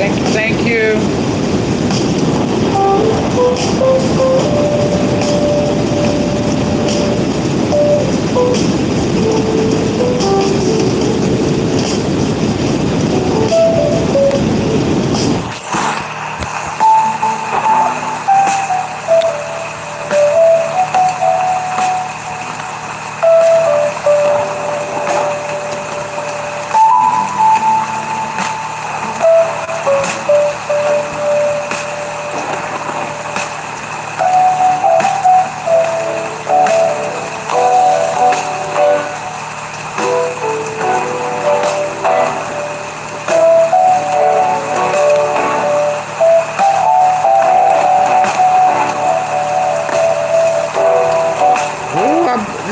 Thank you, thank you.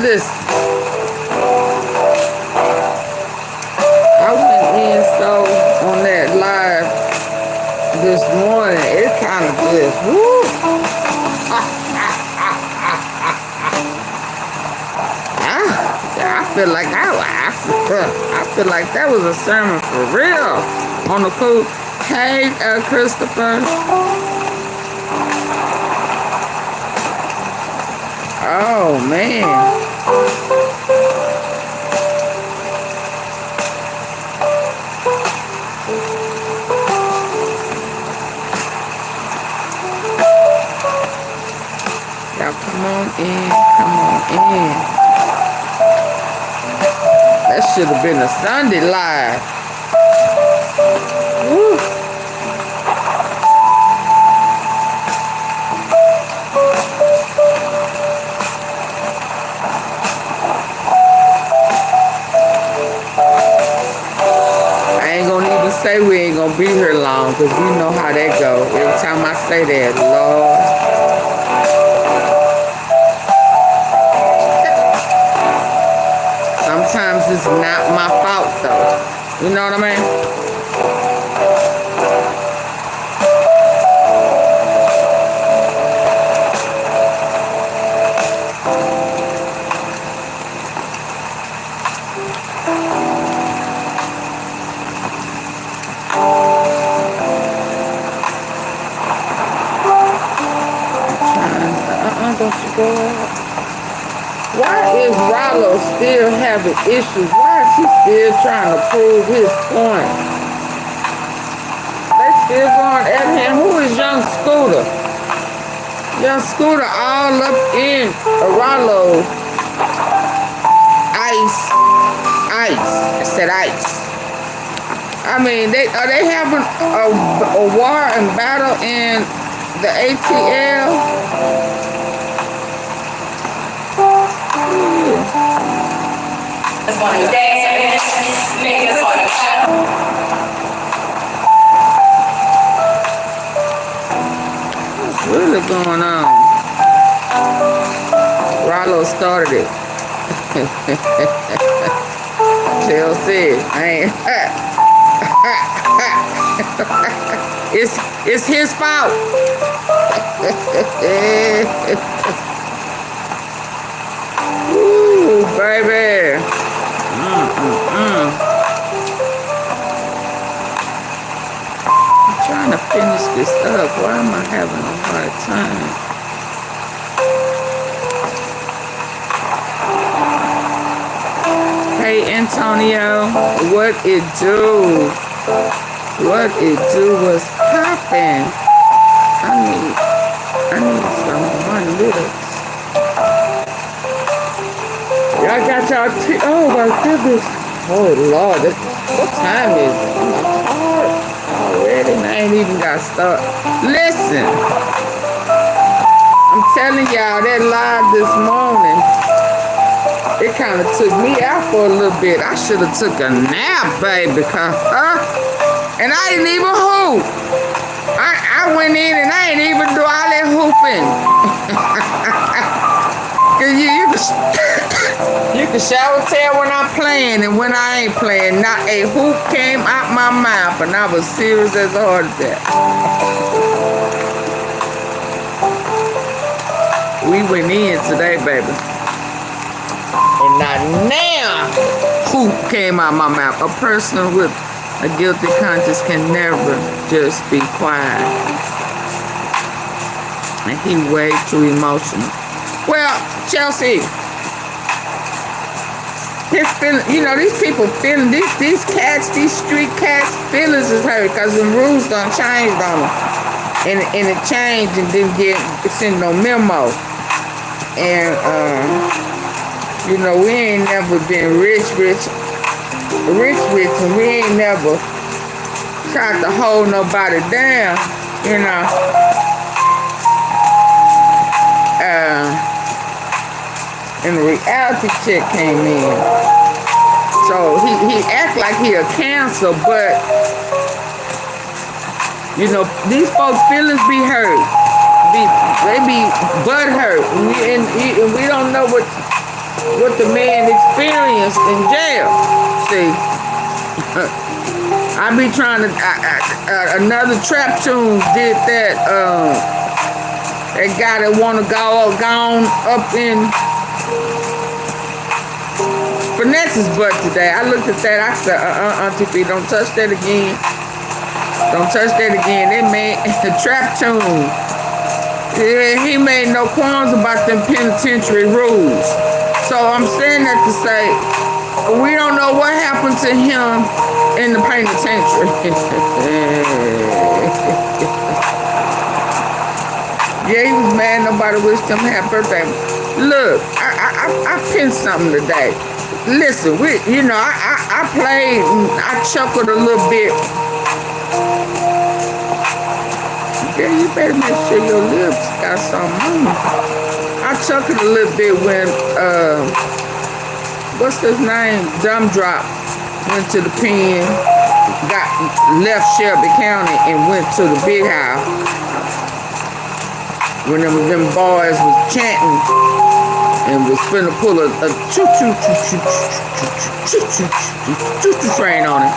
Listen, I went in so on that live this morning. It kind of just woo. I feel like I feel like that was a sermon for real on the cool. Hey, Christopher. Oh man. Y'all come on in, come on in. That should have been a Sunday live. Woo. Say we ain't gonna be here long because we know how that go. Every time I say that, Lord. Sometimes it's not my fault though. You know what I mean? Why is Rollo still having issues? Why is he still trying to prove his point? They still going at him. Who is Young Scooter? Young Scooter all up in Rollo. Ice. I said ice. I mean, are they having a war and battle in the ATL? Just want to dance, make us want to clap. What's really going on? Rollo started it. Chelsea, it's his fault. Ooh, baby. I'm trying to finish this up. Why am I having a hard time? Hey, Antonio, what it do? What it do was popping. I need some 1 liter. Y'all got y'all tea. Oh my goodness. Oh Lord. What time is it? I'm tired already and I ain't even got started. Listen. I'm telling y'all that live this morning, it kind of took me out for a little bit. I should have took a nap, baby. And I didn't even hoop. I went in and I ain't even do all that hooping. Cause you can shower tell when I'm playing and when I ain't playing. Not a hoop came out my mouth and I was serious as a heart attack. We went in today, baby. And not now hoop came out my mouth. A person with A guilty conscience can never just be quiet. And he way too emotional. Well, Chelsea, his feeling, you know, these people feeling, these cats, these street cats, feelings is hurt because the rules done changed on them. And it changed and didn't send no memo. And, you know, we ain't never been rich, and we ain't never tried to hold nobody down, you know. And the reality check came in. So he act like he a cancer, but, you know, these folks' feelings be hurt. They be butt hurt. And we don't know what the man experienced in jail. See, I be trying to, another trap tune did that, that guy that want to gone up in Vanessa's butt today. I looked at that, I said, AunTeaFee, don't touch that again. Don't touch that again. That man, the trap tune, yeah, he made no qualms about them penitentiary rules. So I'm saying that to say, we don't know what happened to him in the penitentiary. Yeah, he was mad nobody wished him happy birthday. Look, I pinned something today. Listen, you know, I played, I chuckled a little bit. Yeah, you better make sure your lips got something. I chuckled a little bit when, what's his name? Dumb Drop went to the pen, left Shelby County and went to the big house. When them boys was chanting and was finna pull a choo-choo train on it.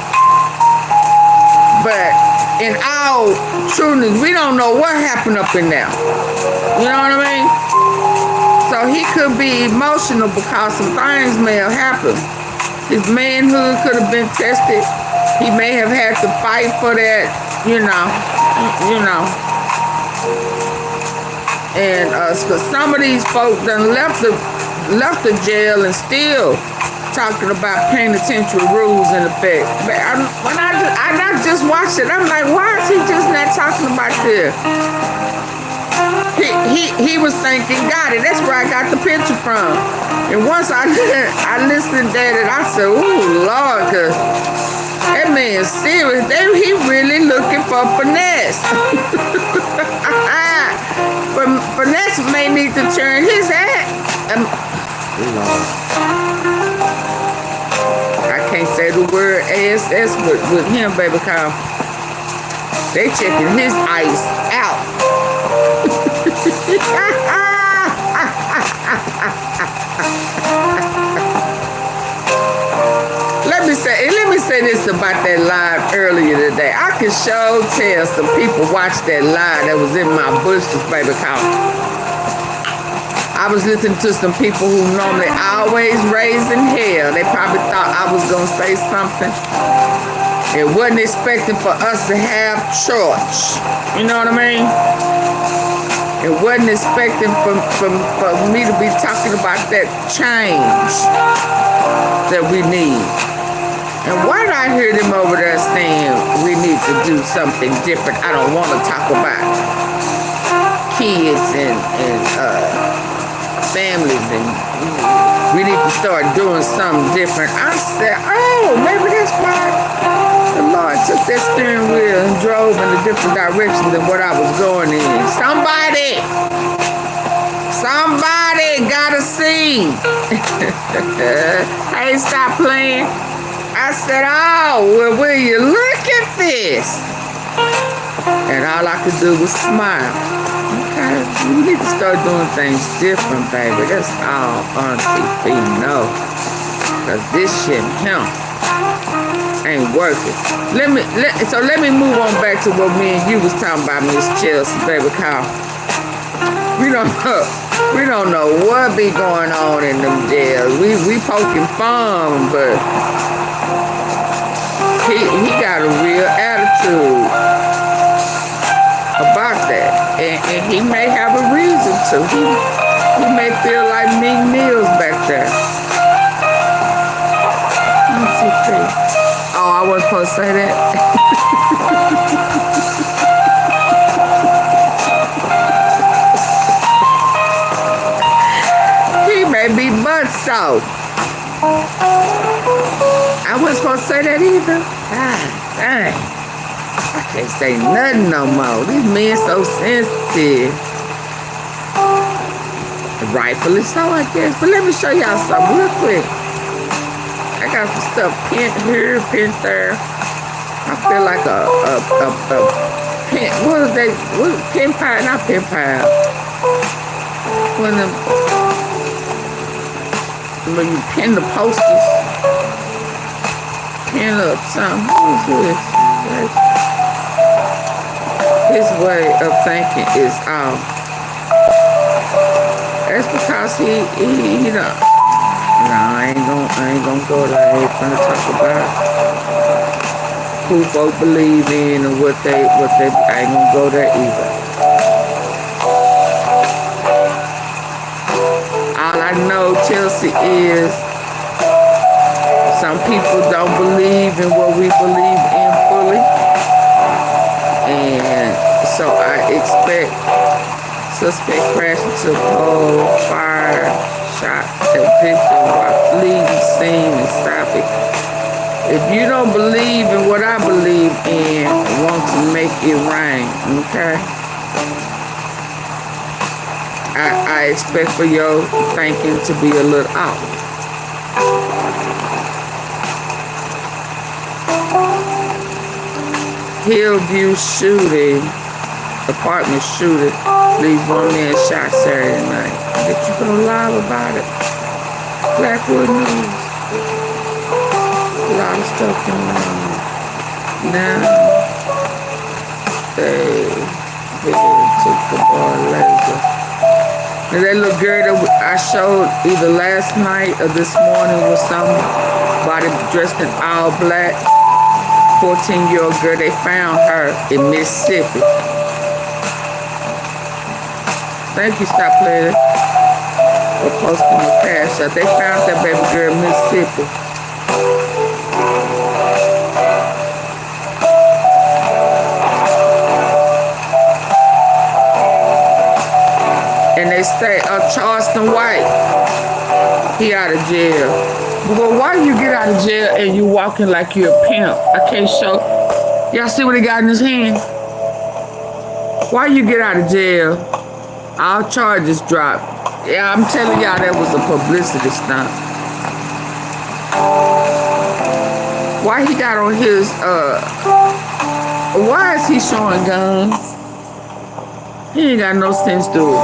But in all trueness, we don't know what happened up in there. You know what I mean? So he could be emotional because some things may have happened. His manhood could have been tested. He may have had to fight for that, you know. And cause some of these folks done left the jail and still talking about penitentiary rules in effect. But when I just watched it, I'm like, why is he just not talking about this? He was thinking, got it. That's where I got the picture from. And once I listened at it, I said, ooh, Lord, cause that man's serious. He really looking for finesse. Finesse may need to turn his head. I can't say the word ASS with him, baby, because they checking his ice out. Let me say this about that live earlier today. I could sure tell some people watched that live that was in my bushes, baby, cause I was listening to some people who normally always raising hell. They probably thought I was gonna say something. It wasn't expecting for us to have church. You know what I mean? It wasn't expecting for me to be talking about that change that we need. And why did I hear them over there saying we need to do something different? I don't want to talk about kids and families, and we need to start doing something different. I said, oh, maybe that's why the Lord took that steering wheel and drove in a different direction than what I was going in. Somebody gotta see. Hey, stop playing. I said, oh, well, will you look at this? And all I could do was smile. Okay, we need to start doing things different, baby. That's all AunTeaFee know. Because this shit, ain't working. Let me move on back to what me and you was talking about, Miss Chelsea, baby, cause we don't know what be going on in them jails. We poking fun, but he got a real attitude about that. And he may have a reason to. He may feel like Meek Mill's back there. Oh, I wasn't supposed to say that? He may be butt soft. I wasn't supposed to say that either. God dang. I can't say nothing no more. These men so sensitive. Rightfully so, I guess. But let me show y'all something real quick. I got some stuff pinned here, pinned there. I feel like a pin. What is they? What is pin pile? Not pin pile. One of them. When you pin the posters, pin up something. What is this? His way of thinking is off. That's because he don't. No, I ain't gonna go there. I ain't gonna talk about who folk believe in and what they. I ain't gonna go there either. All I know, Chelsea, is some people don't believe in what we believe in fully, and so I expect suspect crash into pole, fire, shot at victim while fleeing scene and stop it. If you don't believe in what I believe in, want to make it rain, okay? I expect for your thinking to be a little off. Hillview shooting, apartment shooting, leaves one man shot Saturday night. That you gonna lie about it? Blackwood News. A lot of stuff going on. Now, they took the bar later. And that little girl that I showed either last night or this morning was somebody dressed in all black. 14-year-old girl, they found her in Mississippi. Thank you, stop playing for posting the cash out. They found that baby girl in Mississippi. And they say, Charleston White, he out of jail. Well, why you get out of jail and you walking like you're a pimp? I can't show. Y'all see what he got in his hand? Why you get out of jail? All charges dropped. Yeah, I'm telling y'all that was a publicity stunt. Why he got on his, why is he showing guns? He ain't got no sense to it.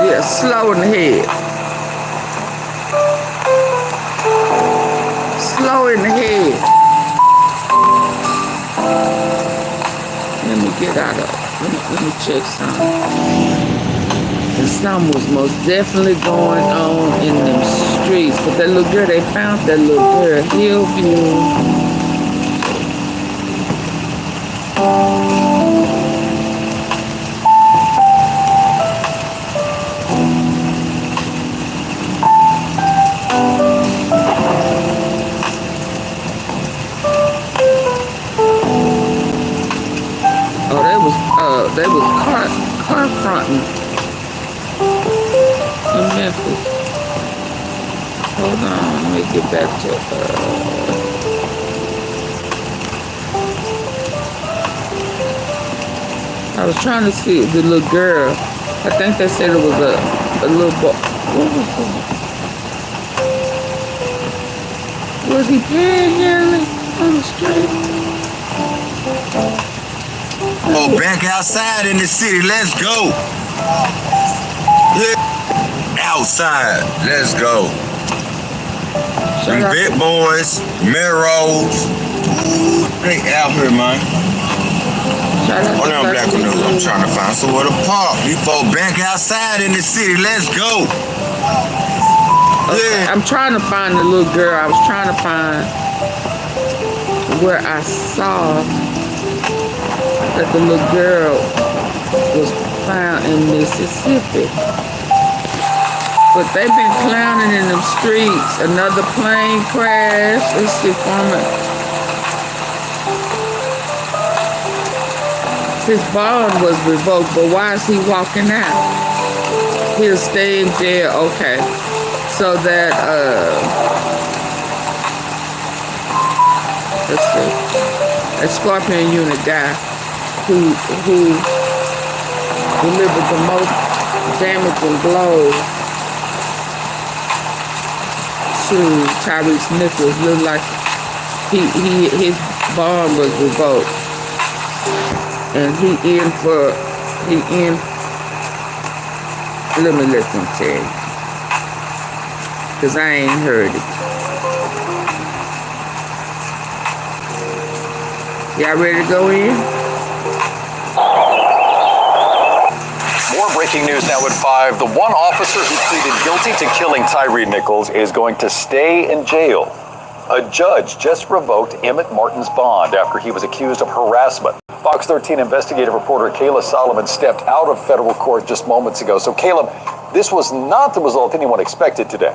Yeah, slow in the head. Slow in the head. Let me get out of it. Let me check something. And something was most definitely going on in them streets. But that little girl, they found that little girl. Hillview. They was confronting in Memphis. Hold on, let me get back to I was trying to see the little girl. I think they said it was a little boy. What was it? Was he panhandling on the street? Oh, back outside in the city, let's go. Yeah. Outside, let's go. Vet boys, Meros, they out here, man. Hold on, Black Canoe. I'm trying to find somewhere to park. These folk back outside in the city. Let's go. Okay, I'm trying to find the little girl. I was trying to find where I saw that the little girl was found in Mississippi. But they've been clowning in them streets. Another plane crash. Let's see from it. His bond was revoked, but why is he walking out? He'll stay in jail. Okay. So that, let's see, a Scorpion unit guy who delivered the most damaging blows to Tyrese Nichols. Looked like his bond was revoked, and he in. Let me let them tell you, cause I ain't heard it. Y'all ready to go in? More breaking news now at 5. The one officer who pleaded guilty to killing Tyree Nichols is going to stay in jail. A judge just revoked Emmett Martin's bond after he was accused of harassment. Fox 13 investigative reporter Kayla Solomon stepped out of federal court just moments ago. So, Caleb, this was not the result anyone expected today.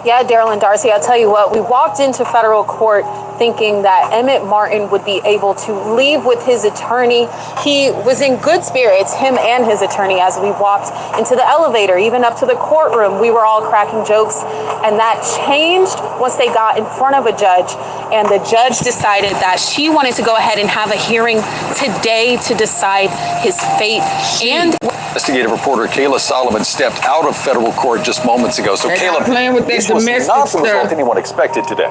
Yeah, Daryl and Darcy, I'll tell you what, we walked into federal court thinking that Emmett Martin would be able to leave with his attorney. He was in good spirits, him and his attorney, as we walked into the elevator, even up to the courtroom. We were all cracking jokes, and that changed once they got in front of a judge, and the judge decided that she wanted to go ahead and have a hearing today to decide his fate. And investigative reporter Kayla Solomon stepped out of federal court just moments ago. So, Caleb, playing with this was not the result anyone expected today.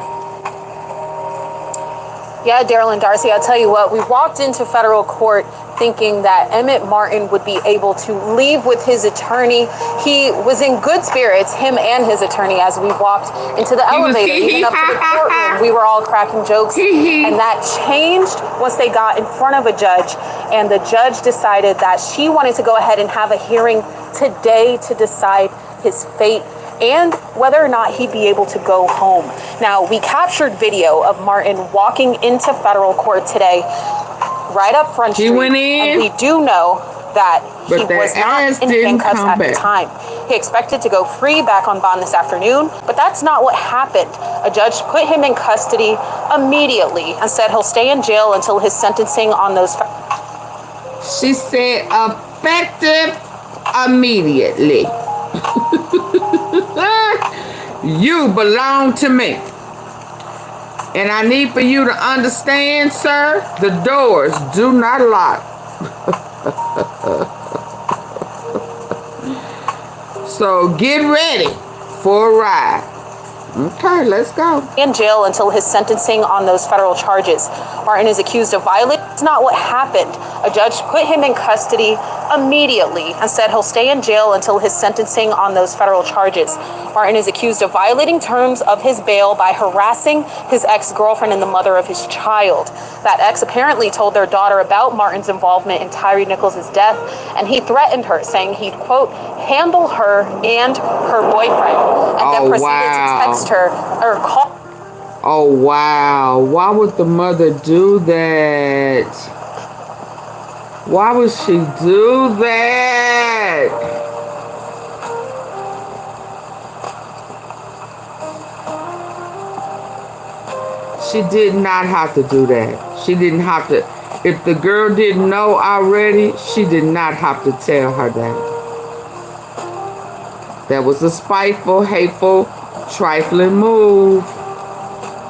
Yeah, Daryl and Darcy, I'll tell you what, we walked into federal court thinking that Emmett Martin would be able to leave with his attorney. He was in good spirits, him and his attorney, as we walked into the elevator, even up to the courtroom. We were all cracking jokes, and that changed once they got in front of a judge, and the judge decided that she wanted to go ahead and have a hearing today to decide his fate and whether or not he'd be able to go home. Now, we captured video of Martin walking into federal court today, right up Front Street. He went in, and we do know that he was not in handcuffs at the time. He expected to go free back on bond this afternoon, but that's not what happened. A judge put him in custody immediately and said he'll stay in jail until his sentencing on those. She said effective immediately. You belong to me. And I need for you to understand, sir, the doors do not lock. So get ready for a ride. Okay, let's go. In jail until his sentencing on those federal charges. Martin is accused of violating. That's not what happened. A judge put him in custody immediately and said he'll stay in jail until his sentencing on those federal charges. Martin is accused of violating terms of his bail by harassing his ex-girlfriend and the mother of his child. That ex apparently told their daughter about Martin's involvement in Tyree Nichols' death, and he threatened her, saying he'd, quote, handle her and her boyfriend, and then proceeded to text her or call. Oh, wow. Why would the mother do that? Why would she do that? She did not have to do that. She didn't have to. If the girl didn't know already, she did not have to tell her that. That was a spiteful, hateful, trifling move.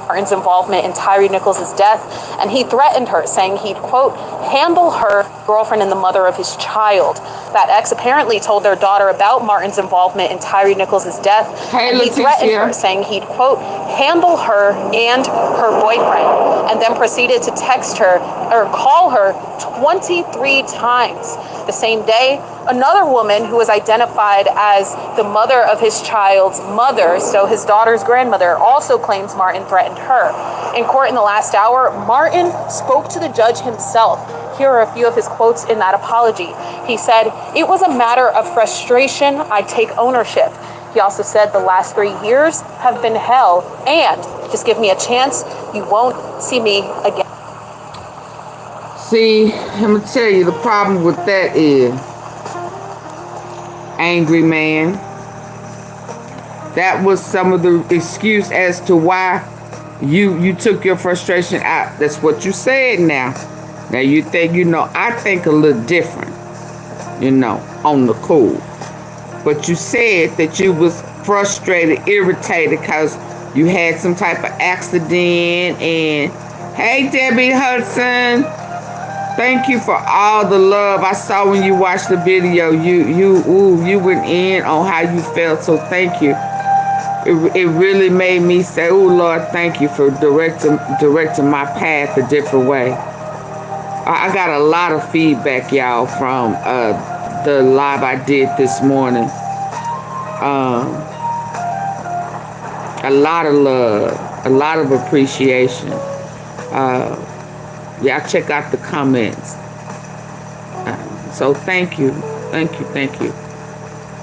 Martin's involvement in Tyree Nichols' death, and he threatened her, saying he'd, quote, handle her girlfriend and the mother of his child. That ex apparently told their daughter about Martin's involvement in Tyre Nichols' death, and he threatened her, saying he'd, quote, handle her and her boyfriend, and then proceeded to text her or call her 23 times. The same day, another woman who was identified as the mother of his child's mother, so his daughter's grandmother, also claims Martin threatened her. In court in the last hour, Martin spoke to the judge himself. Here are a few of his quotes in that apology. He said, "It was a matter of frustration. I take ownership." He also said, "The last 3 years have been hell, and just give me a chance, you won't see me again." See, I'm gonna tell you the problem with that is, angry man. That was some of the excuse as to why you took your frustration out. That's what you said now. Now you think, I think a little different, on the cool. But you said that you was frustrated, irritated because you had some type of accident. And hey, Debbie Hudson, thank you for all the love I saw when you watched the video. You went in on how you felt, so thank you. It really made me say, "Oh Lord, thank you for directing my path a different way." I got a lot of feedback, y'all, from the live I did this morning. A lot of love, a lot of appreciation. Y'all check out the comments. So thank you.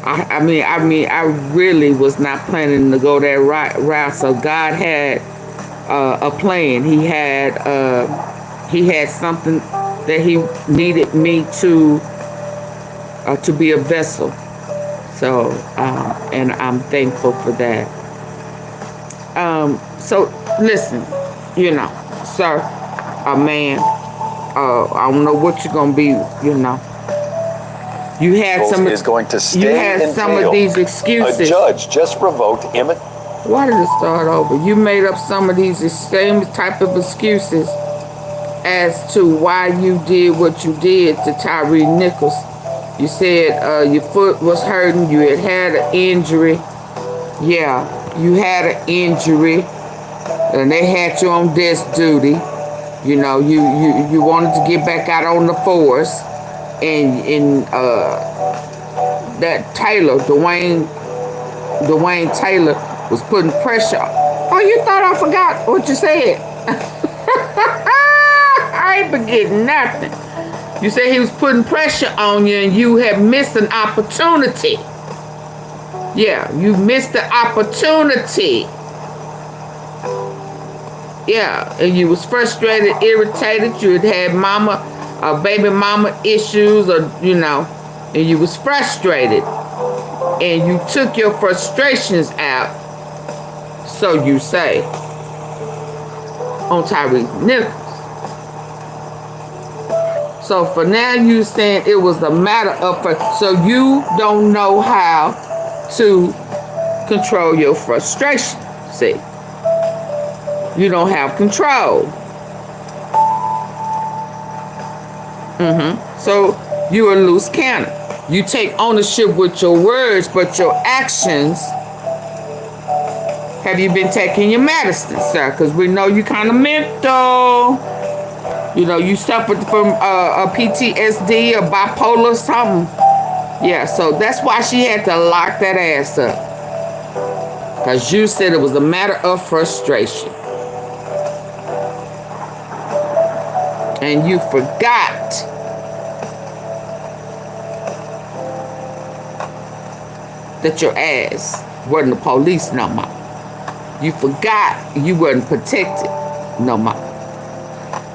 I really was not planning to go that route. So God had a plan. He had something that He needed me to be a vessel. So and I'm thankful for that. So listen, sir, man, I don't know what you're gonna be, You had some is going to stay you had in some jail. of these excuses. A judge just revoked Emmett. Why did it start over? You made up some of these same type of excuses as to why you did what you did to Tyre Nichols. You said your foot was hurting, you had an injury. Yeah, you had an injury, and they had you on desk duty. You wanted to get back out on the force, and that Taylor, Dwayne Taylor, was putting pressure. Oh, you thought I forgot what you said? I ain't forgetting nothing. You said he was putting pressure on you, and you had missed an opportunity. Yeah, you missed the opportunity. Yeah, and you was frustrated, irritated. You had baby mama issues, or and you was frustrated, and you took your frustrations out, so you say, on Tyre Nichols. So for now, you saying it was a matter of, so you don't know how to control your frustration. See, you don't have control. So you're a loose cannon. You take ownership with your words, but your actions. Have you been taking your medicine, sir? Because we know you kind of mental. You suffered from a PTSD or bipolar or something. Yeah, so that's why she had to lock that ass up. Because you said it was a matter of frustration. And you forgot that your ass wasn't the police no more. You forgot you wasn't protected no more.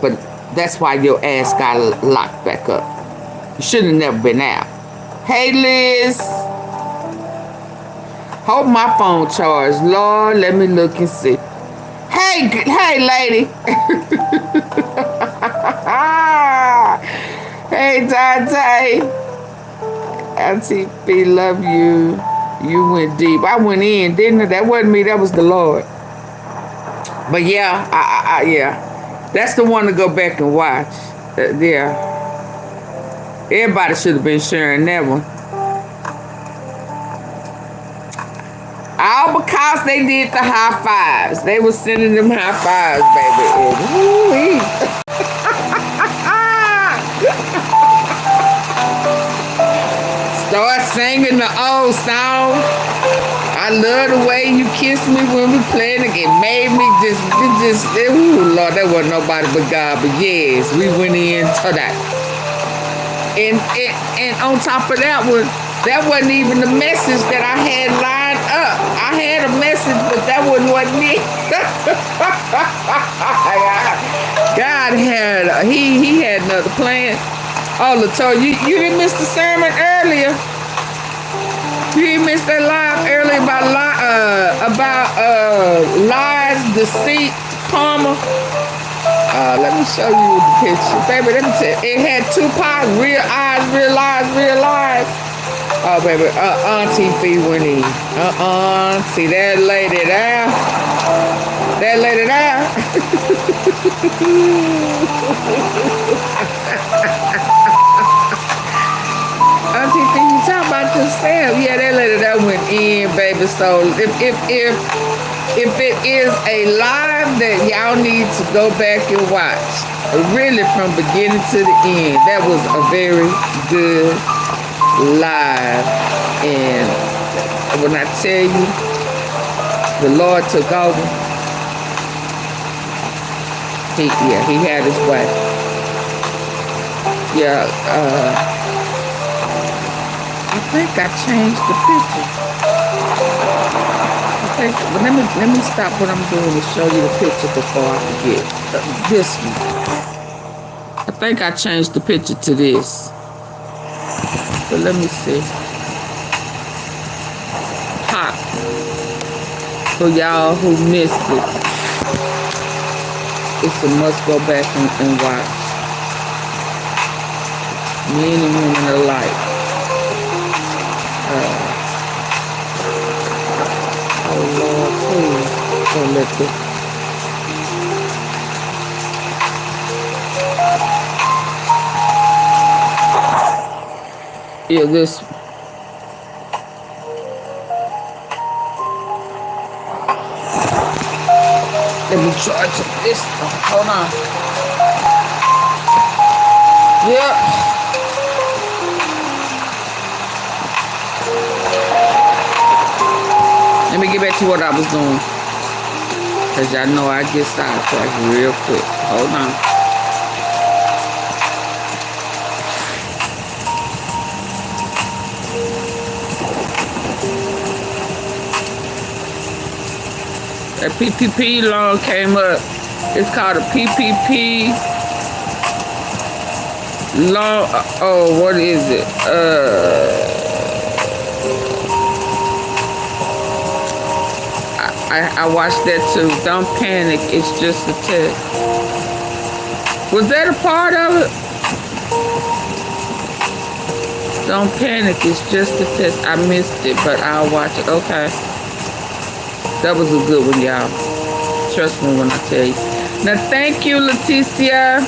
But that's why your ass got locked back up. You should have never been out. Hey, Liz. Hope my phone charged. Lord, let me look and see. Hey, lady. Hey, Dante. AunTeaFee, love you. You went deep. I went in, didn't I? That wasn't me. That was the Lord. But yeah, yeah. That's the one to go back and watch. Yeah. Everybody should have been sharing that one. All because they did the high fives. They were sending them high fives, baby. Woo-wee. Start singing the old song. I love the way you kissed me when we played it. It made me ooh, Lord, that wasn't nobody but God. But yes, we went into that. And on top of that one, that wasn't even the message that I had lined up. I had a message, but that wasn't it. God had, he had another plan. Oh, Latoya, you didn't miss the sermon earlier. You didn't miss that live earlier about lies, deceit, karma. Let me show you the picture. Baby, let me tell you. It had two parts, real eyes, real lies, real lies. Oh, baby, AunTeaFee went in. See that lady there? That lady there? AunTeaFee, you talk about yourself. Yeah, that lady that went in, baby. So if it is a live that y'all need to go back and watch, really from beginning to the end, that was a very good live. And when I tell you, the Lord took over, he had his way. Yeah, I think I changed the picture. Okay, but let me stop what I'm doing and show you the picture before I forget. This one. I think I changed the picture to this. But let me see. Pop. For y'all who missed it, it's a must go back and watch. Men and women alike. Oh Lord, please don't let this. Yeah, this. Let me charge this. Hold on. Yep. Let me get back to what I was doing. Because y'all know I get sidetracked real quick. Hold on. That PPP loan came up. It's called a PPP loan. Oh, what is it? I watched that too. Don't panic. It's just a test. Was that a part of it? Don't panic. It's just a test. I missed it, but I'll watch it. Okay. That was a good one, y'all. Trust me when I tell you. Now, thank you, Leticia.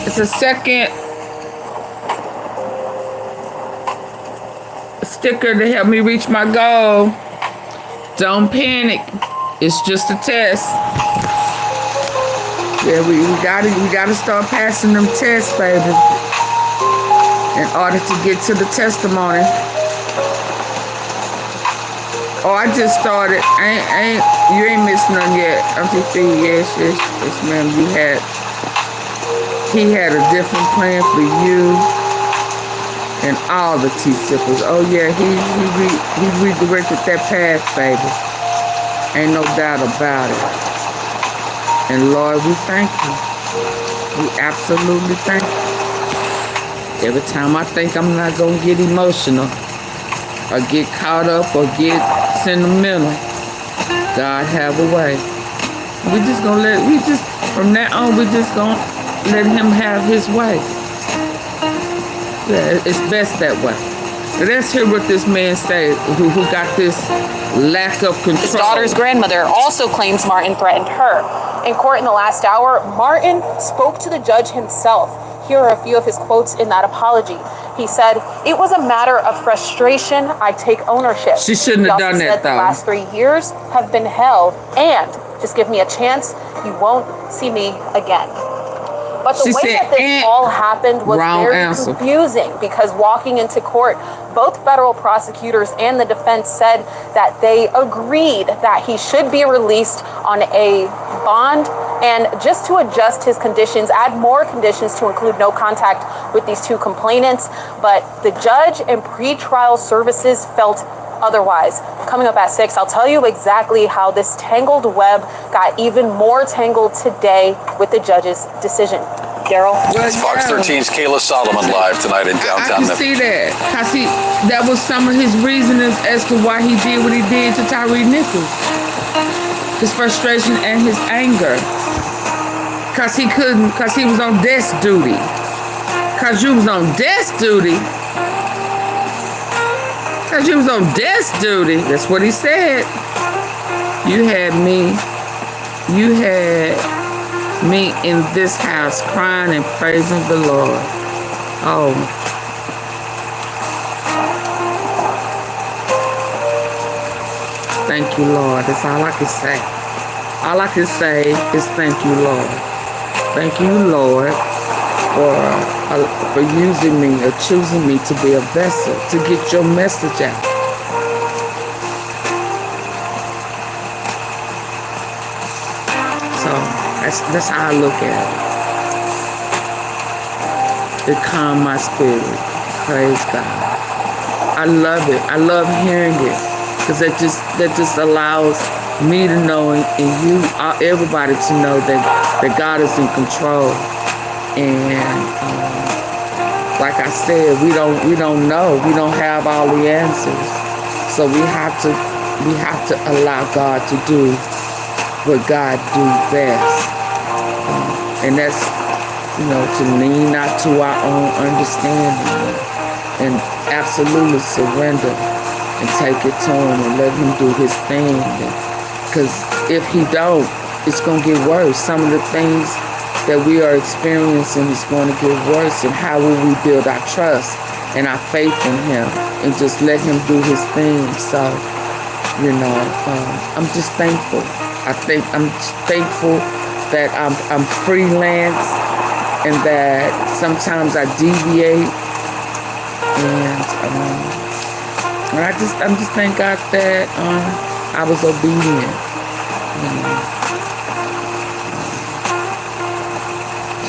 It's a second sticker to help me reach my goal. Don't panic. It's just a test. Yeah, we gotta start passing them tests, baby, in order to get to the testimony. Oh, I just started. You ain't missed none yet. AunTeaFee, yes, ma'am. He had a different plan for you and all the T-sippers. Oh yeah, he redirected that path, baby. Ain't no doubt about it. And Lord, we thank you. We absolutely thank you. Every time I think I'm not gonna get emotional or get caught up or get sentimental, God have a way. From now on, we just gonna let him have his way. Yeah, it's best that way. Now let's hear what this man said, who got this lack of control. His daughter's grandmother also claims Martin threatened her. In court in the last hour, Martin spoke to the judge himself. here are a few of his quotes in that apology. He said, "It was a matter of frustration. I take ownership." She shouldn't have done that, The though. last 3 years have been hell, and just give me a chance, you won't see me again. But the She way said, that this all happened was Wrong very answer. confusing, because walking into court, both federal prosecutors and the defense said that they agreed that he should be released on a bond, and just to adjust his conditions, add more conditions to include no contact with these two complainants. But the judge and pretrial services felt otherwise. Coming up at 6, I'll tell you exactly how this tangled web got even more tangled today with the judge's decision. Daryl? Well, Fox yeah. 13's Kayla Solomon live tonight in I downtown can Memphis. see that. Cause that was some of his reasonings as to why he did what he did to Tyre Nichols. His frustration and his anger. Cause he couldn't, cause he was on desk duty. Cause you was on desk duty. Cause you was on desk duty. That's what he said. You had me in this house crying and praising the Lord. Oh. Thank you, Lord. That's all I can say. All I can say is thank you, Lord. Thank you, Lord, for using me or choosing me to be a vessel to get your message out. So that's how I look at it. It calmed my spirit. Praise God. I love it. I love hearing it, because that just allows me to know, and you, everybody to know that God is in control. And like I said, we don't know. We don't have all the answers. So we have to allow God to do what God do best. And that's, to lean not to our own understanding, and absolutely surrender and take it to him and let him do his thing. Because if he don't, it's going to get worse. Some of the things that we are experiencing is going to get worse. And how will we build our trust and our faith in him and just let him do his thing? So, I'm just thankful. I'm thankful that I'm freelance, and that sometimes I deviate, and I just thank God that I was obedient.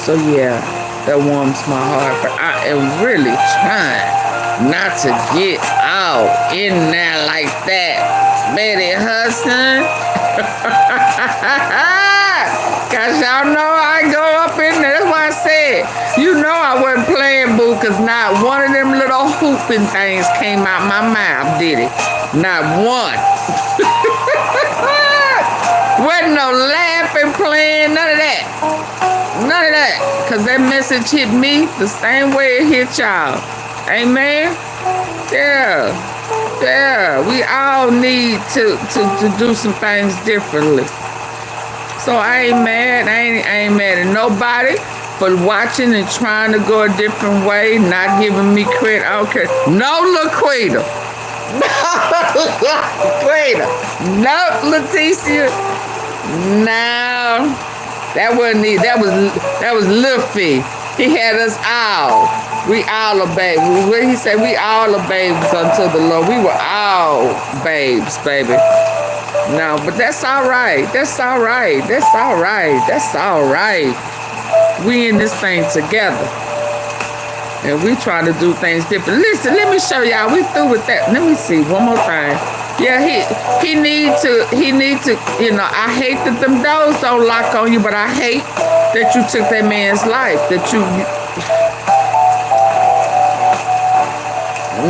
So yeah, that warms my heart. But I am really trying not to get out in there like that, Betty Hudson. Cause y'all know I go up in there. That's why I said, I wasn't playing, boo, cause not one of them little hooping things came out my mouth, did it? Not one. Wasn't no laughing, playing, none of that. None of that. Cause that message hit me the same way it hit y'all. Amen? Yeah. Yeah. We all need to do some things differently. So I ain't mad. I ain't mad at nobody for watching and trying to go a different way, not giving me credit. I don't care. No, Laquita. No, Laquita. No, Leticia. No. That wasn't it. That was Luffy. He had us all. We all are babes. What he said, we all are babes unto the Lord. We were all babes, baby. No, but that's all right. That's all right. That's all right. That's all right. We in this thing together. And we trying to do things different. Listen, let me show y'all. We through with that. Let me see one more thing. Yeah, he need to, I hate that them doors don't lock on you, but I hate that you took that man's life.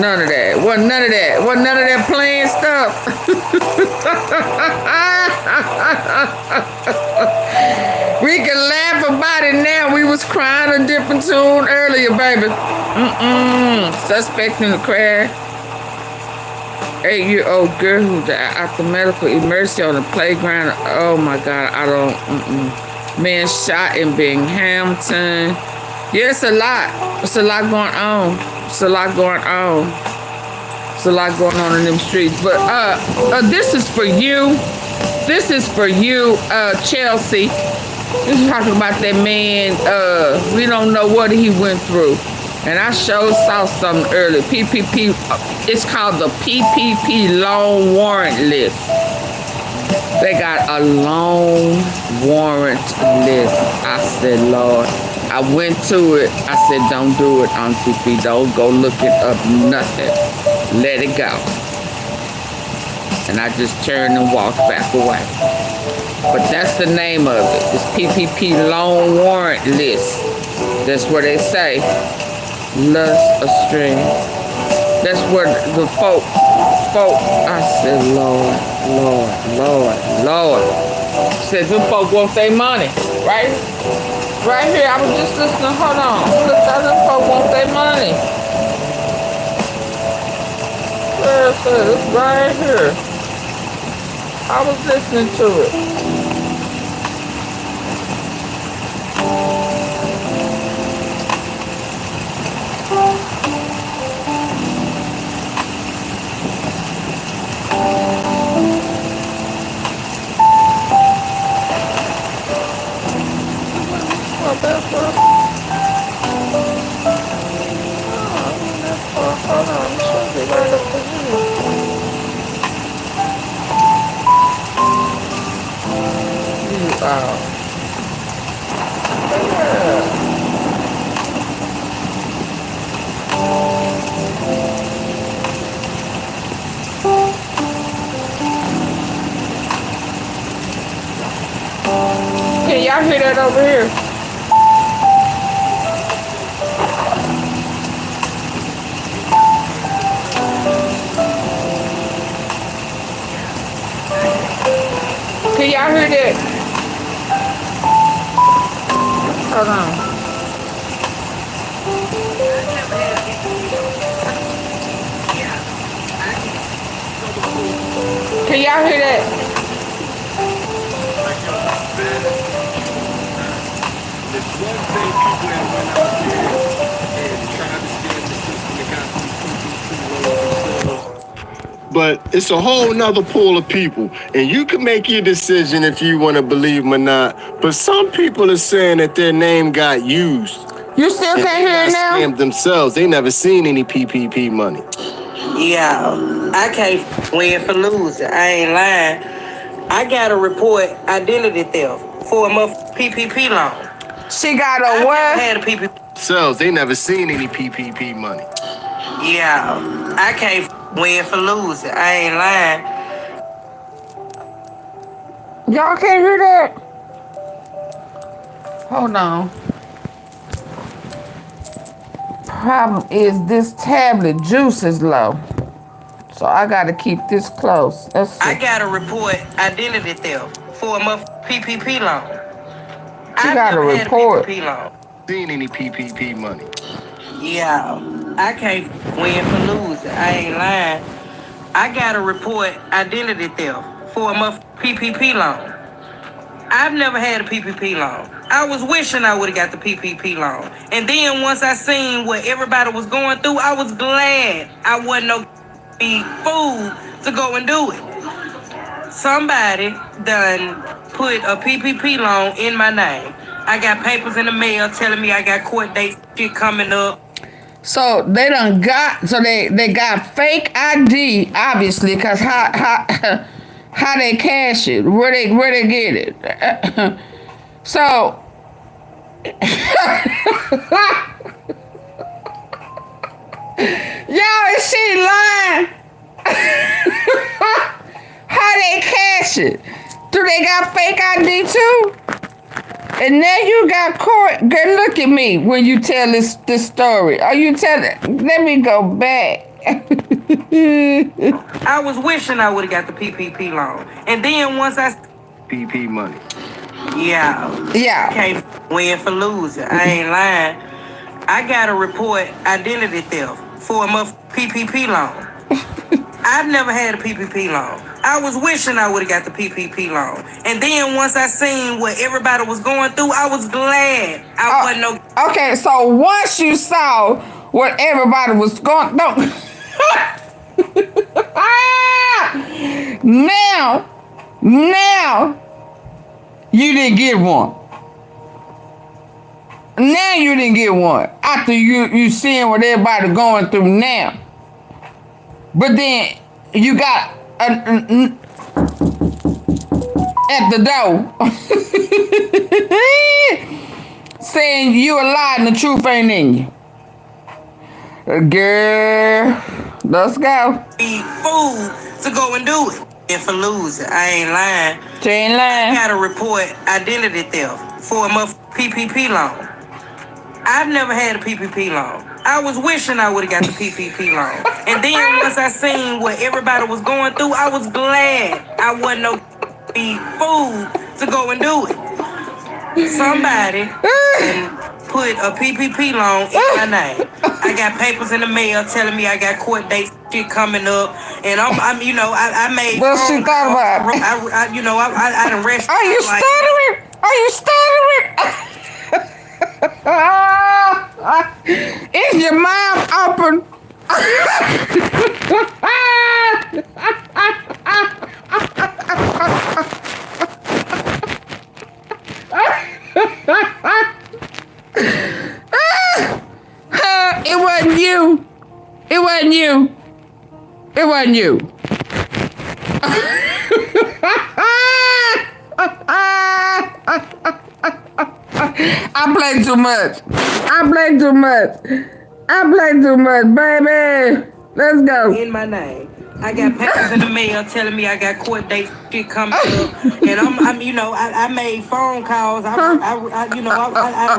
None of that. Wasn't none of that. Wasn't none of that playing stuff. We can laugh about it now. We was crying a different tune earlier, baby. Suspect in the crash. 8-year-old girl who died after medical emergency on the playground. Oh my God, I don't. Man shot in Binghamton. Yeah, it's a lot. It's a lot going on. It's a lot going on. It's a lot going on in them streets. But this is for you. This is for you, Chelsea. This is talking about that man. We don't know what he went through. And I sure saw something earlier. PPP. It's called the PPP loan warrant list. They got a loan warrant list. I said, Lord. I went to it. I said, don't do it, AunTeaFee. Don't go looking up nothing. Let it go. And I just turned and walked back away. But that's the name of it. It's PPP loan warrant list. That's what they say. Lust astray. That's where the folk. I said, Lord. Said them folk want their money, right? Right here, I was just listening. Hold on. Look, them folk want their money. It's right here. I was listening to it. Hold on, it should be right up to here. Can y'all hear that over here? Can y'all hear that? Hold on. Can y'all hear that? But it's a whole nother pool of people, and you can make your decision if you want to believe them or not. But some people are saying that their name got used. You still can't hear it now? Scammed themselves. They never seen any PPP money. Yeah, I can't win for losing. I ain't lying. I got to report identity theft for a PPP loan. She got a what? I had a PPP. Themselves, they never seen any PPP money. Yeah, I can't win for losing. I ain't lying. Y'all can't hear that? Hold on. Problem is this tablet juice is low. So I gotta keep this close. Let's see. I gotta report identity theft for a PPP loan. She gotta report. PPP loan. Seen any PPP money. Yeah, I can't win for losing. I ain't lying. I gotta report identity theft for a PPP loan. I've never had a PPP loan. I was wishing I would have got the PPP loan. And then once I seen what everybody was going through, I was glad I wasn't no fool to go and do it. Somebody done put a PPP loan in my name. I got papers in the mail telling me I got court date shit coming up. So they done got, so they got fake ID, obviously, cause how they cash it, where they get it. So y'all, is she lying? How they cash it? Do they got fake ID too? And now you got court. Girl, look at me when you tell this story. Are you telling? Let me go back. I was wishing I would have got the PPP loan. And then once I... PPP money. Yeah. Can't win for losing. I ain't lying. I got to report identity theft for a PPP loan. I've never had a PPP loan. I was wishing I would have got the PPP loan. And then once I seen what everybody was going through, I was glad I wasn't no. Okay, so once you saw what everybody was going through, now you didn't get one. Now you didn't get one after you seeing what everybody going through now. But then you got at the door saying you a lie and the truth ain't in you. Girl, let's go. Be fool to go and do it. And for losing, I ain't lying. She ain't lying. I got to report identity theft for a PPP loan. I've never had a PPP loan. I was wishing I would have got the PPP loan. And then once I seen what everybody was going through, I was glad I wasn't no fool to go and do it. Somebody put a PPP loan in my name. I got papers in the mail telling me I got court dates shit coming up, and I'm you know, I made. What she thought about? I done rest. Are you stuttering? Are you stuttering? Is your mouth open? It wasn't you. It wasn't you. It wasn't you. I play too much. I play too much. I play too much, baby. Let's go. In my name. I got papers in the mail telling me I got court dates shit coming up, and I'm you know, I made phone calls. I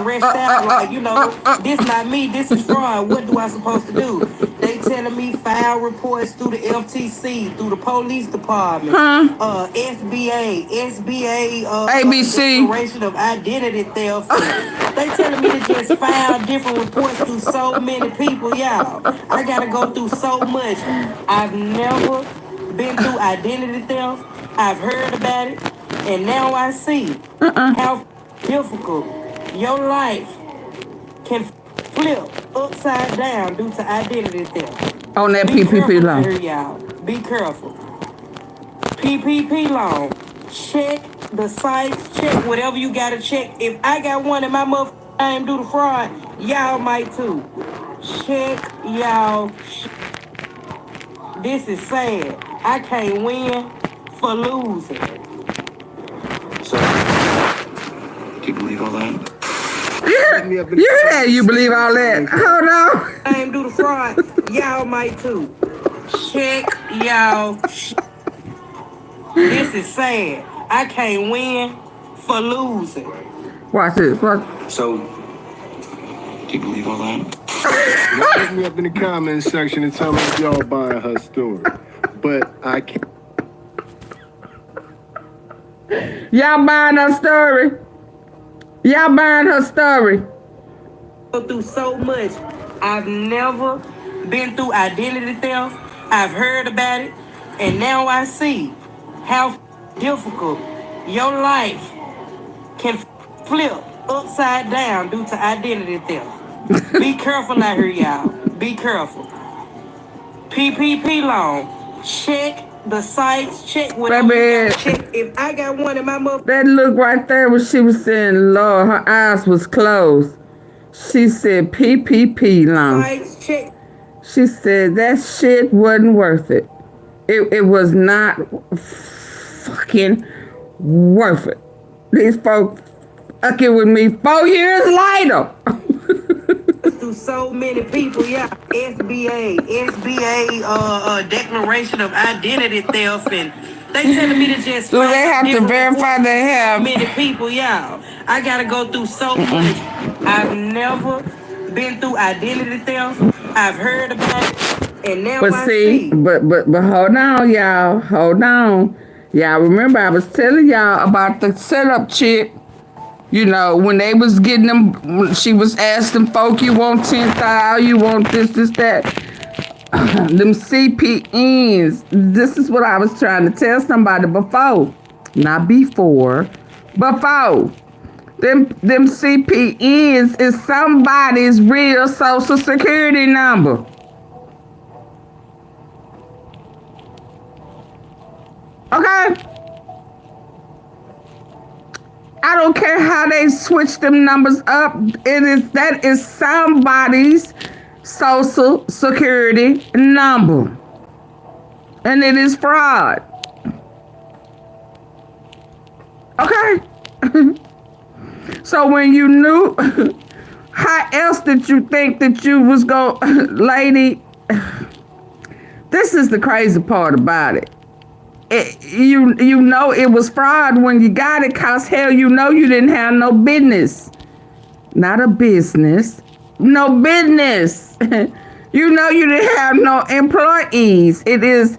rushed out like, you know, this not me, this is fraud. What do I supposed to do? They telling me file reports through the FTC, through the police department, SBA, ABC, Declaration of Identity Theft. They telling me to just file different reports through so many people, y'all. I gotta go through so much. I've never been through identity theft. I've heard about it, and now I see how difficult your life can flip upside down due to identity theft. On that PPP loan. Here, y'all. Be careful. PPP loan. Check the sites. Check whatever you gotta check. If I got one in my motherfucking name do the fraud, y'all might too. Check y'all. This is sad. I can't win for losing. So, do you believe all that? You hear that? You believe all that? Hold on. I ain't do the fraud. Y'all might too. Check y'all. This is sad. I can't win for losing. Watch this. Watch. So, do you believe all that? Y'all hit me up in the comments section and tell me if y'all buying her story. But I can't. Y'all buying her story? Y'all buying her story? Go through so much. I've never been through identity theft. I've heard about it, and now I see how difficult your life can flip upside down due to identity theft. Be careful out here, y'all. Be careful. PPP loan. Check the sites. Check whatever you gotta check. If I got one in my mother. That look right there when she was saying, Lord, her eyes was closed. She said PPP loan. Sites, check. She said that shit wasn't worth it. It was not fucking worth it. These folks fucking with me 4 years later. Through so many people, yeah. SBA, Declaration of Identity Theft, and they telling me to just. So they have to verify they have. Many people, y'all. I gotta go through so much. I've never been through identity theft. I've heard about it, and now But I see, but hold on, y'all. Hold on. Y'all remember I was telling y'all about the setup chick. You know, when they was getting them, she was asking folk, you want 10,000, you want this, that. them CPNs, this is what I was trying to tell somebody before. Not before, before. Them CPNs is somebody's real social security number. Okay? I don't care how they switch them numbers up. That is somebody's social security number. And it is fraud. Okay? So when you knew, how else did you think that you was lady? This is the crazy part about it. You know it was fraud when you got it, cause hell, you know you didn't have no business. Not a business. No business. You know you didn't have no employees. It is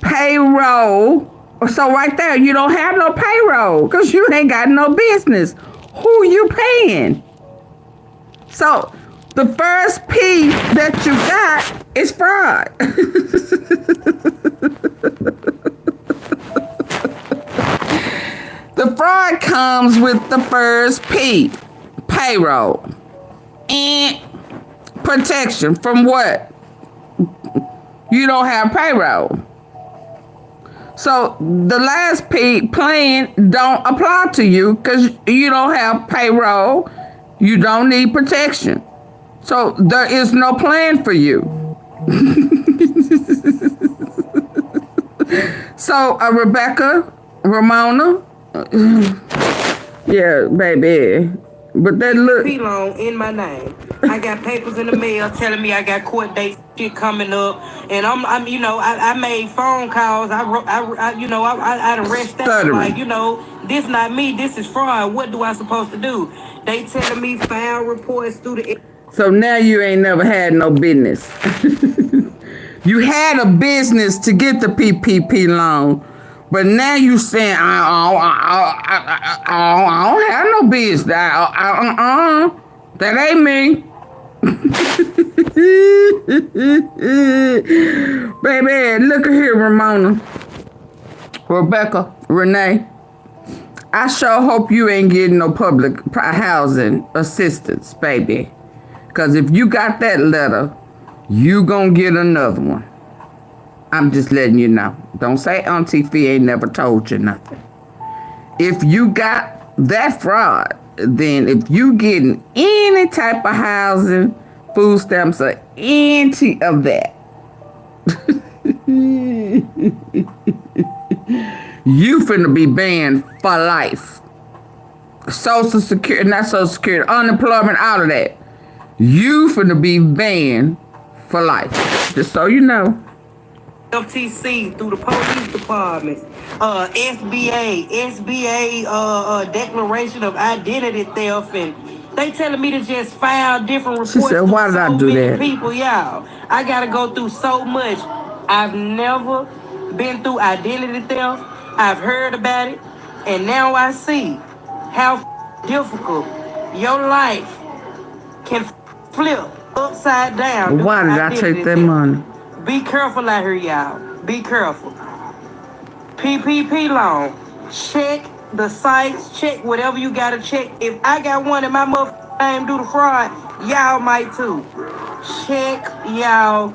payroll. So right there, you don't have no payroll because you ain't got no business. Who you paying? So the first P that you got is fraud. The fraud comes with the first P, payroll. And protection from what? You don't have payroll. So the last P, plan, don't apply to you because you don't have payroll. You don't need protection. So there is no plan for you. So Rebecca, Ramona, yeah, baby. But that look P-loan in my name. I got papers in the mail telling me I got court date shit coming up, and I'm you know, I made phone calls. I done reached out like, you know, this not me. This is fraud. What do I supposed to do? They telling me file reports through the. So now you ain't never had no business. You had a business to get the PPP loan. But now you saying I don't have no business. That ain't me. Baby, look at here, Ramona, Rebecca, Renee. I sure hope you ain't getting no public housing assistance, baby. Because if you got that letter, you gonna get another one. I'm just letting you know. Don't say AunTeaFee ain't never told you nothing. If you got that fraud, then if you getting any type of housing, food stamps, or any of that, you finna be banned for life. Social Security, not Social Security, unemployment, all of that. You finna be banned for life. Just so you know. FTC through the police departments, SBA declaration of identity theft, and they telling me to just file different reports. She said, why did I do that? People, y'all, I gotta go through so much. I've never been through identity theft. I've heard about it, and now I see how difficult your life can flip upside down. Why did I take that money? Be careful out here, y'all. Be careful. PPP loan. Check the sites. Check whatever you gotta check. If I got one in my motherfucking name do the fraud, y'all might too. Check y'all.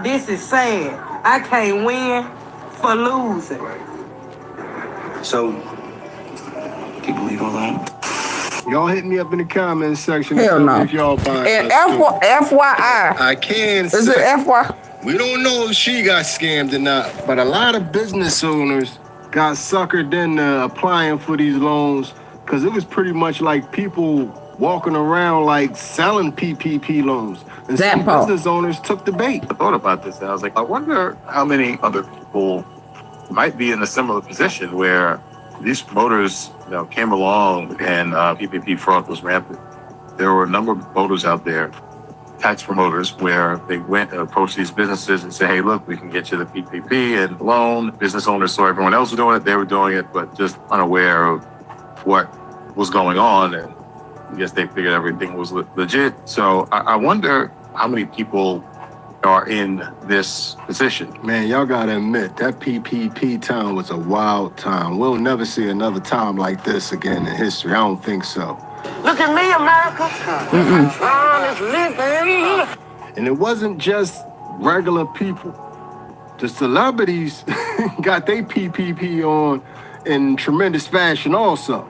This is sad. I can't win for losing. So, can you believe all that? Y'all hit me up in the comments section. Hell no. If y'all buy and FYI. I can Is it FY? We don't know if she got scammed or not, but a lot of business owners got suckered into applying for these loans because it was pretty much like people walking around like selling PPP loans. And that some part. Business owners took the bait. I thought about this and I was like, I wonder how many other people might be in a similar position where these promoters, came along and PPP fraud was rampant. There were a number of promoters out there, tax promoters, where they went and approached these businesses and said, hey, look, we can get you the PPP and loan. Business owners saw everyone else was doing it. They were doing it, but just unaware of what was going on. And I guess they figured everything was legit. So I wonder how many people are in this position. Man, y'all gotta admit, that PPP time was a wild time. We'll never see another time like this again in history. I don't think so. Look at me, America. Is living. And it wasn't just regular people. The celebrities got their PPP on in tremendous fashion also.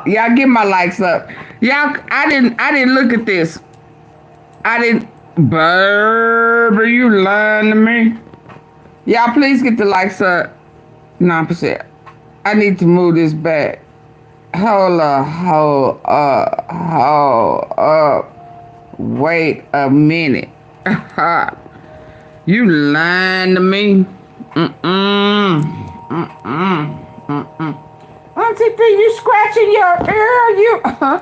Y'all get my likes up. Y'all, I didn't look at this. Baby, you lying to me. Y'all, please get the likes up. 9%. I need to move this back. Hold up. Wait a minute. You lying to me? AunTeaFee, you scratching your ear?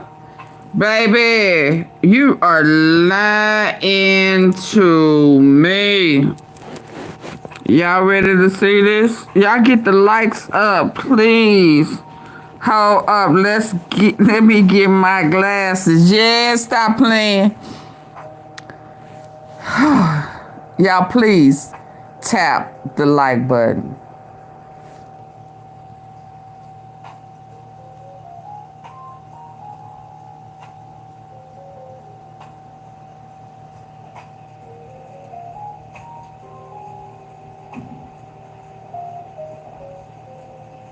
Baby, you are lying to me. Y'all ready to see this? Y'all get the likes up, please. Hold up, let me get my glasses. Yeah, stop playing. Y'all, please tap the like button.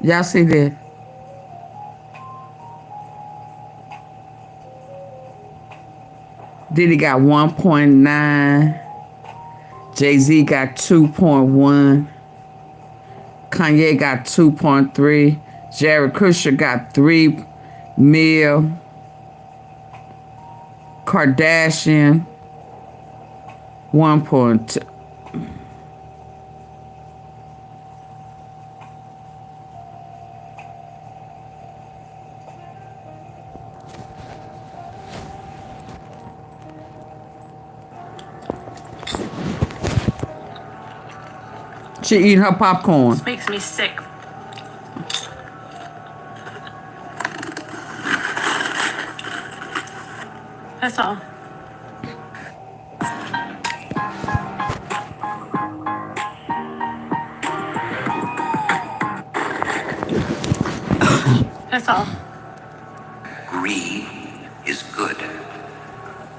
Y'all see that? Diddy got 1.9. Jay-Z got 2.1. Kanye got 2.3. Jared Kushner got 3 mil. Kardashian 1.2. She eating her popcorn. This makes me sick. That's all. That's all. Greed is good.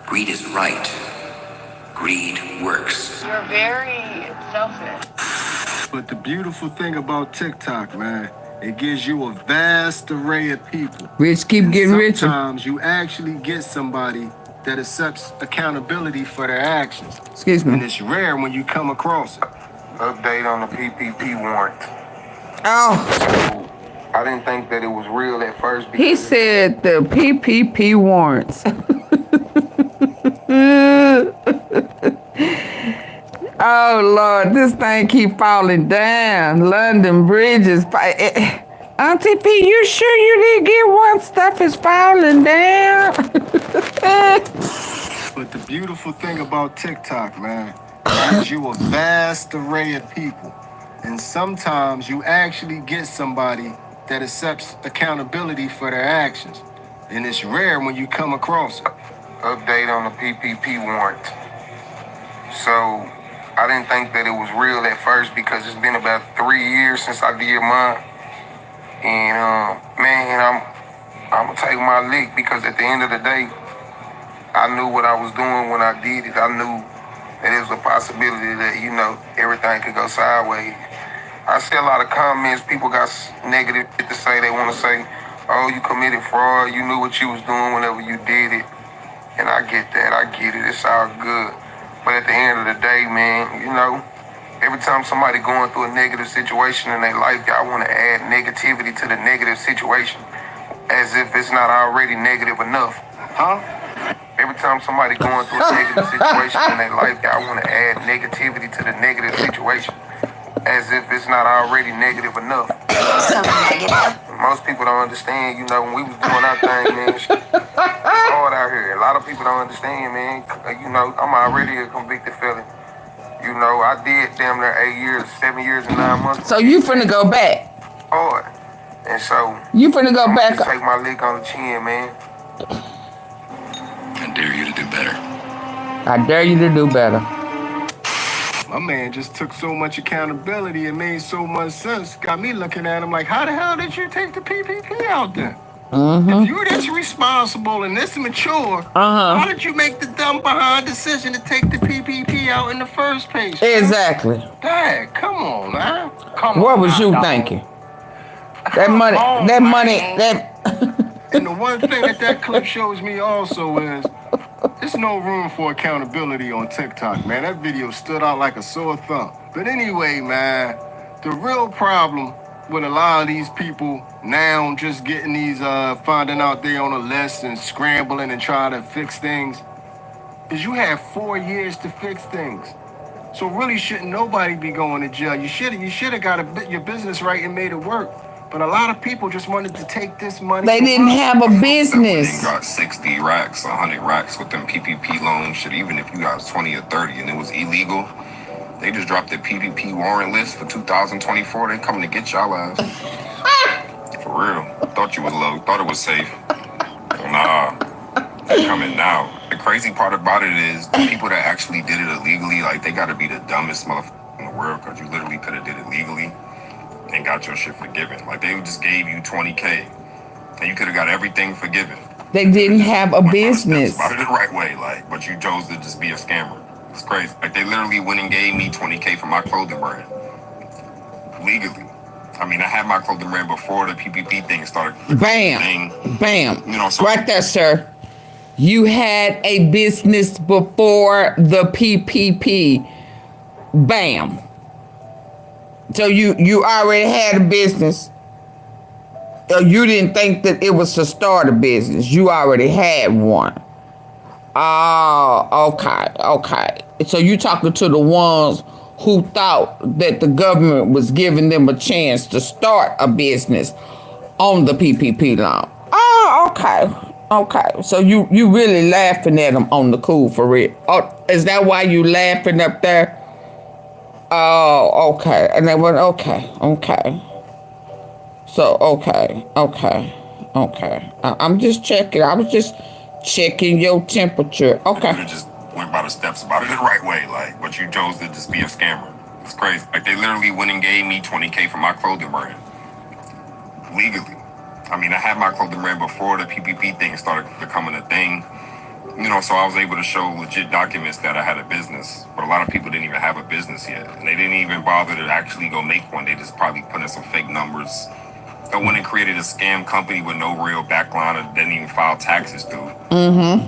Greed is right. Greed works. You're very selfish. But the beautiful thing about TikTok, man, it gives you a vast array of people. Rich keep getting richer. Sometimes you actually get somebody that accepts accountability for their actions. Excuse me. And it's rare when you come across it. Update on the PPP warrant. Oh, I didn't think that it was real at first. he said the PPP warrants. Oh, Lord, this thing keep falling down. London bridges. AunTeaFee, you sure you didn't get one? Stuff is falling down. But the beautiful thing about TikTok, man, it gives you a vast array of people. And sometimes you actually get somebody that accepts accountability for their actions. And it's rare when you come across it. Update on the PPP warrant. So, I didn't think that it was real at first because it's been about 3 years since I did mine. And, man, I'm gonna take my lick because at the end of the day, I knew what I was doing when I did it. I knew that it was a possibility that, you know, everything could go sideways. I see a lot of comments, people got negative shit to say. They want to say, oh, you committed fraud, you knew what you was doing whenever you did it. And I get that, I get it, it's all good. But at the end of the day, man, you know, every time somebody going through a negative situation in their life, y'all want to add negativity to the negative situation as if it's not already negative enough. Huh? Every time somebody going through a negative situation in their life, y'all want to add negativity to the negative situation as if it's not already negative enough. Most people don't understand, you know, when we was doing our thing, man, it's hard out here. A lot of people don't understand, man. You know, I'm already a convicted felon. You know, I did damn near 8 years, 7 years and 9 months. So you finna go back. Hard. And so You finna go back. Just take my lick on the chin, man. I dare you to do better. I dare you to do better. My man just took so much accountability. It made so much sense. Got me looking at him like, how the hell did you take the PPP out then? If you're this responsible and this mature, how did you make the dumb behind decision to take the PPP out in the first place? Exactly. Dad, come on, man. Come What on, was you thinking? That money, And the one thing that clip shows me also is there's no room for accountability on TikTok, man. That video stood out like a sore thumb. But anyway, man, the real problem with a lot of these people now just getting these, finding out they on a list and scrambling and trying to fix things is you have 4 years to fix things. So really shouldn't nobody be going to jail. You should have got your business right and made it work. But a lot of people just wanted to take this money. They didn't have a business. You got 60 racks, 100 racks with them PPP loans. Shit, even if you got 20 or 30 and it was illegal, they just dropped the PPP warrant list for 2024. They coming to get y'all ass. For real. Thought you was low. Thought it was safe. Nah. They coming now. The crazy part about it is the people that actually did it illegally, like, they gotta be the dumbest motherfucker in the world, because you literally could have did it legally and got your shit forgiven. Like, they just gave you 20K and you could have got everything forgiven. They didn't have a business. About it the right way, like, but you chose to just be a scammer. It's crazy. Like, they literally went and gave me 20K for my clothing brand. Legally. I mean, I had my clothing brand before the PPP thing started. Bam. Bam. You know, so right there, sir. You had a business before the PPP. Bam. So you already had a business. You didn't think that it was to start a business. You already had one. Oh, okay. So you talking to the ones who thought that the government was giving them a chance to start a business on the PPP loan. Oh, okay. So you really laughing at them on the cool for real. Oh, is that why you laughing up there? Oh, okay. And they went, okay. So, okay. I'm just checking. I was just checking your temperature. Okay. You just went by the steps about it the right way, like, but you chose to just be a scammer. It's crazy. Like, they literally went and gave me 20K for my clothing brand. Legally. I mean, I had my clothing brand before the PPP thing started becoming a thing. You know, so I was able to show legit documents that I had a business. But a lot of people didn't even have a business yet. And they didn't even bother to actually go make one. They just probably put in some fake numbers. They went and created a scam company with no real background and didn't even file taxes through.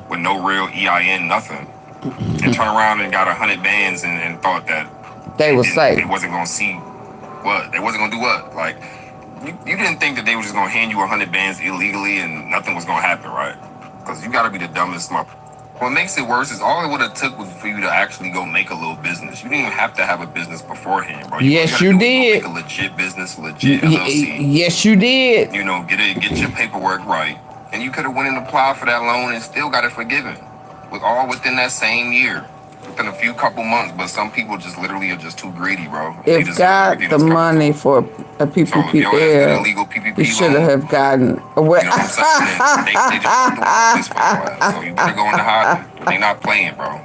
With no real EIN, nothing. And turn around and got 100 bands and thought that they was safe. They wasn't going to see what? They wasn't going to do what? Like, you didn't think that they were just going to hand you 100 bands illegally and nothing was going to happen, right? Because you got to be the dumbest motherfucker. What makes it worse is all it would have took was for you to actually go make a little business. You didn't even have to have a business beforehand, bro. Yes, you did. Make a legit business, legit LLC. Yes, you did. You know, get your paperwork right. And you could have went and applied for that loan and still got it forgiven. All within that same year. Within a few couple months. But some people just literally are just too greedy, bro. If got the money for a PPP you should have gotten away. You know what I'm saying? They just do this for you. So you better go into hiding. They not playing, bro.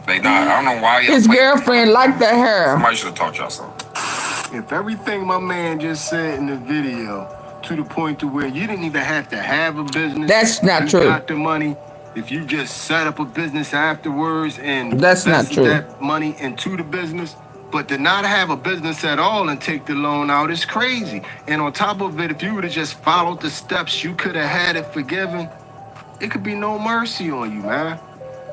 They not. I don't know why. His girlfriend liked the hair. Somebody should have taught y'all something. If everything my man just said in the video to the point to where you didn't even have to have a business. That's not true. You got the money. If you just set up a business afterwards and that's not true. That money into the business, but to not have a business at all and take the loan out is crazy. And on top of it, if you would have just followed the steps, you could have had it forgiven. It could be no mercy on you, man.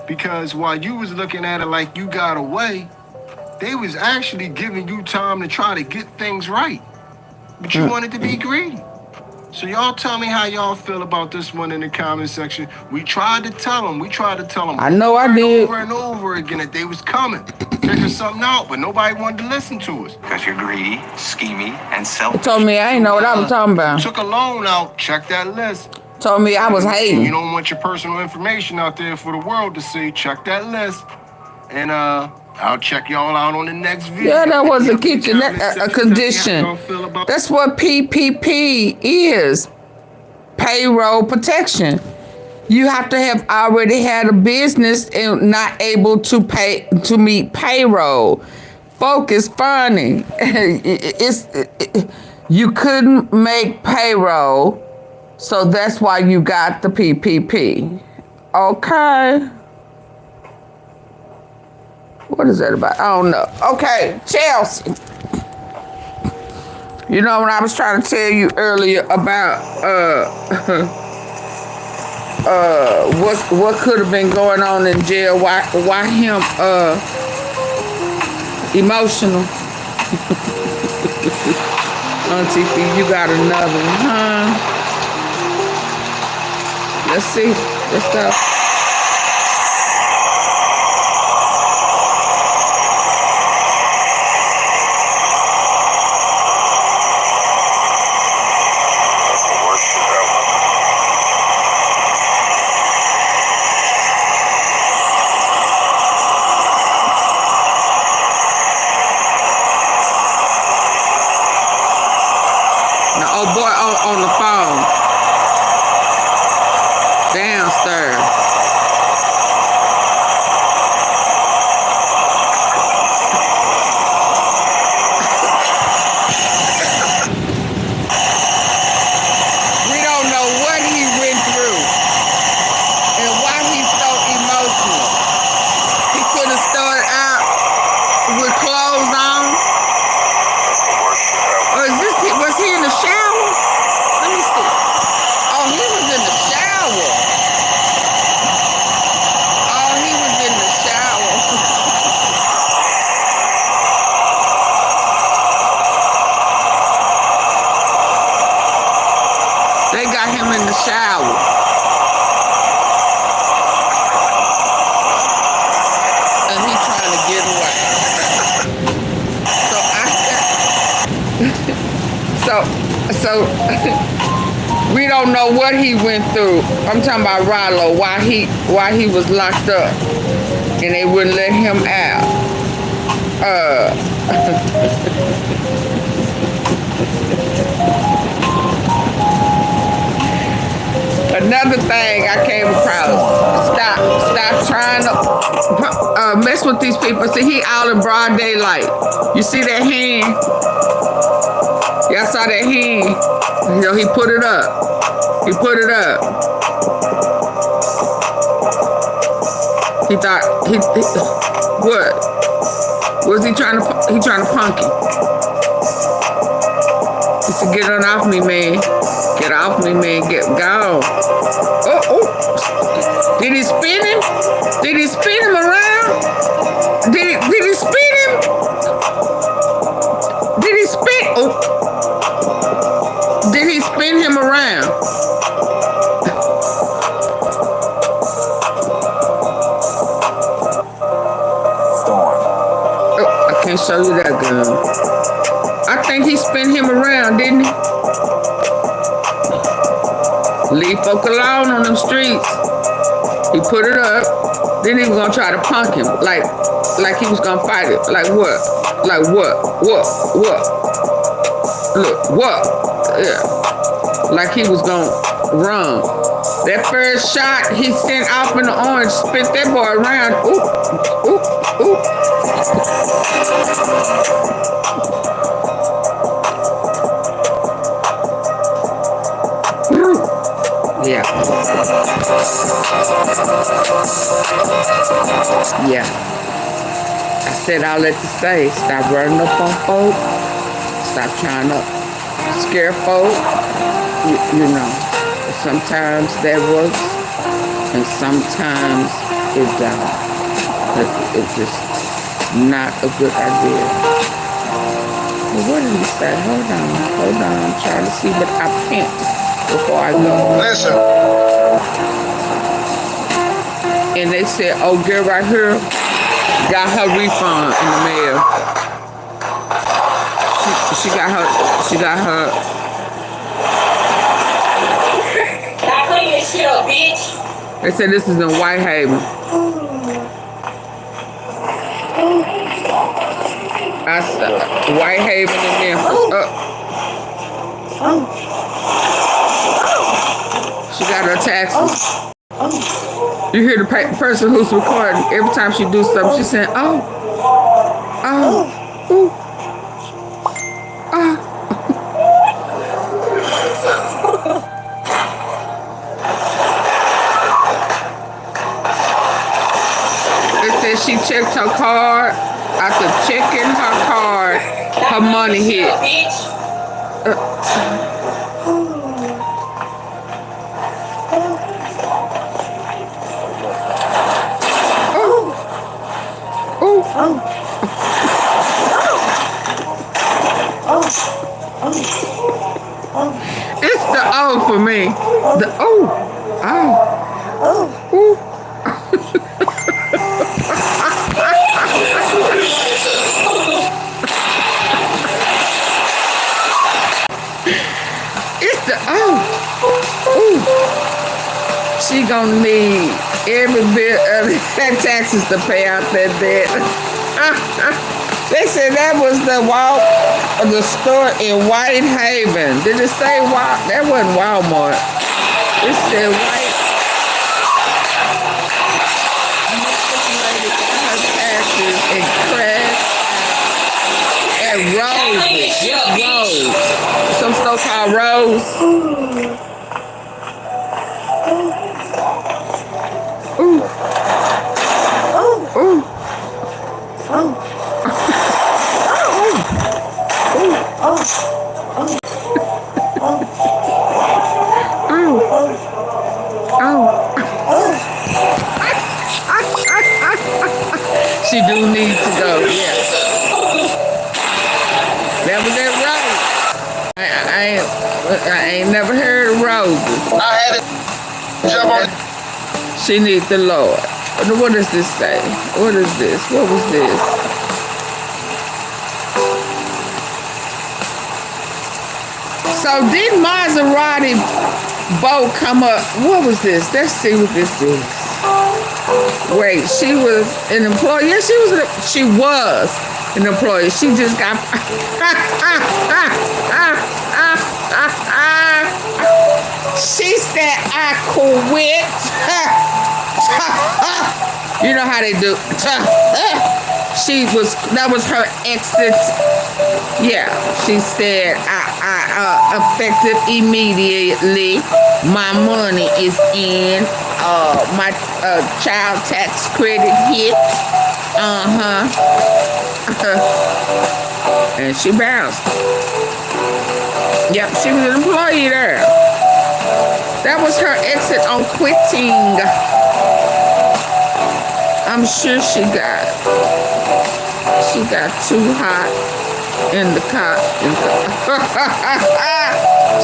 Because while you was looking at it like you got away, they was actually giving you time to try to get things right. But you wanted to be greedy. So y'all tell me how y'all feel about this one in the comment section. We tried to tell them. I know I did. Over and over again that they was coming. Figure something out, but nobody wanted to listen to us. Because you're greedy, schemy, and selfish. They told me I ain't know what I was talking about. Took a loan out, check that list. Told me I was hating. You don't want your personal information out there for the world to see. Check that list. And I'll check y'all out on the next video. Yeah, that was a kitchen, a condition. That's what PPP is. Payroll protection. You have to have already had a business and not able to meet payroll. Focus funny. You couldn't make payroll, so that's why you got the PPP. Okay. What is that about? I don't know. Okay, Chelsea. You know when I was trying to tell you earlier about what could have been going on in jail? Why him emotional? AunTeaFee, you got another one, huh? Let's see. Let's go. Oh boy, on the phone. Downstairs. We don't know what he went through and why he's so emotional. He could have started out with clothes on. Or was he in the shower? Let me see. Oh, he was in the shower. Oh, he was in the shower. They got him in the shower. And he trying to get away. So I said, so we don't know what he went through. I'm talking about Rollo, why he was locked up and they wouldn't let him out. Another thing I came across. Stop trying to mess with these people. See, he out in broad daylight. You see that hand? Y'all saw that hand? You know, he put it up. He put it up. He thought what? Was he trying to punk him? He said, "Get on off me, man. Get off me, man. Get gone." Oh. Did he spin him? Did he spin him around? Did he spin him? Did he spin? Oh. Did he spin him around? Oh, I can't show you that gun. I think he spun him around, didn't he? Leave folk alone on them streets. He put it up. Then he was gonna try to punk him, like he was gonna fight it. Like what? Like what? What? Look, what? Yeah. Like he was gonna run. That first shot he sent off in the orange spit that boy around. Oop. Yeah. I said all that to say, stop running up on folk. Stop trying to scare folk. You know, sometimes that works, and sometimes it don't. It's just not a good idea. Well, what did he say? Hold on. I'm trying to see, but I can't before I go. Listen. And they said, "Oh, girl, right here got her refund in the mail. She got her." Stop cleaning this shit up, bitch. They said this is in Whitehaven. Whitehaven and Memphis. She got her taxes. You hear the person who's recording. Every time she do something, she's saying, oh, ooh, It says she checked her card. After checking her card, her money hit. It's the O for me. The O. It's the O. She gonna need every bit of that taxes to pay out that debt. They said that was the store in Whitehaven. Did it say that wasn't Walmart? It said White. Her taxes and crash at Rose. Rose. Some store called Rose. She do need to go, yes. That was that Rose. I ain't never heard of roses. I had to jump on. She needs the Lord. What does this say? What is this? What was this? So did Maserati boat come up? What was this? Let's see what this is. Wait, she was an employee. Yeah, she was an employee. She just got. She said, "I quit." You know how they do. That was her exit. Yeah, she said, I effective immediately. My money is in. My child tax credit hit. And she bounced. Yep, she was an employee there. That was her exit on quitting. I'm sure she got too hot in the car.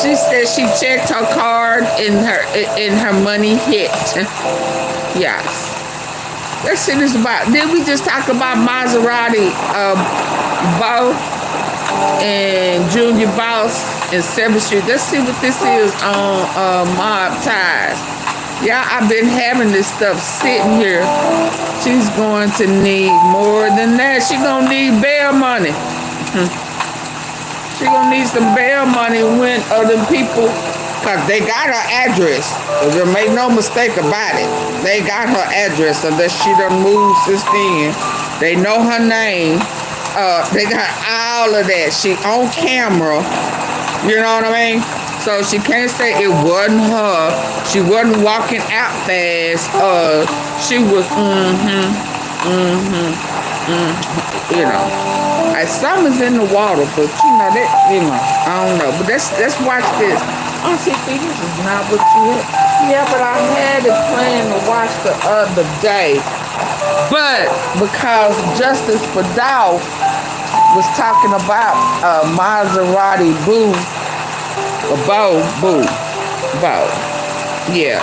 She said she checked her card and her money hit. Yes. Let's see this about. Did we just talk about Maserati, Bo and Junior Boss in 7th Street? Let's see what this is on Mob Ties. Yeah, I've been having this stuff sitting here. She's going to need more than that. She's going to need bail money. She's going to need some bail money when other people, because they got her address. There make no mistake about it. They got her address unless she done moved since then. They know her name. They got all of that. She on camera. You know what I mean? So she can't say it wasn't her. She wasn't walking out fast. She was, you know. Something's in the water, but you know, that, you know, I don't know. But let's watch this. AunTeaFee, this is not what you had. Yeah, but I had it planned to watch the other day. But because Justice for Dow was talking about Maserati Boo. Bo. Yeah.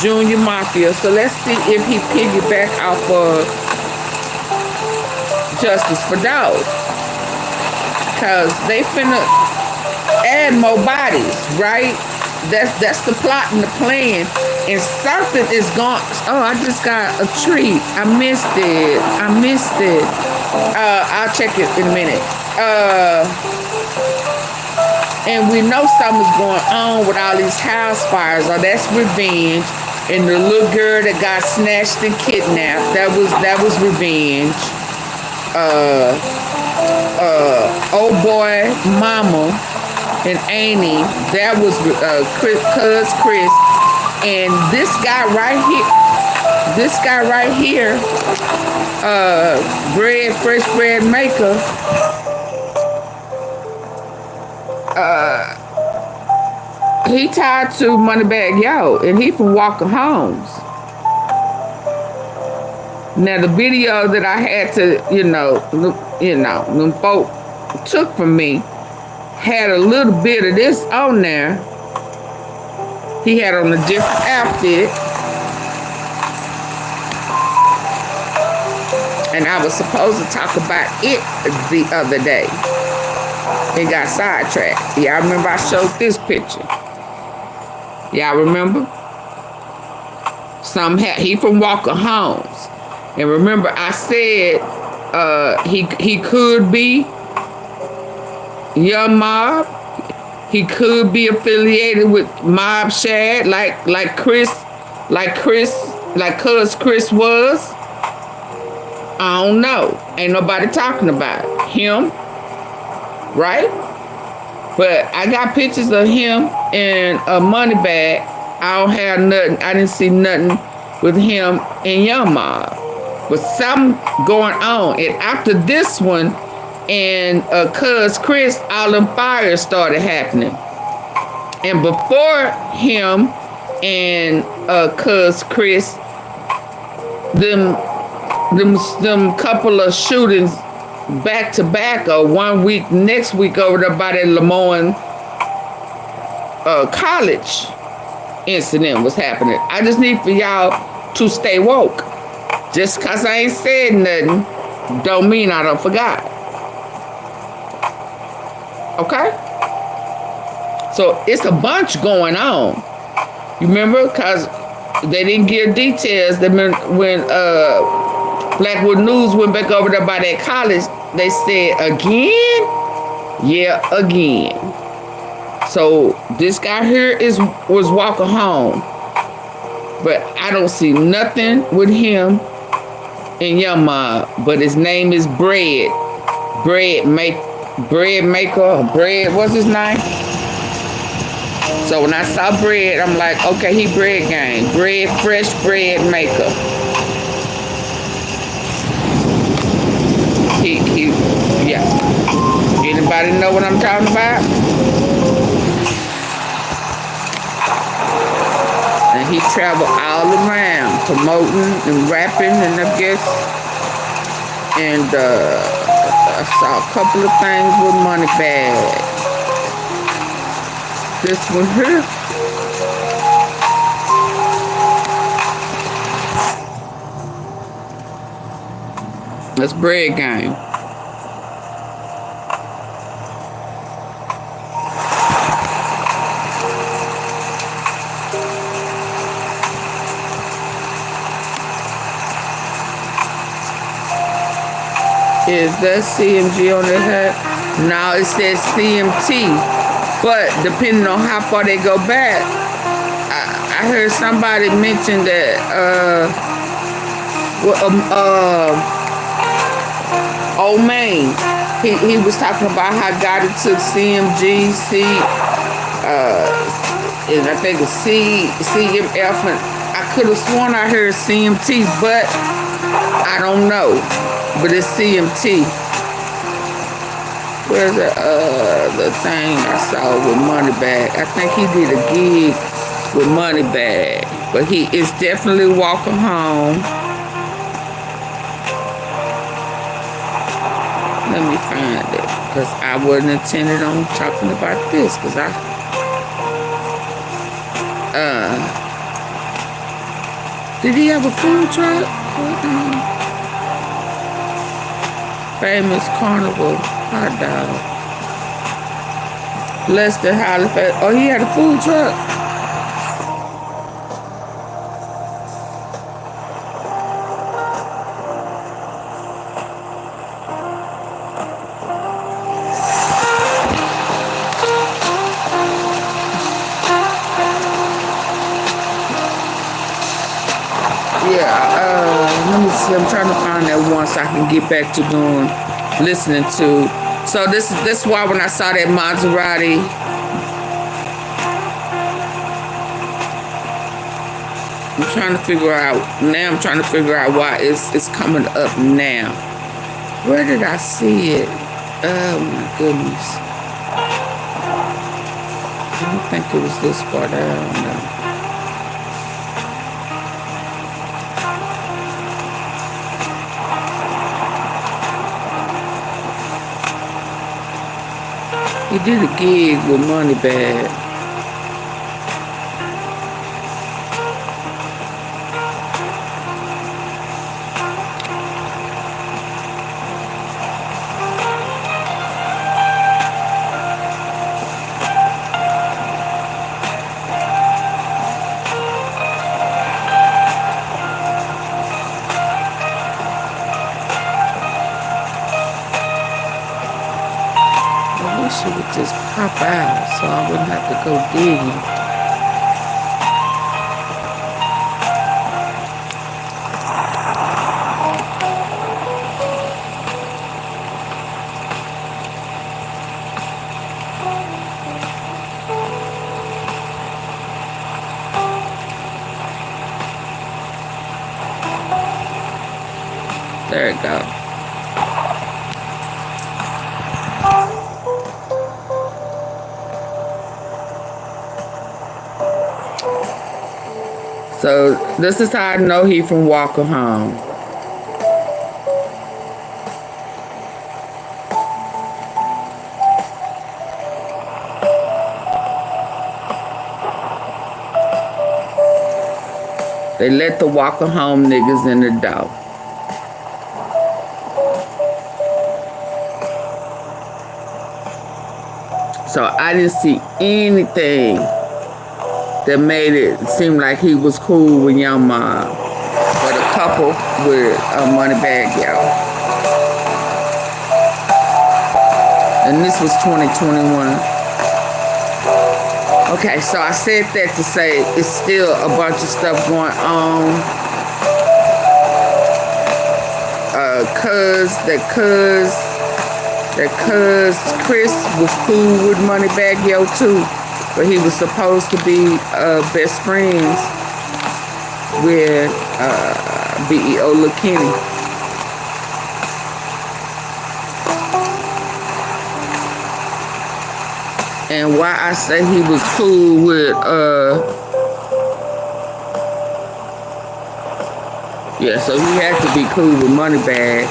Junior Mafia. So let's see if he piggyback off of Justice for Dogs. Because they finna add more bodies, right? That's the plot and the plan. And something is gone. Oh, I just got a treat. I missed it. I'll check it in a minute. And we know something's going on with all these house fires. Oh, that's revenge. And the little girl that got snatched and kidnapped, that was revenge. Old boy mama and Annie, that was Chris. And this guy right here, fresh bread maker, he tied to MONEYBAGGYO, and he from Walker Homes. Now the video that I had to, them folk took from me had a little bit of this on there. He had on a different outfit. And I was supposed to talk about it the other day. It got sidetracked. Y'all remember I showed this picture? Y'all remember? He from Walker Homes. And remember I said he could be Young Mob. He could be affiliated with Mob Shad like Cuz Chris was. I don't know. Ain't nobody talking about him. Right? But I got pictures of him in a money bag. I don't have nothing. I didn't see nothing with him and Young Mob. But something going on. And after this one and Cuz Chris, all them fires started happening. And before him and Cuz Chris, them couple of shootings back to back, or 1 week, next week over there by that Lemoyne college incident was happening. I just need for y'all to stay woke. Just cause I ain't said nothing don't mean I don't forgot. Okay? So it's a bunch going on. You remember? Cause they didn't give details. When Blackwood News went back over there by that college, they said, again? Yeah, again. So this guy here was Walker Home. But I don't see nothing with him in Young Mob. But his name is Bread. Bread Maker. What's his name? So when I saw Bread, I'm like, okay, he Bread gang. Fresh bread maker. Yeah. Anybody know what I'm talking about? And he traveled all around promoting and rapping, and I guess, and I saw a couple of things with Moneybag. This one here. That's Bread Gang. Is that CMG on the hat? No, it says CMT. But depending on how far they go back, I heard somebody mention that old man, he was talking about how Gotti took CMG, and I think it's CMF, and I could have sworn I heard CMT, but I don't know. But it's CMT. Where's the thing I saw with Moneybag? I think he did a gig with Moneybag, but he is definitely walking home. Let me find it, because I wasn't intended on talking about this, because did he have a food truck? Famous Carnival hot dog. Lester Halifax. Oh, he had a food truck. Yeah, let me see. I'm trying to find that one so I can get back to doing, listening to. So this is why when I saw that Maserati, I'm trying to figure out why it's coming up now. Where did I see it? Oh my goodness. I don't think it was this far down. No. He did a gig with Moneybag. She would just pop out so I wouldn't have to go digging. There it goes. So this is how I know he from Walker Home. They let the Walker Home niggas in the door. So I didn't see anything that made it seem like he was cool with Young Mom, but a couple with Moneybagyo. And this was 2021. Okay, so I said that to say it's still a bunch of stuff going on. Cuz Chris was cool with Moneybagyo too. But he was supposed to be best friends with BEO Lil Kenny. And why I say he was cool with yeah, so he had to be cool with Moneybag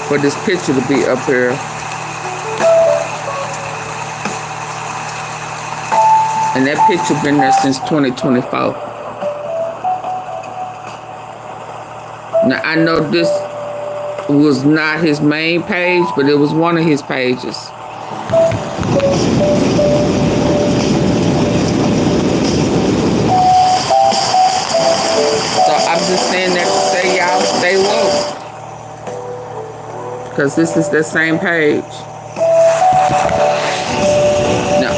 for this picture to be up here. And that picture been there since 2024. Now, I know this was not his main page, but it was one of his pages. So I'm just saying that to say y'all stay woke. Because this is the same page.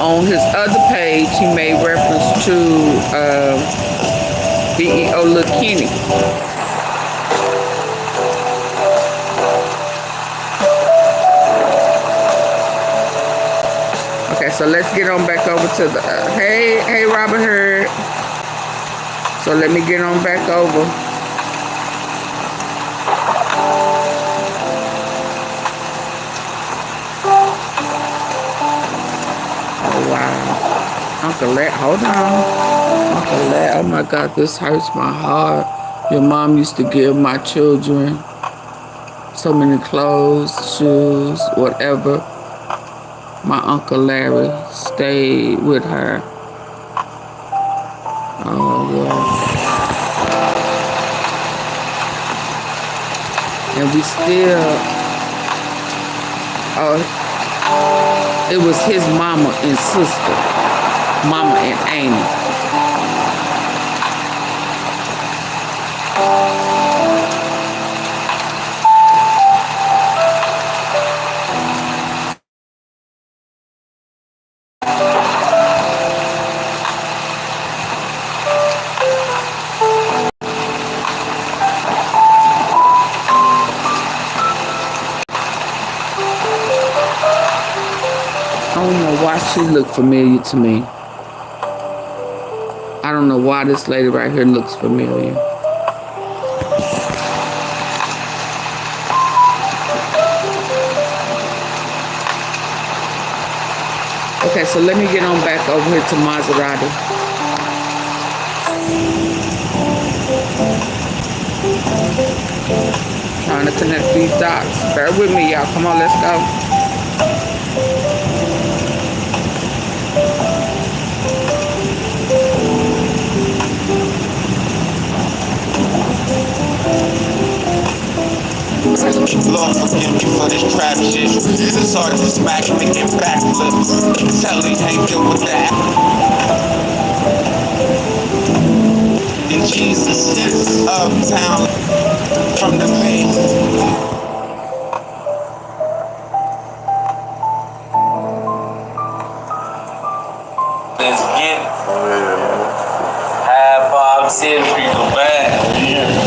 On his other page, he made reference to BEO Lil Kenny. Okay, so let's get on back over to the hey Robert Hurd. So let me get on back over. Uncle Let, hold on. Uncle Let, oh my God, this hurts my heart. Your mom used to give my children so many clothes, shoes, whatever. My Uncle Larry stayed with her. Oh, yeah. And we still, it was his mama and sister. Mama and Amy. She looked familiar to me. I don't know why this lady right here looks familiar. Okay, so let me get on back over here to Maserati. Trying to connect these dots. Bear with me, y'all. Come on, let's go. Lord forgive me for this trap shit. It's hard to smack and get backflips. Tell he ain't good with that. In Jesus, uptown from the bay. Let's get it. High Bob said people bad.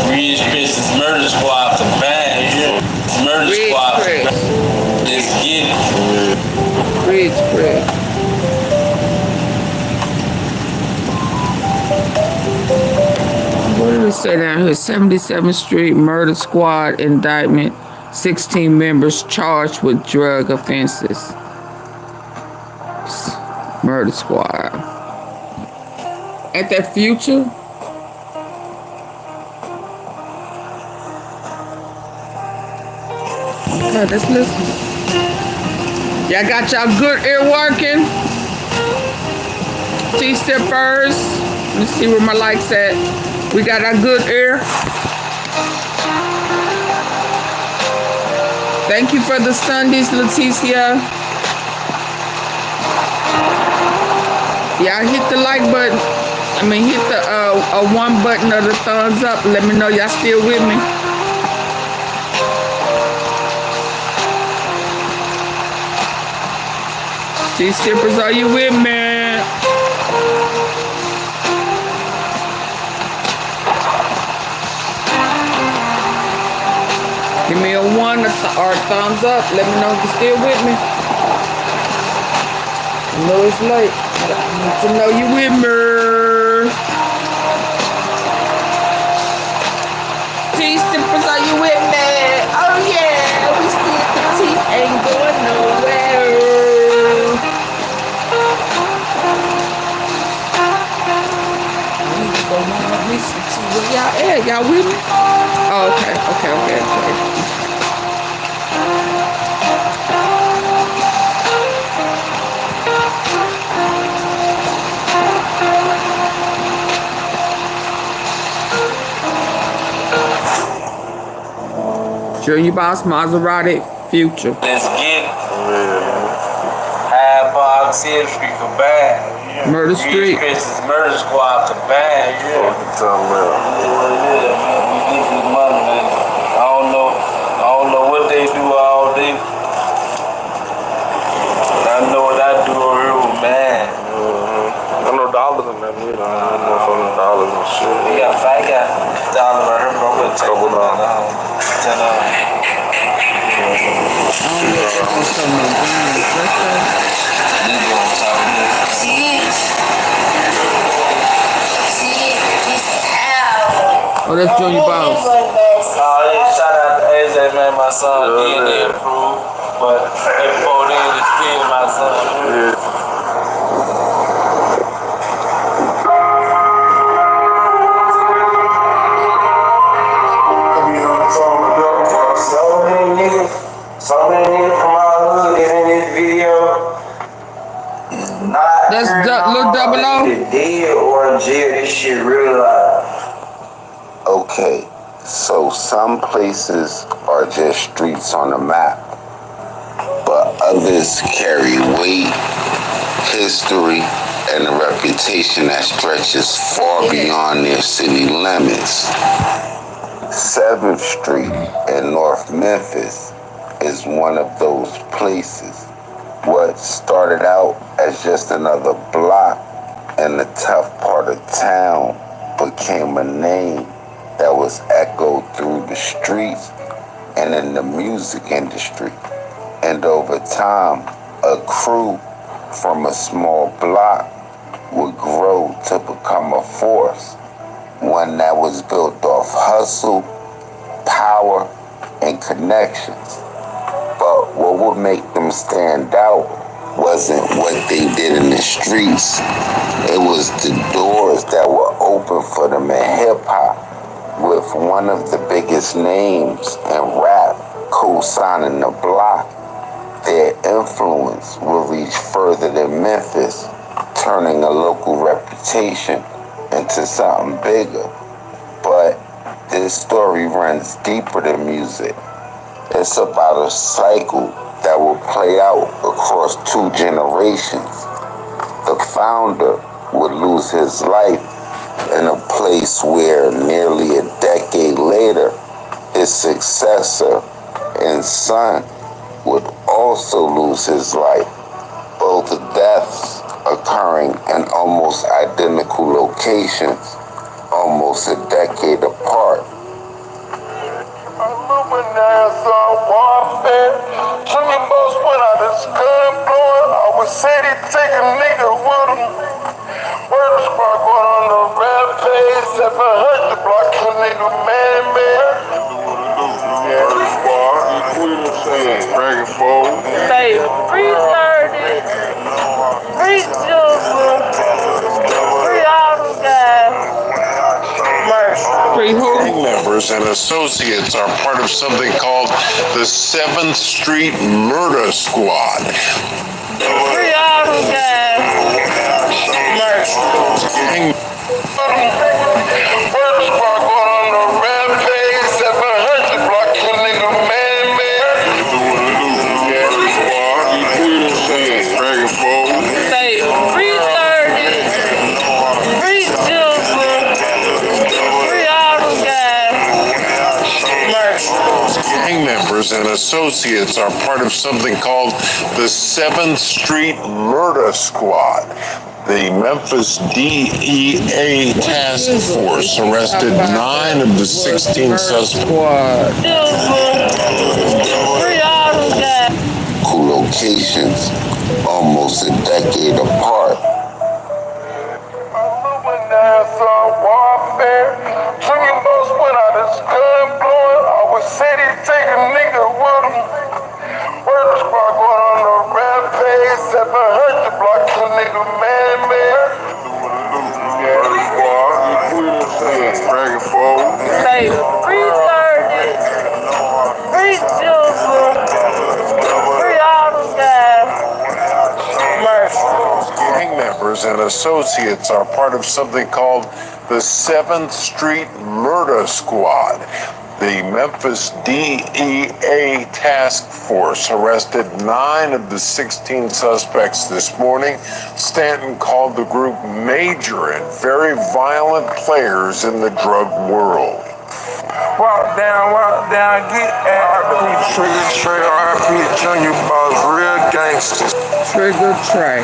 Ridge Chris's murder squad to bad. Murder squad to bad. Let's get it. Ridge Chris. What did it say down here? 77th Street Murder Squad indictment. 16 members charged with drug offenses. Murder Squad. Ain't that Future? Okay, let's listen. Y'all got y'all good ear working? T-sippers. Let's see where my lights at. We got our good ear. Thank you for the Sundays, Leticia. Y'all hit the like button. Hit the one button or the thumbs up. Let me know y'all still with me. T-sippers, are you with me? Give me a one or a thumbs up. Let me know if you're still with me. I know it's late. I need to know you with me. T-sippers, are you with me? Oh yeah, we see it. The teeth ain't going nowhere. Where y'all at? Y'all with me? Oh, okay. Junior Boss, Maserati, Future. Let's get it. High Bob City Street for bad. Murder Street. Chris's murder squad to bad. We get this money, man. I don't know what they do all day. But I know what I do over here with man. I know dollars in that, you know. I know some dollars and shit. I got dollars right here, bro. We'll take them out now. Oh, that's Junior Boss. Oh, yeah, shout out to AJ, man. My son DNA approved, but before then, it's still my son. Yeah. So many niggas from our hood is in this video. That's Lil Double O. Dead or in jail, this shit real life. Okay, so some places are just streets on the map, but others carry weight, history, and a reputation that stretches far beyond their city limits. 7th Street in North Memphis is one of those places. What started out as just another block in the tough part of town became a name that was echoed through the streets and in the music industry. And over time, a crew from a small block would grow to become a force, one that was built off hustle, power, and connections. But what would make them stand out wasn't what they did in the streets. It was the doors that were open for them in hip-hop, with one of the biggest names in rap co-signing the block. Their influence will reach further than Memphis, turning a local reputation into something bigger. But this story runs deeper than music. It's about a cycle that will play out across 2 generations. The founder would lose his life in a place where nearly a decade later, his successor and son would also lose his life. Both deaths occurring in almost identical locations, almost a decade apart. I was said he take a nigga with him. Word squad going on the rampage, 700 block a nigga man. Yeah, squad, Dragon Ball. Say 330, 3 children, 3 auto guys. Gang members and associates are part of something called the 7th Street Murder Squad. 3 auto guys. Gang Word squad going on the rampage, 700 block a nigga man. Yeah, squad, Dragon Ball. Say 330, 3 children, 3 auto guys. Gang members and associates are part of something called the 7th Street Murder Squad. The Memphis DEA task force arrested 9 of the 16 suspects. Cool locations, almost a decade apart. Warfare, swinging boats without his gun blowing. I was said he take a nigga with him. Word squad going on the rampage, 700 block a nigga man. Yeah, squad, Dragon Ball. Say 330, 3 children, 3 auto guys. Gang members and associates are part of something called the 7th Street Murder Squad. The Memphis DEA task force arrested 9 of the 16 suspects this morning. Stanton called the group major and very violent players in the drug world. Walk down, get at Trigger, RIP, Junior Boss, real gangsters. Trigger Trey.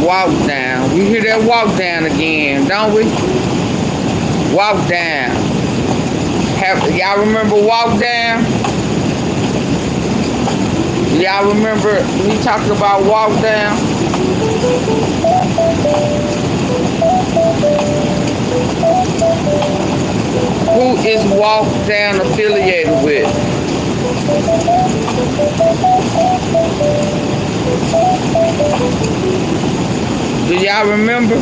Walk down. We hear that walk down again, don't we? Walk down. Y'all remember walk down? Y'all remember me talking about walk down? Who is walk down affiliated with? Do y'all remember?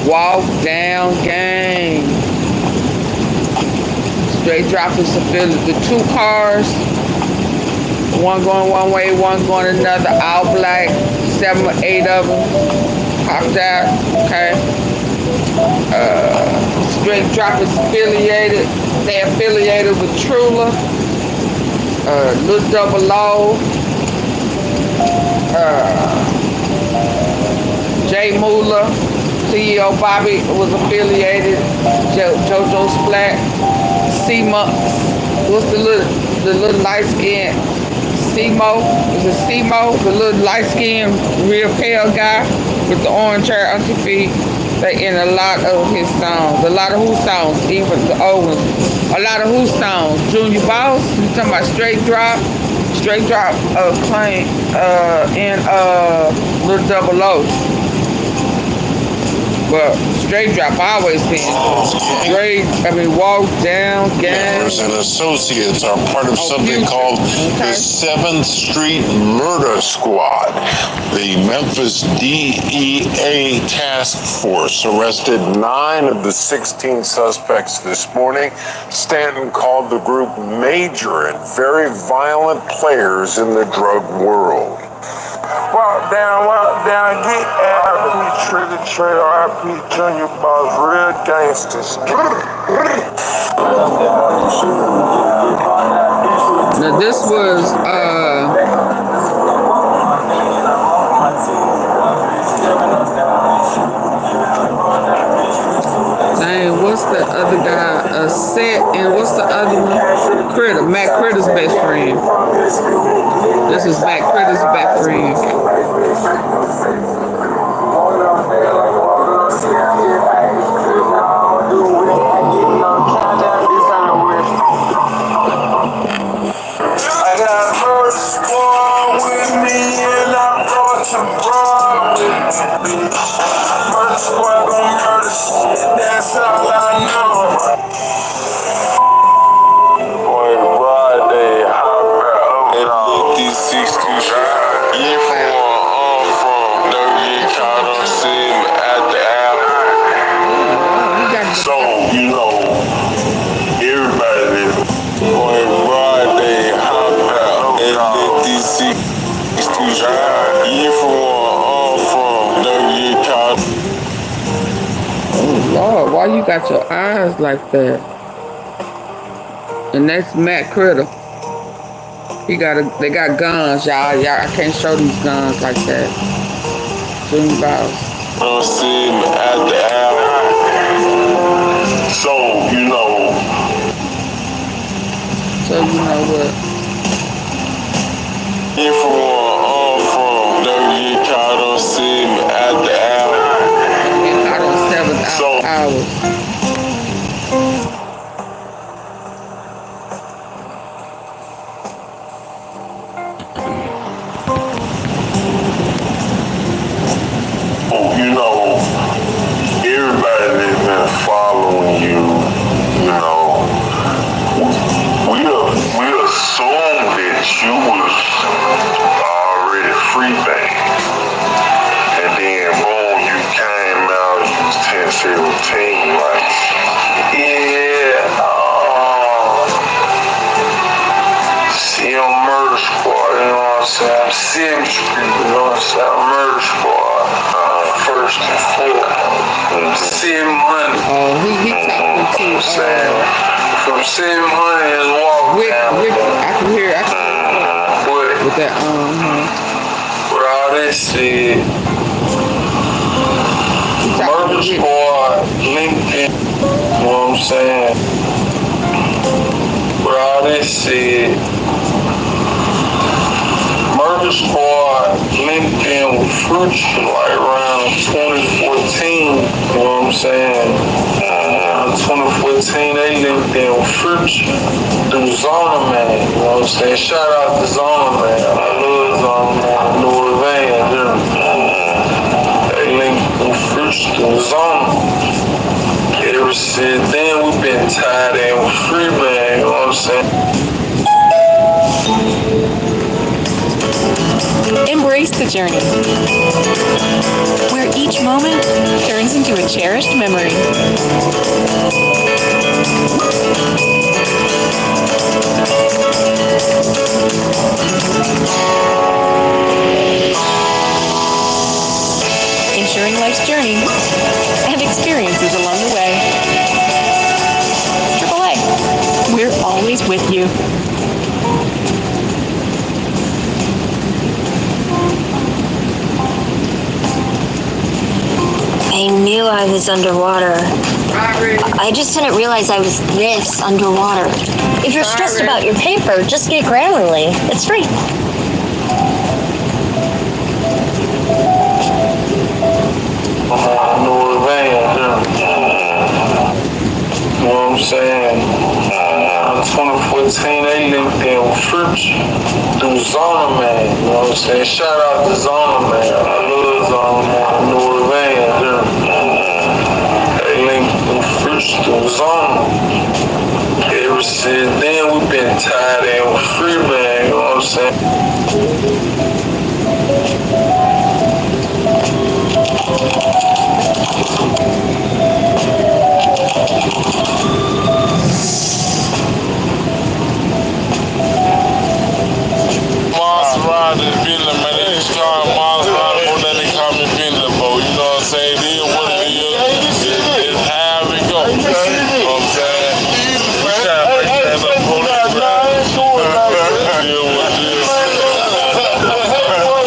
Walk down gang. Straight dropping affiliated. The 2 cars, one going one way, one going another, all black, 7 or 8 of them popped out, okay? Straight droppers affiliated. They affiliated with Trula, Lil Double O, J Moolah, CEOBOBBY was affiliated, JOJOSPLATT, what's the little light skin? Simo, is it Simo, the little light skin, real pale guy with the orange hair, AunTeaFee. They in a lot of his songs, a lot of who songs, even the old ones, a lot of who songs. Junior Boss, you talking about Straight Drop, Straight drop claim in little double O. But straight drop, I always think walk down, Members and associates are part of something called the 7th Street Murder Squad. The Memphis DEA task force arrested 9 of the 16 suspects this morning. Stanton called the group major and very violent players in the drug world. Walk down, get RP Trigger Trail, RP Junior Boss, real gangsters. Now this was dang, what's the other guy? Set, and what's the other one? Critter, Mac Critter's best friend. This is Mac Critter's best friend. I got murder squad with me and I'm going to run with me. Murder squad gon' murder shit, that's all I know. Boy, Friday, these 6 2 shit. You from where I'm from, don't get caught on sitting at the alley. So, you know, everybody, boy, Friday, these 6 2 shit. You from where I'm from, don't get caught. Oh Lord, why you got your eyes like that? And that's Matt Critter. They got guns, y'all. I can't show these guns like that. Junior Boss. I'm sitting at the alley. So, you know what? You from where I'm from, don't get caught on sitting at the alley. I don't 7 hours. You know, everybody that's been following you, you know, we assumed that you was already free bank. And then boom, you came out, you was 10-17, like, see on Murder Squad, you know what I'm saying? I'm Sim Street, you know what I'm saying? Murder Squad. First and foremost, seeing money. Oh, he talking to from seeing money is walking down. I can hear with that with all this shit, Murder Squad, LinkedIn, you know what I'm saying? With all this shit, Murder Squad, LinkedIn was fruitful like around 2014, you know what I'm saying? 2014, they LinkedIn was fruitful through Zona Man, you know what I'm saying? Shout out to Zona Man, I love Zona Man, New Orleans, they LinkedIn was fruitful through Zona. Ever since then, we've been tied in with free man, you know what I'm saying? Embrace the journey, where each moment turns into a cherished memory. Ensuring life's journey and experiences along the way. AAA, we're always with you. I knew I was underwater. I just didn't realize I was this underwater. If you're stressed about your paper, just get Grammarly. It's free. New Orleans, you know what I'm saying? 2014, they LinkedIn with fruits through saying? Shout out to Zona, man. I love Zona, man. I know the van, they linked them first to Zona. Ever since then, we've been tied in with Free, man. You know what I'm saying? Maserati, Bentley, man. They just call it Maserati more than they call me Bentley, bro. You know what I'm saying? It is what it is. It's how it go. You know what I'm saying? We try to make that up for the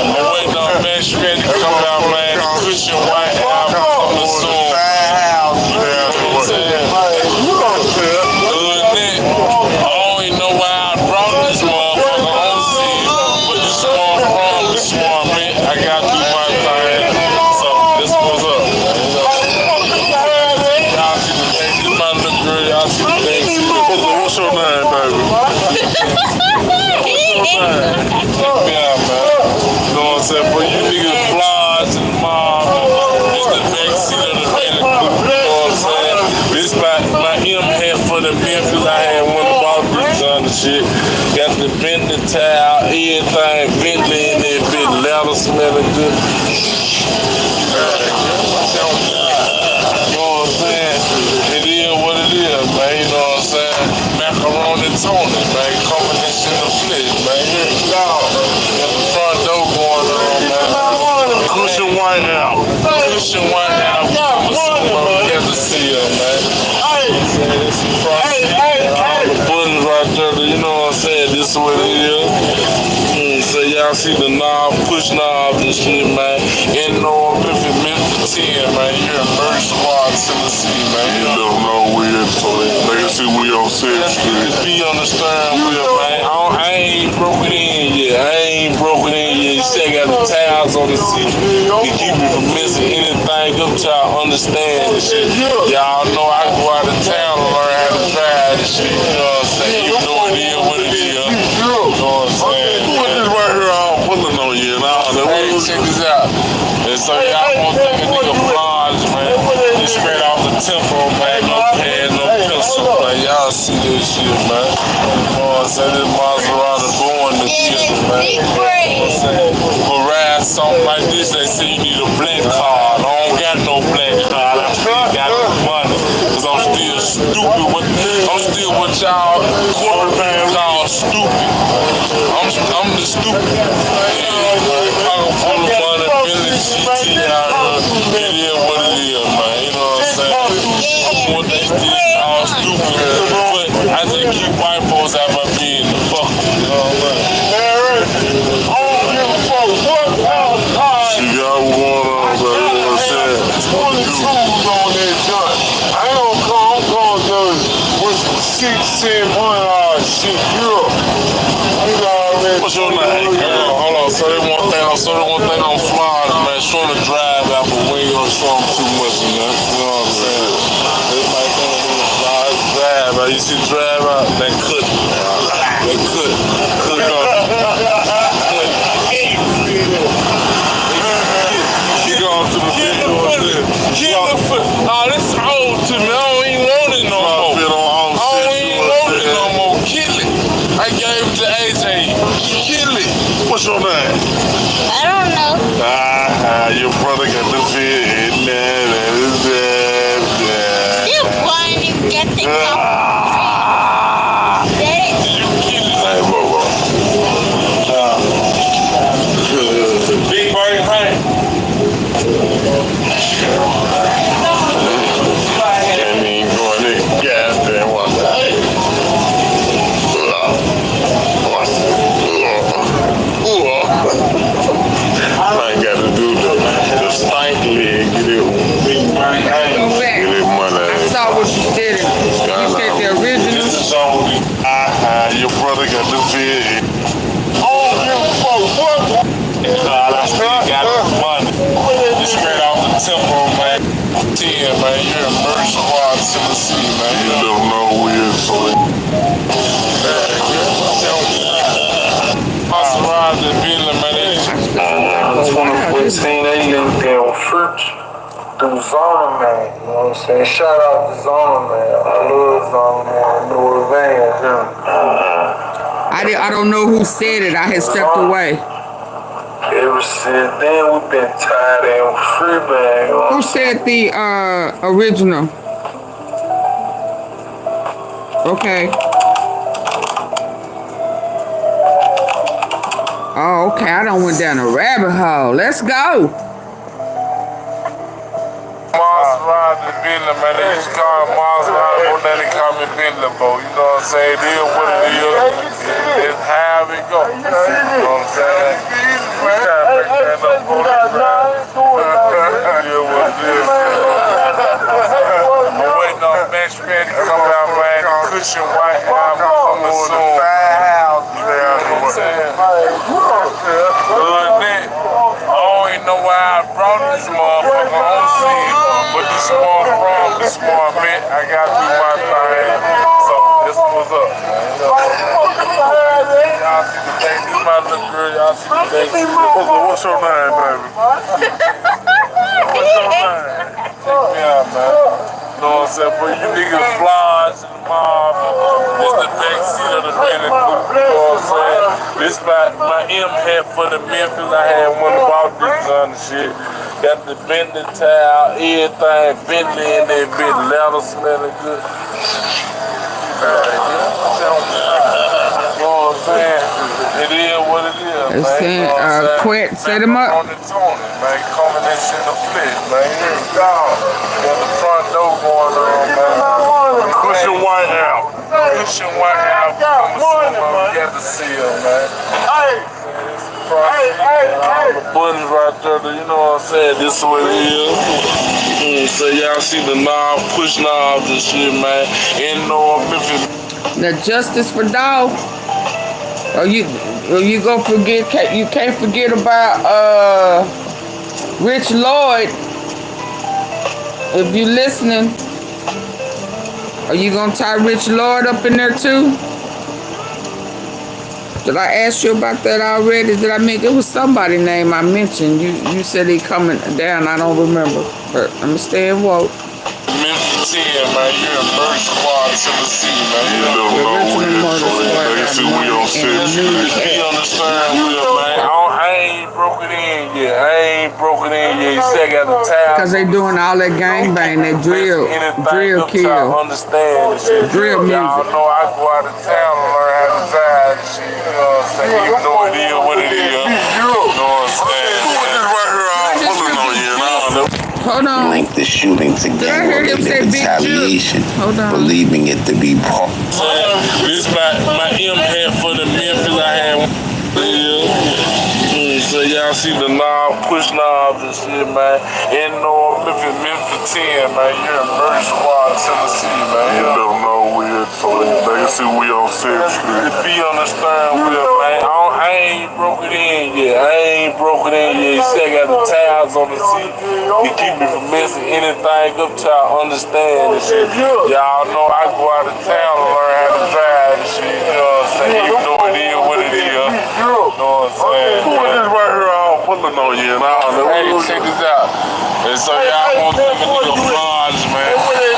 I'm waiting on Max Freddy to come out, man. Christian White album coming soon. But you niggas flies and mob, it's the backseat of the Bentley. You know what I'm saying? This my M hat for the Memphis. I had one of the bricks on the shit. Got the Bentley towel, everything Bentley in there, big leather smelling good. You know what I'm saying? It is what it is, man. You know what I'm saying? Macaroni Tony, man. Combination of flesh, man. Got the front door going on, man. Christian White out. Christian White out. We have to see her, man. This is front seat. All the buttons right there. You know what I'm saying? This is what it is. So y'all see the knob, push knobs and shit, man. And no Memphis 10, man. You're a Bird Squad, Tennessee, man. You don't know we in Legacy, we on 6th Street. Be on the steering wheel, man. I ain't broke it in yet. You see, I got the towels on the seat to keep me from missing anything up till I understand this shit. Y'all know I go out of town to learn how to drive this shit. You know what I'm saying? You know it is what it is. You know what I'm saying? Put this right here, I'm pulling on you. Hey, check this out. And so y'all won't think a nigga flies, man. He straight off the tempo, man. No pad, no pencil, man. Y'all see this shit, man. You know what I'm saying? This Maserati going to shit, man. You know what I'm saying? For ride something like this, they say you need a black card. I don't got no black card. I still got no money. Cause I'm still stupid. I'm still what y'all corporate man call stupid. I'm the stupid. I'm full of money, Billy GT out here. It is what it is, man. You know what I'm saying? I'm what they still call stupid. But I just keep white folks out my being the fuck. You know what I'm saying? I don't give a fuck what else. She got one on, but you know what I'm saying? 22 on that gun. I ain't gonna come, I'm going to with some 6, 700 shit. What's your name? Hold on, so they want to think I'm flying, man. Show them the drive out, but we ain't gonna show them too much, man. You know what I'm saying? They might think I'm gonna fly drive out. You see the drive out? They cut. Keep going to the video. Oh, this is old to me. I don't even want it no more. Kill it. I gave it to AJ. Kill it. What's your name? I don't know. Your brother got the fit. You want to get the You kill it. Hey, Bobo. Big Bird, hey. Can't even go in there. Gas there. What's that? I ain't got to do the stank leg, get it money. I saw what you said. You said the original. This is all your brother got the fit. I don't give a fuck what. I still got the money. You straight off the tempo, man. 10, man. You're a Bird Squad, Tennessee, man. You don't know weird, so Maserati, Bentley, man. seen anything on fruits through Zona Man, you know what I'm saying? Shout out to Zona Man. I love Zona Man, New Orleans, I don't know who said it. I had stepped away. Ever since then, we've been tied in with Freebang. Who said the original? Okay. Oh, okay. I done went down a rabbit hole. Let's go. Maserati Bentley, man. They used to call it Maserati, but now they call me Bentley, bro. You know what I'm saying? It is what it is. It's how it go. You know what I'm saying? We try to make that up for it is what it is. I'm waiting on Max Freddy to come out, man. The cushion white album coming soon. You know what I'm saying? I don't even know why I brought this motherfucker on scene, but this one from this one man, I got to do my thing. So this was up, man. Y'all see the thing, this my little girl, y'all see the thing. What's your name, baby? What's your name? Check me out, man. You know what I'm saying? For you niggas flies in the mob, this the back seat of the Bentley. You know what I'm saying? This my M hat for the Memphis. I had one about this on the shit. Got the Bentley towel, everything Bentley in there, bit leather smelling good. You know what I'm saying? It is what it is, man. Quit, set him up. On the Tony, man. Combination of flesh, man. Here we go. Got the front door going on, man. Cushion white out. Cushion white out. We got the seal, man. The buttons right there, you know what I'm saying? This is what it is. So y'all see the knob, push knobs and shit, man. In North Memphis. The justice for Dolph. You go forget? You can't forget about Rich Lloyd. If you listening, are you gonna tie Rich Lloyd up in there too? Did I ask you about that already? Did I make it was somebody name I mentioned? You said he coming down. I don't remember, but I'm staying woke. Memphis 10, man. You're a murder squad Tennessee, man. You don't know where it's so we on set. You understand, man? I ain't broke it in yet. You said I got the towel. Cause they doing all that gangbang, that drill kill. Understand shit. Drill music. Y'all know I go out of town and learn how to drive and shit. You know what I'm saying? Even though it is what it is. You know what I'm saying? Right here, I'm pulling on you, and I don't know. Hold on. Link the shooting to gang-related retaliation, believing it to be part. This my M hat for the Memphis. I had one. So y'all see the knob, push knobs and shit, man. In North Memphis 10, man. You're a murder squad Tennessee, man. You don't know where it's so they can see we on 6th Street. Be understand with man. I ain't broke it in yet. You said I got the towels on the seat. You keep me from messing anything up till I understand and shit. Y'all know I go out of town to learn how to drive and shit. You know what I'm saying? Even though it is what it is. You know what I'm saying? This right here, I'm pulling on you, and I don't know. Hey, check this out. And so y'all want them nigga flaws, man.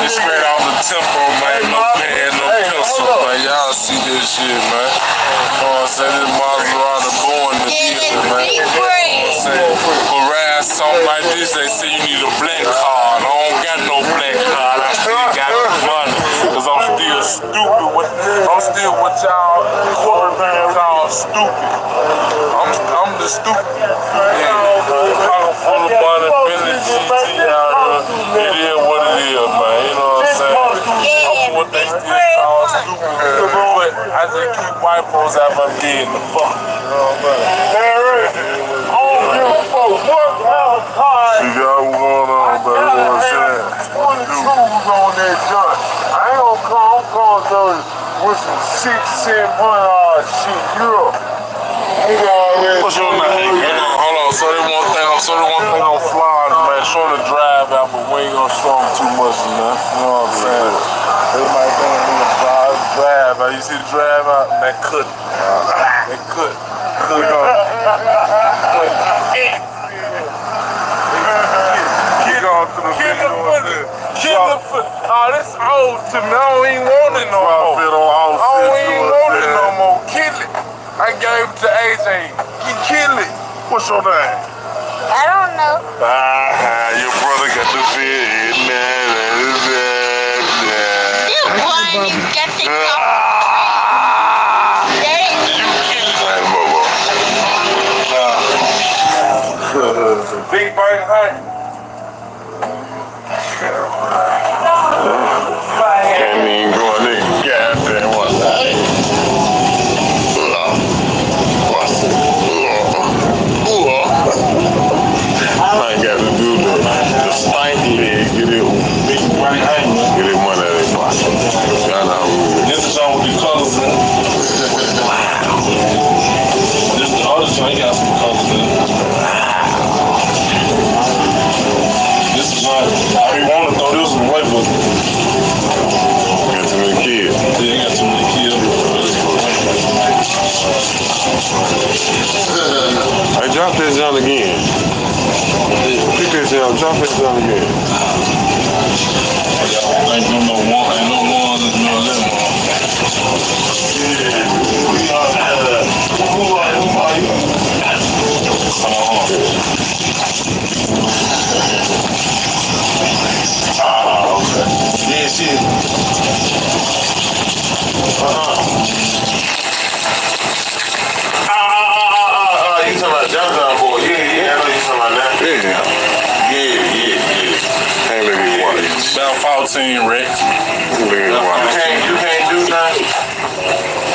It's straight off the tempo, man. No pen, no pencil, man. Y'all see this shit, man. You know what I'm saying? This Maserati born the deal, man. You know what I'm saying? For ride something like this, they say you need a black card. I don't got no black card. I still got the money. Cause I'm still stupid. I'm still what y'all corporate call stupid. I'm the stupid. I'm full of money, business, GT out here. It is what it is, man. You know what I'm saying? I'm what they still call stupid. But I just keep white folks out my bed in the fuck. You know what I'm saying? I don't give a fuck what kind of car. You got what's going on, man. You know what I'm saying? 22s on that joint. I ain't gonna come, I'm going those with some $600-$700 shit, Europe. What's your name? Hold on, so they want thing on flyers, man. Show the drive out, but we ain't gonna show them too much, man. You know what I'm saying? They might think I'm gonna drive out. You see the drive out? That cut. That cut. to me. I don't even want it no more. I don't even want it no more. Kill it. I gave it to AJ. He kill it. What's your name? I don't know. Your brother got the bed. You blind and got the Big bird, huh? Can't even go in there. Goddamn, what's that? I ain't got to do the stanky leg. Get it big right hand. Get it one of them. This is all with the colors in it. This is the other joint. He got some colors in it. This is like, I didn't want to throw this one away, but got too many kids. Yeah, you got too many kids. Hey, drop this down again. Pick this down, drop this down again. Ain't no one, ain't no ones, there's no lemon. Yeah, we are okay. Yeah, shit. You talking about Johnson boy? Yeah, I know you talking about that. Yeah. Hey, let me watch. About 14 Rex. You can't do nothing.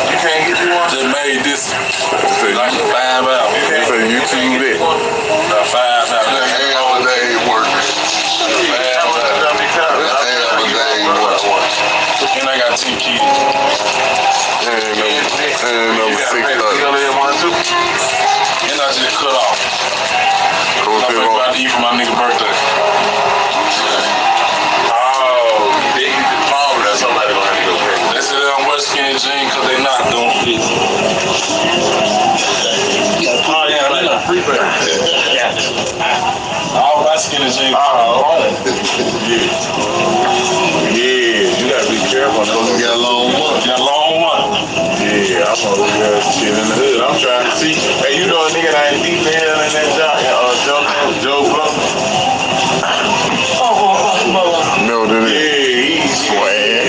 You can't get you one. Just made this like 5 hours. You say YouTube it. About 5 hours. Hell of a day working. And I got 2 kids. And no 6 others. And I just cut off. I'm about to eat for my nigga birthday. Oh, they eat the palm. That's somebody gonna have to go pay. They said they don't wear skinny jeans because they not don't fit. Oh yeah, they not free for that. All my skinny jeans. Yeah, you gotta be careful because you got a long one. Yeah, I'm gonna look at shit in the hood. I'm trying to see. Hey, you know a nigga that ain't deep in that Joe Blow? No, dude. Yeah, he's swag.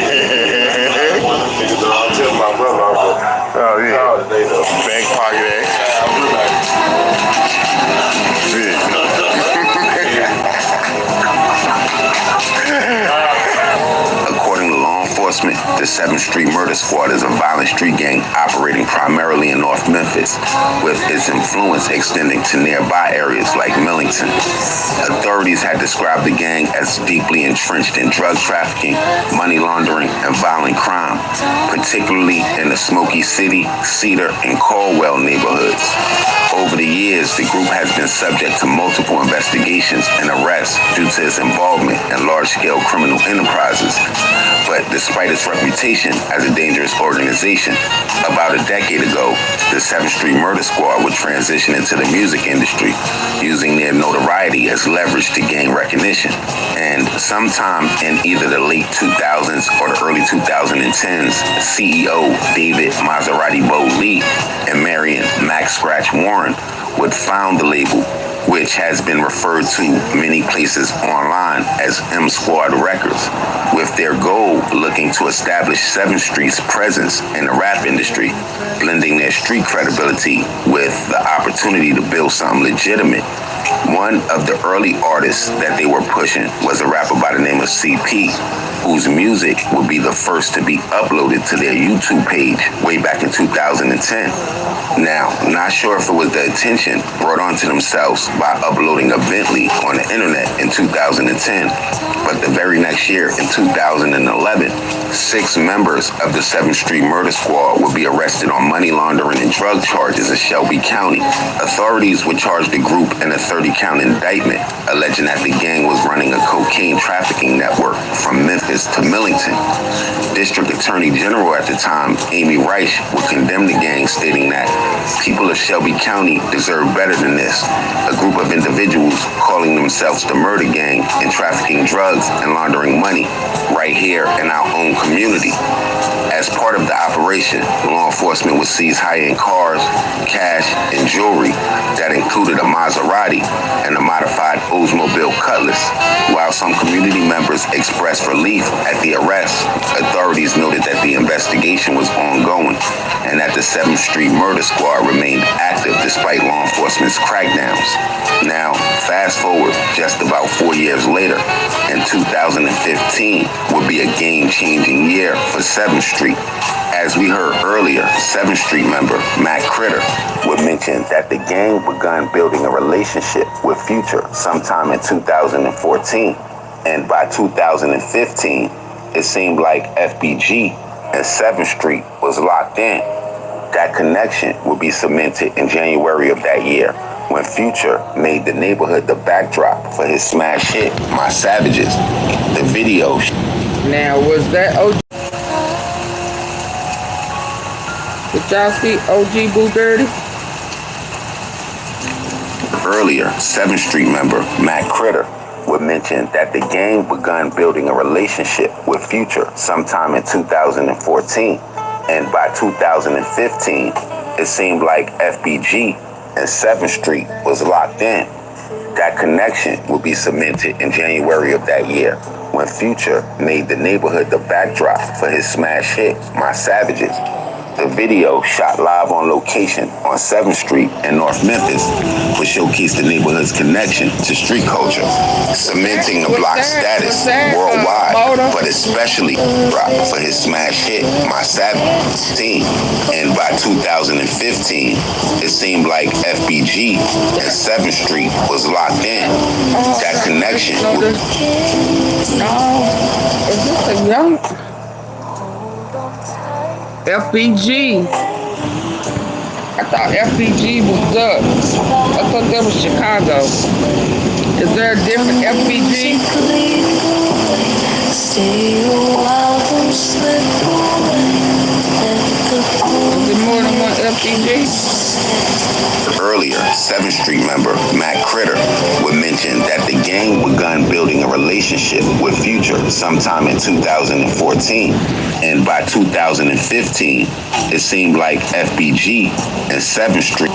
I'll tell my brother. Oh, yeah. Back pocket ass. According to law enforcement, the 7th Street Murder Squad is a violent street gang operating primarily in North Memphis, with its influence extending to nearby areas like Millington. Authorities had described the gang as deeply entrenched in drug trafficking, money laundering, and violent crime, particularly in the Smoky City, Cedar, and Caldwell neighborhoods. Over the years, the group has been subject to multiple investigations and arrests due to its involvement in large-scale criminal enterprises. But despite its reputation as a dangerous organization, about a decade ago, the 7th Street Murder Squad would transition into the music industry, using their notoriety as leverage to gain recognition. And sometime in either the late 2000s or the early 2010s, CEO David Maserati Bo Lee and Marion Max Scratch Warren would found the label, which has been referred to many places online as M Squad Records, with their goal looking to establish 7th Street's presence in the rap industry, blending their street credibility with the opportunity to build something legitimate. One of the early artists that they were pushing was a rapper by the name of CP, whose music would be the first to be uploaded to their YouTube page way back in 2010. Now, not sure if it was the attention brought onto themselves by uploading a Bentley on the internet in 2010, but the very next year, in 2011, 6 members of the 7th Street Murder Squad would be arrested on money laundering and drug charges in Shelby County. Authorities would charge the group in a 30-count indictment, alleging that the gang was running a cocaine trafficking network from Memphis Memphis to Millington. District Attorney General at the time, Amy Reich, would condemn the gang, stating that people of Shelby County deserve better than this. A group of individuals calling themselves the murder gang and trafficking drugs and laundering money right here in our own community. As part of the operation, law enforcement would seize high-end cars, cash, and jewelry that included a Maserati and a modified Oldsmobile Cutlass. While some community members expressed relief at the arrest, authorities noted that the investigation was ongoing and that the 7th Street Murder Squad remained active despite law enforcement's crackdowns. Now, fast forward just about 4 years later, and 2015 would be a game-changing year for 7th Street. As we heard earlier, 7th Street member Matt Critter would mention that the gang begun building a relationship with Future sometime in 2014, and by 2015, it seemed like FBG and 7th Street was locked in. That connection would be cemented in January of that year, when Future made the neighborhood the backdrop for his smash hit, My Savages. The video. Now, was that OG? Did y'all see OG Boo Dirty? Earlier, 7th Street member Matt Critter would mention that the gang begun building a relationship with Future sometime in 2014, and by 2015, it seemed like FBG and 7th Street was locked in. That connection would be cemented in January of that year, when Future made the neighborhood the backdrop for his smash hit, My Savages. The video, shot live on location on 7th Street in North Memphis, would showcase the neighborhood's connection to street culture, cementing the block's status worldwide, but especially drop for his smash hit, My Savage team. And by 2015, it seemed like FBG and 7th Street was locked in. That connection would... No, is this a young... FBG. I thought FBG was up. I thought that was Chicago. Is there a different FBG? Is there more than one FBG? Earlier, 7th Street member Matt Critter would mention that the gang begun building a relationship with Future sometime in 2014, and by 2015, it seemed like FBG and 7th Street.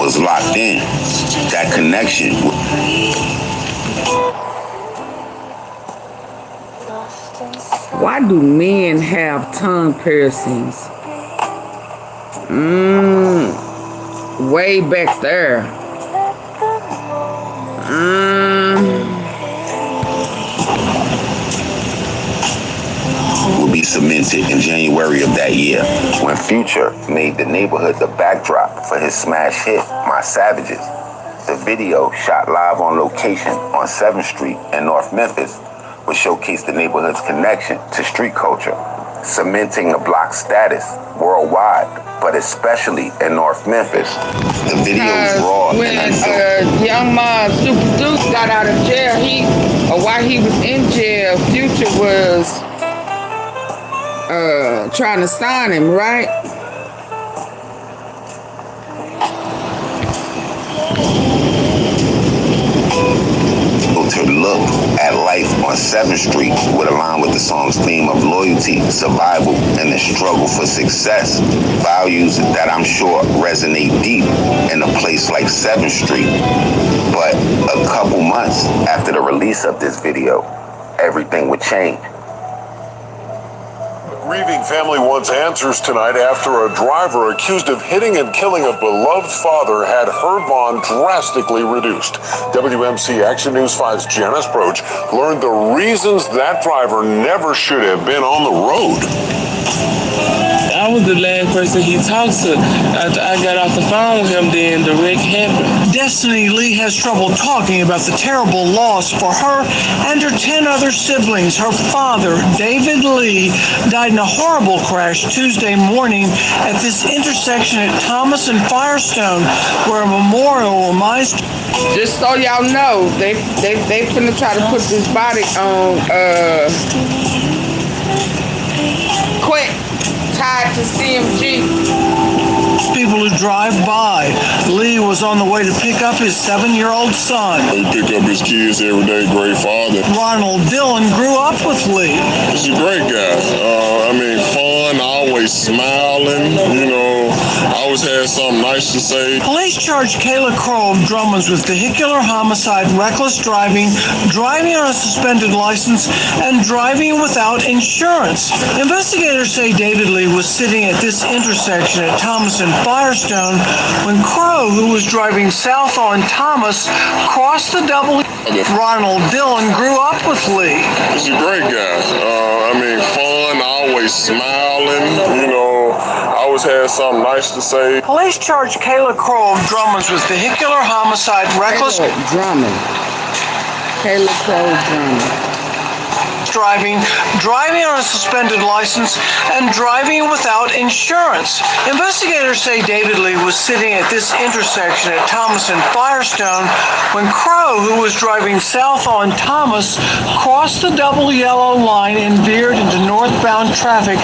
Was locked in. That connection. Why do men have tongue piercings? Way back there. Will be cemented in January of that year, when Future made the neighborhood the backdrop for his smash hit, My Savages. The video, shot live on location on 7th Street in North Memphis, would showcase the neighborhood's connection to street culture, cementing the block's status worldwide, but especially in North Memphis. The video is raw. When young man Super Duke got out of jail, while he was in jail, Future was trying to sign him, right? To look at life on 7th Street would align with the song's theme of loyalty, survival, and the struggle for success. Values that I'm sure resonate deep in a place like 7th Street. But a couple months after the release of this video, everything would change. Grieving family wants answers tonight after a driver accused of hitting and killing a beloved father had her bond drastically reduced. WMC Action News 5's Janice Broach learned the reasons that driver never should have been on the road. I was the last person he talked to. After I got off the phone with him, then the wreck happened. Destiny Lee has trouble talking about the terrible loss for her and her 10 other siblings. Her father, David Lee, died in a horrible crash Tuesday morning at this intersection at Thomas and Firestone, where a memorial reminds. Just so y'all know, they finna try to put this body on quick, tied to CMG. People who drive by. Lee was on the way to pick up his 7-year-old son. He pick up his kids every day, great father. Ronald Dillon grew up with Lee. He's a great guy. Fun, always smiling, always had something nice to say. Police charged Kayla Crow of Drummond's with vehicular homicide, reckless driving, driving on a suspended license, and driving without insurance. Investigators say David Lee was sitting at this intersection at Thomas and Firestone when Crow, who was driving south on Thomas, crossed the double. Ronald Dillon grew up with Lee. He's a great guy. Fun, always smiling, always had something nice to say. Police charged Kayla Crow of Drummond's with vehicular homicide, reckless Drummond. Kayla Crow Drummond. Driving on a suspended license, and driving without insurance. Investigators say David Lee was sitting at this intersection at Thomas and Firestone when Crow, who was driving south on Thomas, crossed the double yellow line and veered into northbound traffic,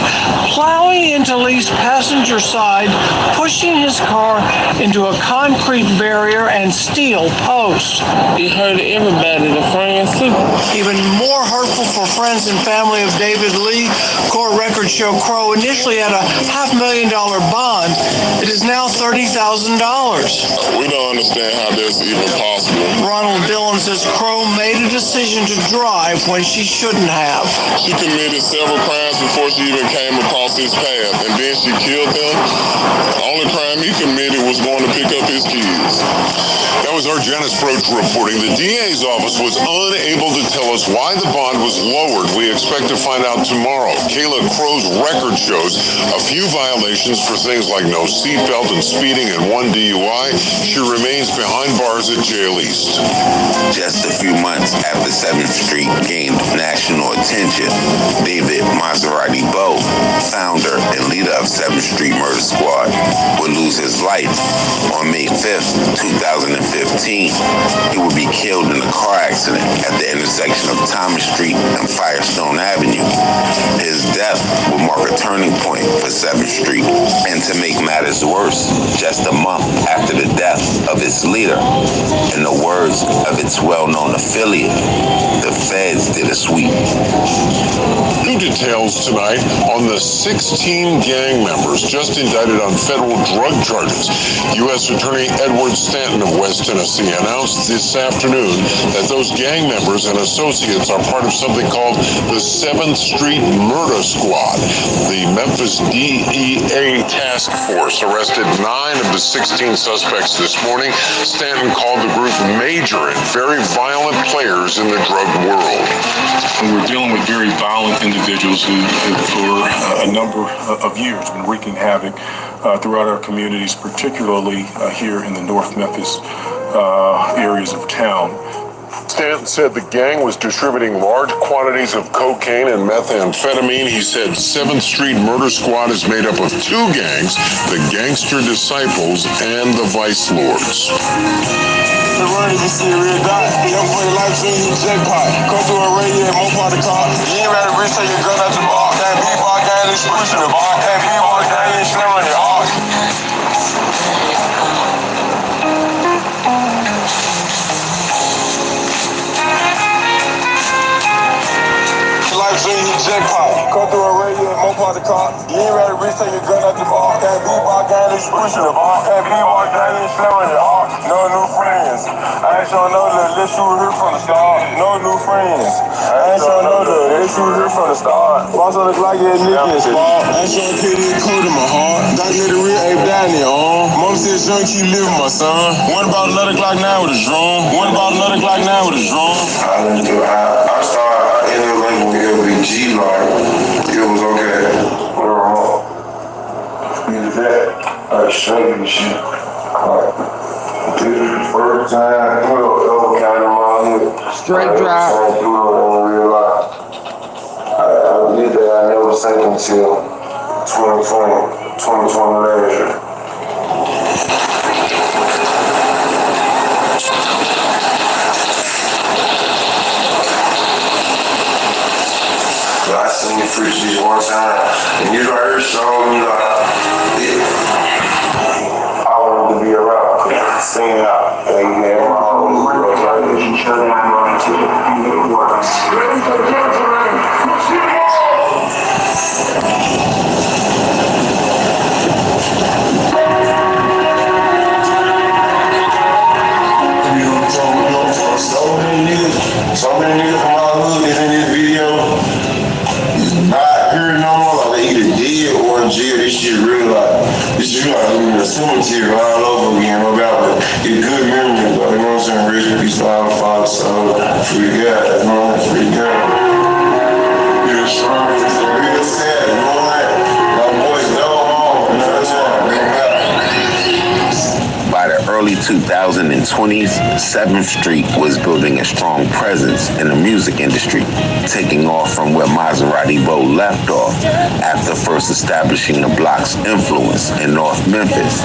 plowing into Lee's passenger side, pushing his car into a concrete barrier and steel post. He hurt everybody, the friends too. Even more hurtful for friends and family of David Lee. Court records show Crow initially had a $500,000 bond. It is now $30,000. We don't understand how that's even possible. Ronald Dillon says Crow made a decision to drive when she shouldn't have. She committed several crimes before she even came across his path, and then she killed him. The only crime he committed was going to pick up his kids. That was our Janice Broach reporting. The DA's office was unable to tell us why the bond was lowered. We expect to find out tomorrow. Kayla Crow's record shows a few violations for things like no seatbelt and speeding and 1 DUI. She remains behind bars at Jail East. Just a few months after 7th Street gained national attention, David Maserati Bowe, founder and leader of 7th Street Murder Squad, would lose his life on May 5th, 2015. He would be killed in a car accident at the intersection of Thomas Street and Firestone Avenue. His death would mark a turning point for 7th Street. And to make matters worse, just a month after the death of its leader, in the words of its well-known affiliate, the feds did a sweep. New details tonight on the 16 gang members just indicted on federal drug charges. U.S. Attorney Edward Stanton of West Tennessee announced this afternoon that those gang members and associates are part of something called the 7th Street Murder Squad. The Memphis DEA task force arrested 9 of the 16 suspects this morning. Stanton called the group major and very violent players in the drug world. We're dealing with very violent individuals who for a number of years, been wreaking havoc throughout our communities, particularly here in the North Memphis areas of town. Stanton said the gang was distributing large quantities of cocaine and methamphetamine. He said 7th Street Murder Squad is made up of 2 gangs, the Gangster Disciples and the Vice Lords. The road is see a real guy. Young boy life dream, jackpot. Come through a radio and more part of the car. You ain't ready to reach, take your gun out the bar. Can't be bar, can't this pushing the bar. Can't be bar, can't slam on the heart. Life dream, jackpot. Come through a radio and more part of the car. You ain't ready to reach, take your gun out the bar. Can't be bar, can't this pushing the bar. Can't be bar, can't slam on the heart. No new friends. I ain't sure know that this you here from the start. No new friends. I ain't sure know that this you here from the start. Boss on the Glock, yeah, nigga is smart. I ain't sure kid is cold in my heart. Doc let the real ape down in your arm. Mom said, son, keep living, my son. What about another Glock now with a drum? What about another Glock now with a drum? I started in the link with GUCCIMANE. It was okay. We were wrong. show you shit. This is the first time ever kind of my head. Straight drop. I did that. I never sank until 2020 last year. I seen you preach these one time, and you right here showing me like, I wanted to be around, singing out, and you had my own organization, shutting my mind to the works. Ladies and gentlemen, so many niggas from my hood is in this video. Not here no more, like they either dead or in jail. This shit really like, this shit like in the cemetery all over again. No doubt, but it's good memories, though. You know what I'm saying? Rest in peace to all the fathers, so free God, you know, free God. Yeah, sure. It's real sad, you know what? My boys go home, you know what I'm saying? By the early 2020s, 7th Street was building a strong presence in the music industry, taking off from where Maserati Bo left off after first establishing the block's influence in North Memphis.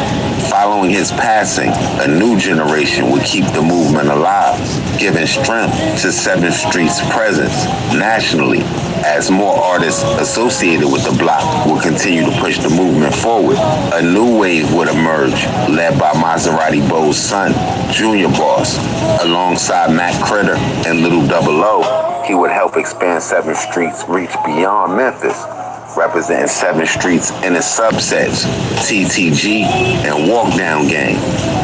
Following his passing, a new generation would keep the movement alive, giving strength to 7th Street's presence nationally as more artists associated with the block will continue to push the movement forward. A new wave would emerge, led by Maserati Bo's son, Junior Boss. Alongside Mac Critter and Little Double O, he would help expand 7th Street's reach beyond Memphis, representing 7th Street's inner subsets, TTG and Walk Down Gang.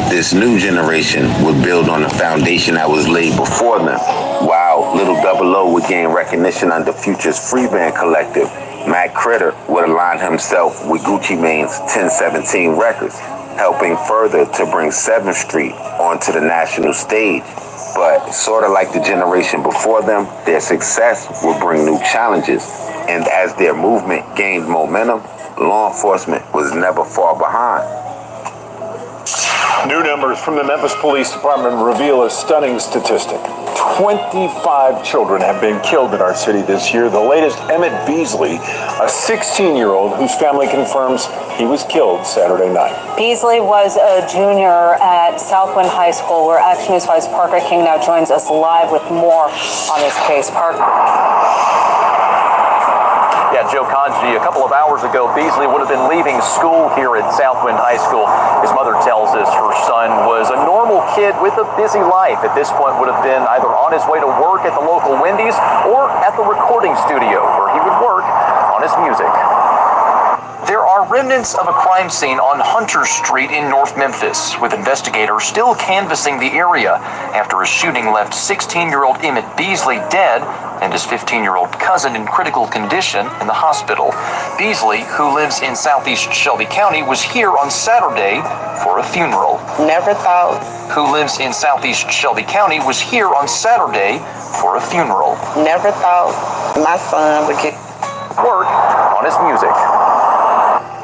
This new generation would build on the foundation that was laid before them. While Little Double O would gain recognition under Future's Free Band Collective, Mac Critter would align himself with GUCCIMANE's 1017 Records, helping further to bring 7th Street onto the national stage. But sort of like the generation before them, their success would bring new challenges. And as their movement gained momentum, law enforcement was never far behind. New numbers from the Memphis Police Department reveal a stunning statistic. 25 children have been killed in our city this year. The latest, Emmett Beasley, a 16-year-old whose family confirms he was killed Saturday night. Beasley was a junior at Southwind High School, where Action News Vice Parker King now joins us live with more on this case. Parker. Yeah, Joe Conji, a couple of hours ago, Beasley would have been leaving school here at Southwind High School. His mother tells us her son was a normal kid with a busy life. At this point, would have been either on his way to work at the local Wendy's or at the recording studio where he would work on his music. There are remnants of a crime scene on Hunter Street in North Memphis, with investigators still canvassing the area after a shooting left 16-year-old Emmett Beasley dead and his 15-year-old cousin in critical condition in the hospital. Beasley, who lives in southeast Shelby County, was here on Saturday for a funeral. Never thought. Who lives in southeast Shelby County was here on Saturday for a funeral. Never thought my son would get work on his music.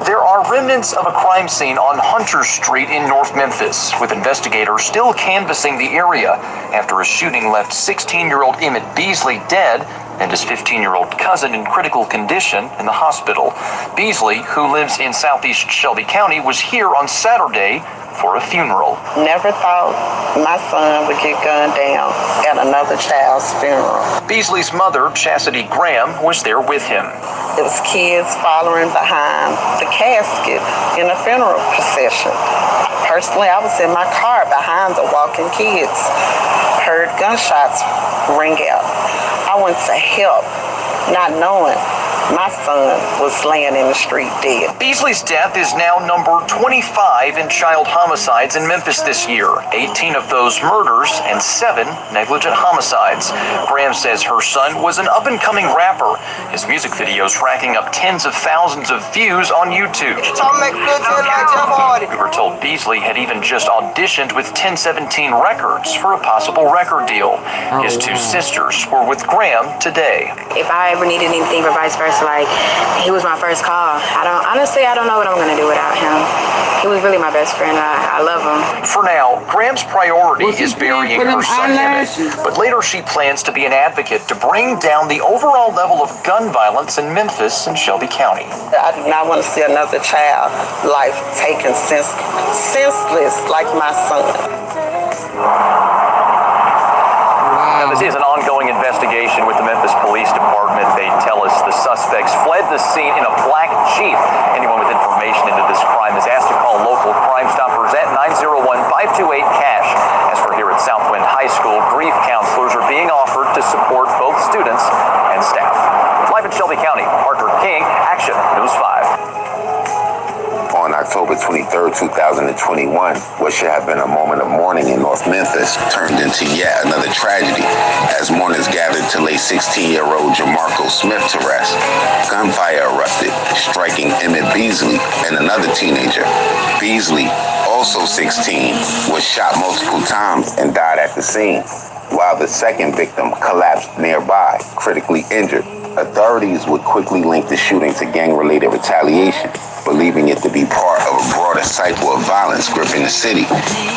There are remnants of a crime scene on Hunter Street in North Memphis, with investigators still canvassing the area after a shooting left 16-year-old Emmett Beasley dead and his 15-year-old cousin in critical condition in the hospital. Beasley, who lives in southeast Shelby County, was here on Saturday for a funeral. Never thought my son would get gunned down at another child's funeral. Beasley's mother, Chastity Graham, was there with him. It was kids following behind the casket in a funeral procession. Personally, I was in my car behind the walking kids. Heard gunshots ring out. I went to help, not knowing my son was laying in the street dead. Beasley's death is now number 25 in child homicides in Memphis this year. 18 of those murders and 7 negligent homicides. Graham says her son was an up-and-coming rapper. His music videos racking up tens of thousands of views on YouTube. We were told Beasley had even just auditioned with 1017 Records for a possible record deal. His 2 sisters were with Graham today. If I ever needed anything or vice versa, Like, he was my first call. I don't know what I'm gonna do without him. He was really my best friend. I love him. For now, Graham's priority is burying her son Emmett, but later she plans to be an advocate to bring down the overall level of gun violence in Memphis and Shelby County. I do not want to see another child life taken senseless like my son. Now, this is an ongoing investigation with the Memphis Police Department. They tell us the suspects fled the scene in a black Jeep. Anyone with information into this crime is asked to call local Crime Stoppers at 901-528-CASH. As for here at Southwind High School, grief counselors are being offered to support both students and staff. Live in Shelby County, Parker King, Action News 5. On October 23rd, 2021, what should have been a moment of mourning in North Memphis turned into yet another tragedy as mourners gathered to lay 16-year-old Jamarco Smith to rest. Gunfire erupted, striking Emmett Beasley and another teenager. Beasley, also 16, was shot multiple times and died at the scene, while the second victim collapsed nearby, critically injured. Authorities would quickly link the shooting to gang-related retaliation, believing it to be part of a broader cycle of violence gripping the city.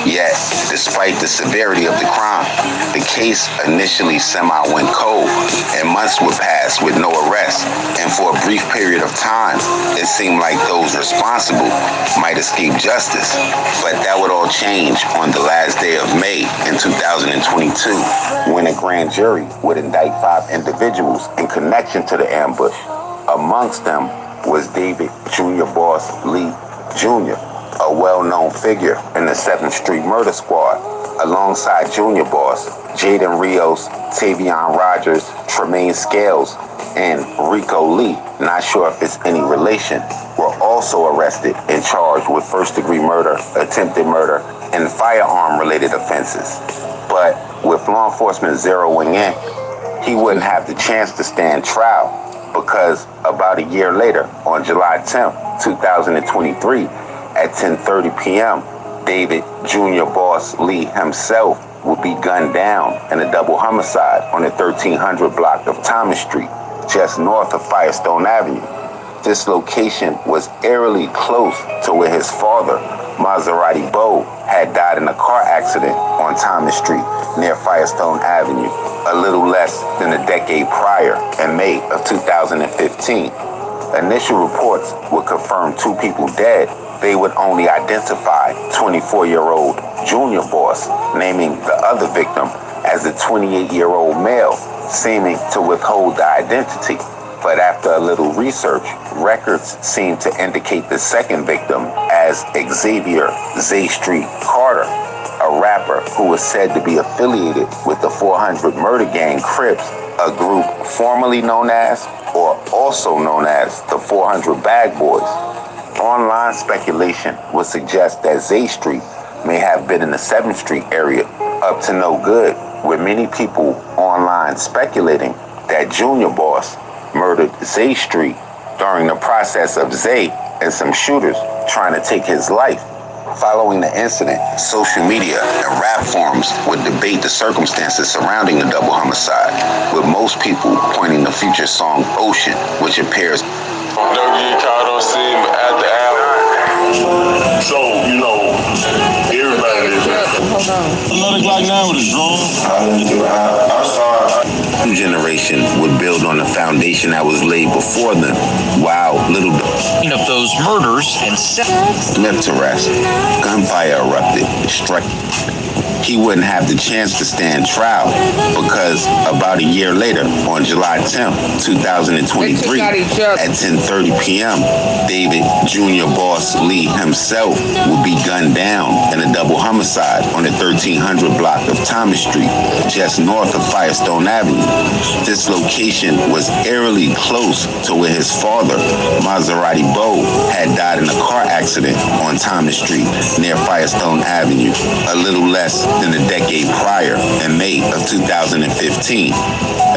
Yet, despite the severity of the crime, the case initially semi-went cold, and months would pass with no arrest. And for a brief period of time, it seemed like those responsible might escape justice. But that would all change on the last day of May in 2022, when a grand jury would indict 5 individuals in connection to the ambush. Amongst them was David Junior Boss Lee Jr., a well-known figure in the 7th Street Murder Squad, alongside Junior Boss, Jaden Rios, Tavion Rogers, Tremaine Scales, and Rico Lee, not sure if it's any relation, were also arrested and charged with first-degree murder, attempted murder, and firearm-related offenses. But with law enforcement zeroing in, he wouldn't have the chance to stand trial, because about a year later, on July 10th, 2023, at 10:30 p.m., David Junior Boss Lee himself would be gunned down in a double homicide on the 1300 block of Thomas Street, just north of Firestone Avenue. This location was eerily close to where his father, Maserati Bo, had died in a car accident on Thomas Street near Firestone Avenue, a little less than a decade prior in May of 2015. Initial reports would confirm 2 people dead. They would only identify 24-year-old Junior Boss, naming the other victim as a 28-year-old male, seeming to withhold the identity. But after a little research, records seem to indicate the second victim as Xavier Zay Street Carter, a rapper who was said to be affiliated with the 400 Murder Gang Crips, a group formerly known as, or also known as, the 400 Bag Boys. Online speculation would suggest that Zay Street may have been in the 7th Street area up to no good, with many people online speculating that Junior Boss murdered Zay Street during the process of Zay and some shooters trying to take his life. Following the incident, social media and rap forums would debate the circumstances surrounding the double homicide, with most people pointing to Future's song Ocean, which appears. Don't get caught on scene at the hour. So, you know, everybody did that. Hold on. Another Glock 9 with a drone. New generation would build on the foundation that was laid before them. Wow, little of those murders and Smith to rest. Gunfire erupted, struck. He wouldn't have the chance to stand trial because about a year later, on July 10th, 2023, at 10:30 p.m., David Junior Boss Lee himself would be gunned down in a double homicide on the 1300 block of Thomas Street, just north of Firestone Avenue. This location was eerily close to where his father, Maserati Bo, had died in a car accident on Thomas Street near Firestone Avenue, a little less than a decade prior in May of 2015.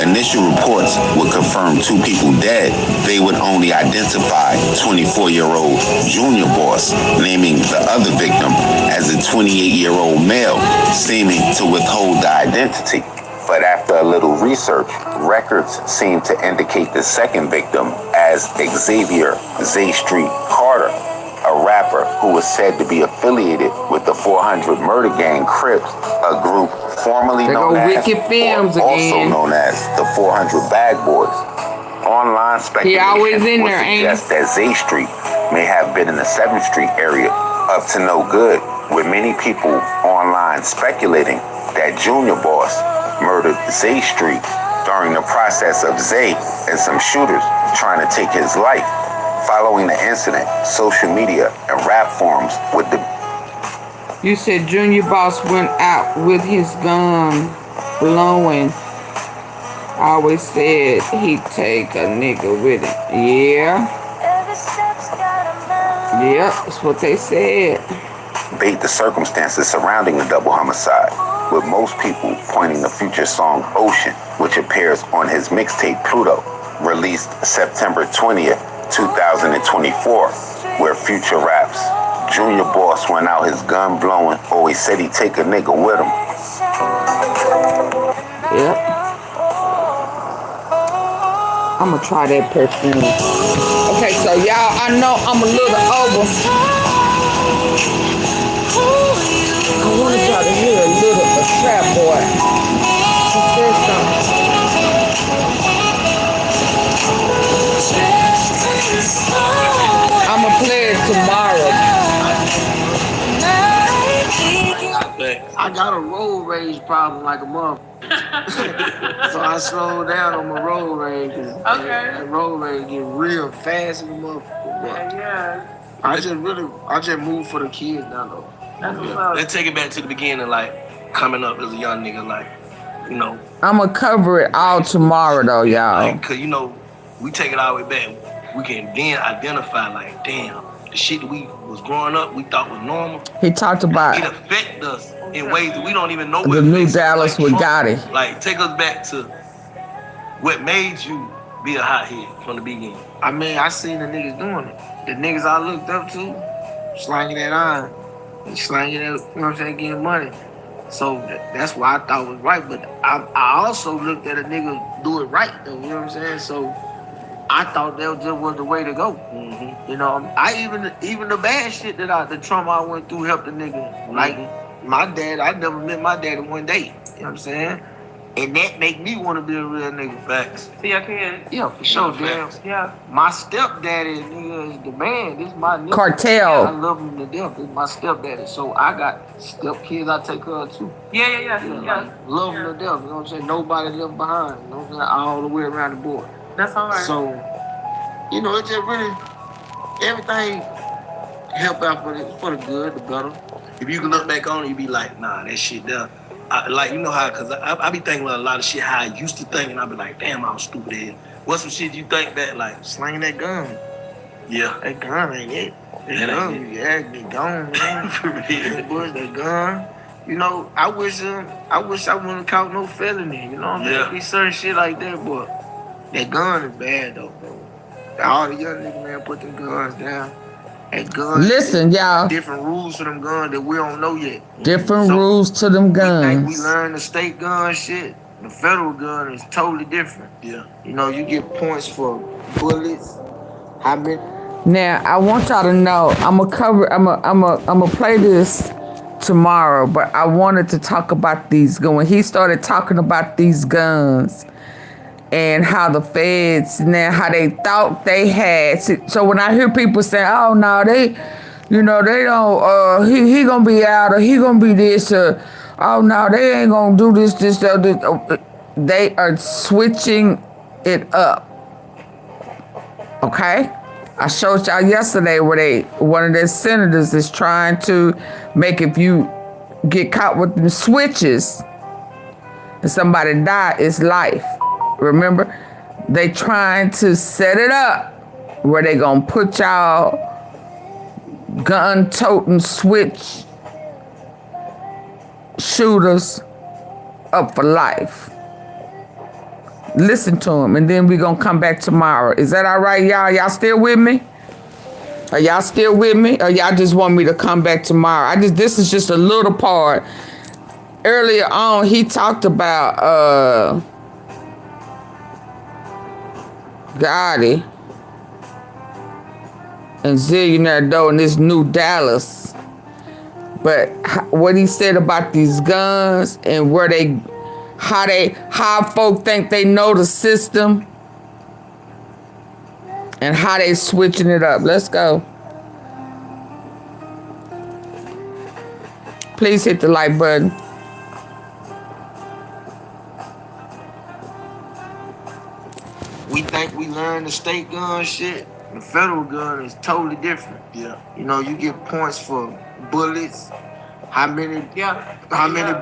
Initial reports would confirm 2 people dead. They would only identify 24-year-old Junior Boss, naming the other victim as a 28-year-old male, seeming to withhold the identity. But after a little research, records seem to indicate the second victim as Xavier Z Street Carter, a rapper who was said to be affiliated with the 400 Murder Gang Crips, a group formerly known as, also known as the 400 Bag Boys. Online speculation would suggest that Z Street may have been in the 7th Street area up to no good, with many people online speculating that Junior Boss murdered Z Street during the process of Zay and some shooters trying to take his life. Following the incident, social media and rap forums with the... You said Junior Boss went out with his gun blowing. I always said he'd take a nigga with it. Yeah. Yep, that's what they said. Debate the circumstances surrounding the double homicide, with most people pointing the Future song Ocean, which appears on his mixtape Pluto, released September 20th, 2024, where Future raps, Junior Boss went out his gun blowing, always said he'd take a nigga with him. Yep. I'm gonna try that perfume. Okay, so y'all, I know I'm a little over. I want to try to hear a little of Trapboy. He said something. I'm gonna play it tomorrow. I got a road rage problem like a motherfucker. So I slowed down on my road rage. Okay. That road rage get real fast in the motherfucker. Yeah. I just moved for the kids now though. Let's take it back to the beginning, like coming up as a young nigga, like, you know. I'm gonna cover it all tomorrow though, y'all. Like, cause you know, we take it all the way back. We can then identify like, damn, the shit that we was growing up, we thought was normal. He talked about it affect us in ways that we don't even know. The new Dallas with Gotti. Like, take us back to what made you be a hothead from the beginning. I mean, I seen the niggas doing it. The niggas I looked up to, slanging that iron, and slanging that, you know what I'm saying, getting money. So that's why I thought it was right. But I also looked at a nigga do it right though, you know what I'm saying? So I thought that just was the way to go. Mm-hmm. You know, I even the bad shit the trauma I went through helped the nigga. Mm-hmm. Like my dad, I never met my dad in one day. You know what I'm saying? And that make me want to be a real nigga. Facts. See your kids? Yeah, for sure, damn. Yeah. My stepdaddy, nigga, is the man. This is my nigga. Cartel. I love him to death. This is my stepdaddy. So I got stepkids I take care of too. Yeah. Like, love him to death. You know what I'm saying? Nobody left behind. You know what I'm saying? All the way around the board. That's all right. So, you know, it just really, everything help out for the good, the better. If you can look back on it, you be like, nah, that shit there. Like, you know how, cause I be thinking about a lot of shit how I used to think, and I be like, damn, I was stupid as hell. What's some shit you think that, like? Slanging that gun. Yeah. That gun ain't it. That gun, yeah, get gone, man. For real. That gun. You know, I wish I wouldn't have caught no felony. You know what I'm saying? Yeah. Be certain shit like that, but that gun is bad though, bro. All the young niggas, man, put them guns down. And guns. Listen, y'all. Different rules for them guns that we don't know yet. Different rules to them guns. We learn the state gun shit. The federal gun is totally different. Yeah. You know, you get points for bullets. How many? Now I want y'all to know. I'm gonna play this tomorrow, but I wanted to talk about these guns. When he started talking about these guns and how the feds now, how they thought they had. So when I hear people say, "Oh no, they don't. He gonna be out, or he gonna be this, or oh no, they ain't gonna do this. They are switching it up. Okay, I showed y'all yesterday where one of their senators is trying to make, if you get caught with them switches and somebody die, it's life. Remember, they trying to set it up where they gonna put y'all gun-toting switch shooters up for life. Listen to them, and then we gonna come back tomorrow. Is that all right, y'all? Y'all still with me? Are y'all still with me? Or y'all just want me to come back tomorrow? This is just a little part. Earlier on, he talked about Gotti. and zillionaire though in this new Dallas. But what he said about these guns and where how folk think they know the system and how they switching it up. Let's go. Please hit the like button. We think we learned the state gun shit. The federal gun is totally different. Yeah. You know, you get points for bullets, how many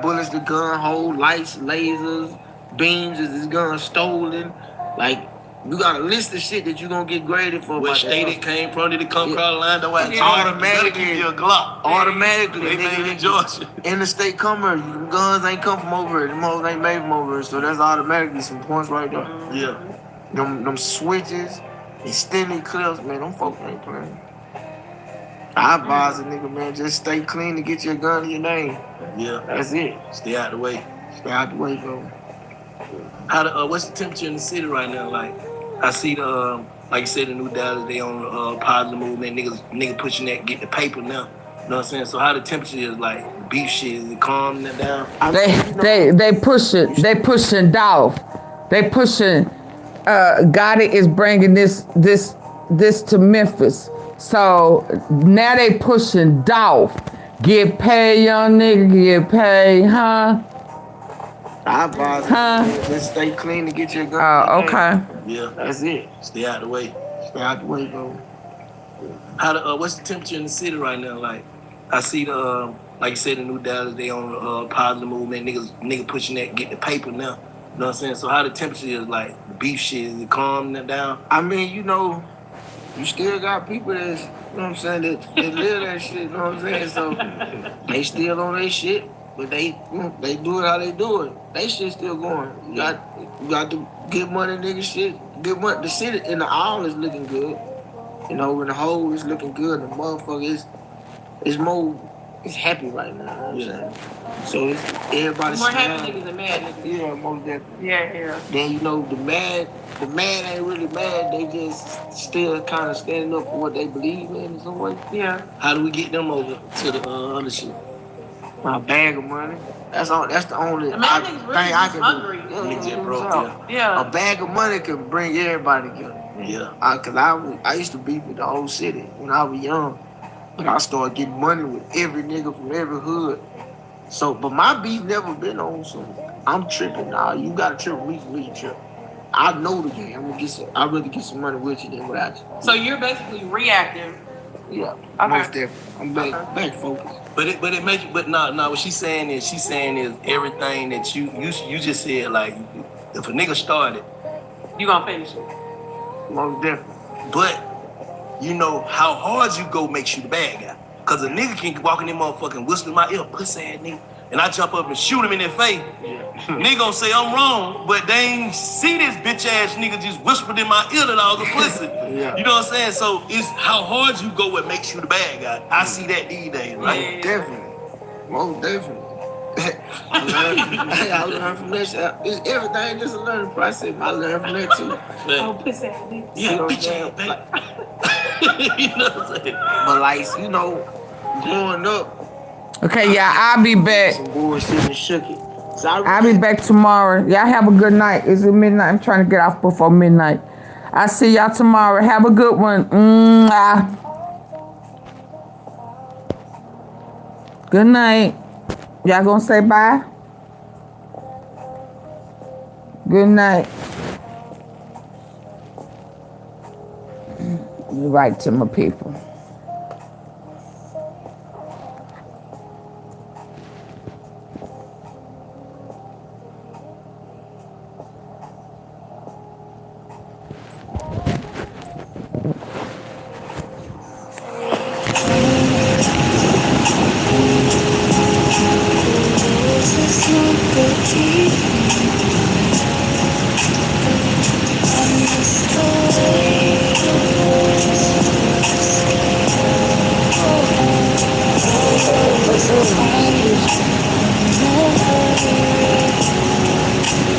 bullets the gun hold, lights, lasers, beams, is this gun stolen? Like, you got a list of shit that you gonna get graded for. What state it came from? Did it come from Orlando? Automatically, give you a Glock. Automatically, they made in Georgia. Interstate commerce, guns ain't come from over here. Them hoes ain't made from over here. So that's automatically some points right there. Yeah. Them switches, extended clips, man, them folks ain't playing. I advise a nigga, man, just stay clean to get your gun in your name. Yeah. That's it. Stay out the way. Stay out the way, bro. What's the temperature in the city right now? Like, I see the, like you said, the new Dallas, they on the positive movement. Niggas pushing that, get the paper now. You know what I'm saying? So how the temperature is like, beef shit, is it calming that down? They pushing Dolph. They pushing, Gotti is bringing this to Memphis. So now they pushing Dolph. Get paid, young nigga, get paid, huh? I advise just stay clean to get your gun. Oh, okay. Yeah. That's it. Stay out the way. Stay out the way, bro. What's the temperature in the city right now? Like, I see the, like you said, the new Dallas, they on the positive movement. Niggas pushing that, get the paper now. You know what I'm saying? So how the temperature is like, beef shit, is it calming that down? I mean, you know, you still got people that's, you know what I'm saying, that live that shit, you know what I'm saying? So they still on their shit, but they do it how they do it. They shit still going. You got to get money, nigga shit. Get money. The city in the aisle is looking good. You know, in the whole is looking good. The motherfucker is more, it's happy right now. You know what I'm saying? So it's everybody's more happy niggas than mad niggas. Yeah, most definitely. Yeah. Then you know the mad ain't really mad. They just still kind of standing up for what they believe in some way. Yeah. How do we get them over to the other shit? My bag of money. That's the only thing I can hungry. do. Niggas just broke, Yeah. A bag of money can bring everybody together. Yeah. Cause I used to beef with the whole city when I was young, but I started getting money with every nigga from every hood. So, but my beef never been on some. I'm tripping now. You gotta trip with me for me to trip. I know the game. I'd rather get some money with you than without you. So you're basically reactive. Yeah. Okay. Most definitely. I'm back focused. But it makes you. But no. What she's saying is everything that you just said. Like, if a nigga started, you gonna finish it. Most definitely. But you know how hard you go makes you the bad guy. Cause a nigga can walk in there motherfucking whisper in my ear, pussy ass nigga, and I jump up and shoot him in the face. Nigga gonna say I'm wrong, but they ain't see this bitch ass nigga just whispered in my ear that I was a pussy. Yeah. You know what I'm saying? So it's how hard you go what makes you the bad guy. I see that these days, right? Definitely. Most definitely. I learned from that shit. It's everything just a learning process. I learned from that too. Oh, pussy ass nigga. Yeah, bitch ass baby. You know what I'm saying? But like, you know, growing up. Okay, yeah, I'll be back. Some bullshit and shook it. So I'll be back tomorrow. Y'all have a good night. Is it midnight? I'm trying to get off before midnight. I'll see y'all tomorrow. Have a good one. Good night. Y'all gonna say bye? Good night. You right to my people.